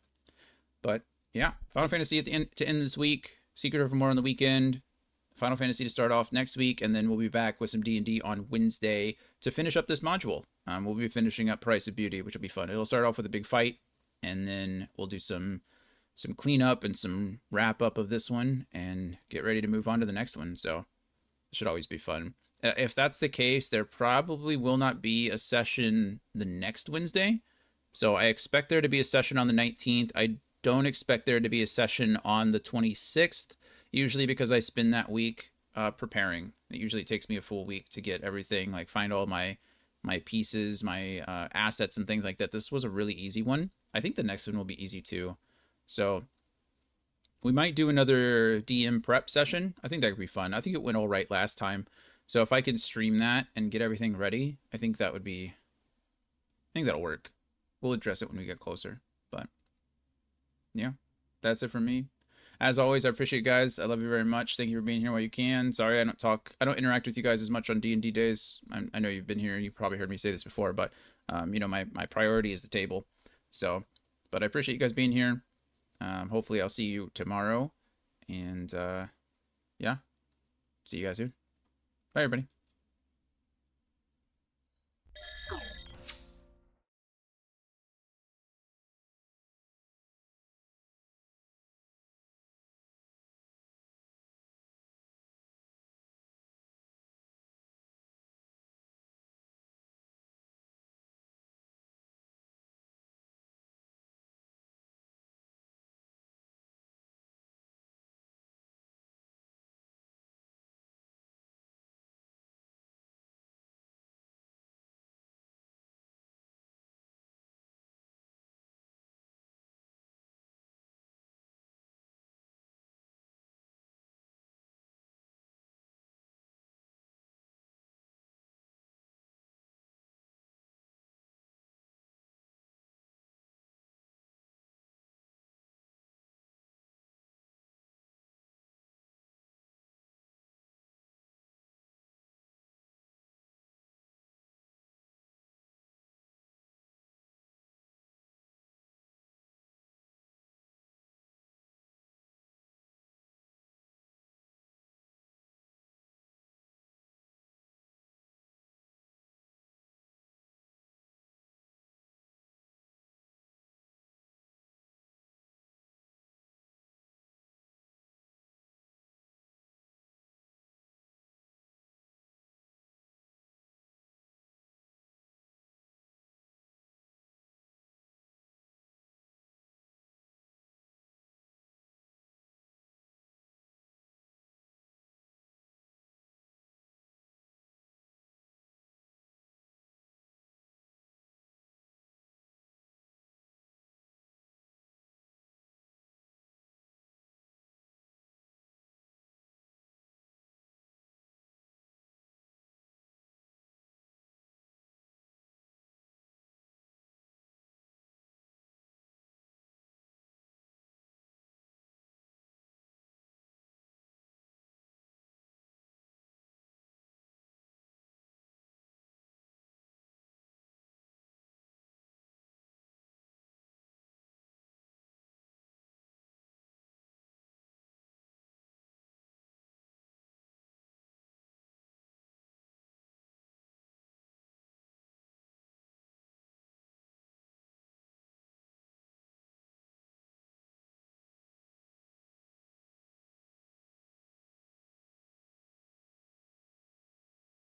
[SPEAKER 2] But yeah, Final Fantasy to end this week, Secret of Evermore on the weekend, Final Fantasy to start off next week, and then we'll be back with some D&D on Wednesday to finish up this module. We'll be finishing up Price of Beauty, which will be fun. It'll start off with a big fight, and then we'll do some cleanup and some wrap up of this one and get ready to move on to the next one. So it should always be fun. If that's the case, there probably will not be a session the next Wednesday. So I expect there to be a session on the 19th. I don't expect there to be a session on the 26th, usually because I spend that week preparing. It usually takes me a full week to get everything, like find all my pieces, my assets and things like that. This was a really easy one. I think the next one will be easy too. So we might do another DM prep session. I think that could be fun. I think it went all right last time. So if I can stream that and get everything ready, I think that'll work. We'll address it when we get closer. But yeah, that's it from me. As always, I appreciate you guys. I love you very much. Thank you for being here while you can. Sorry I don't interact with you guys as much on D&D days. I know you've been here and you probably heard me say this before, but my priority is the table. So, but I appreciate you guys being here. Hopefully I'll see you tomorrow. And yeah, see you guys soon. Bye, everybody.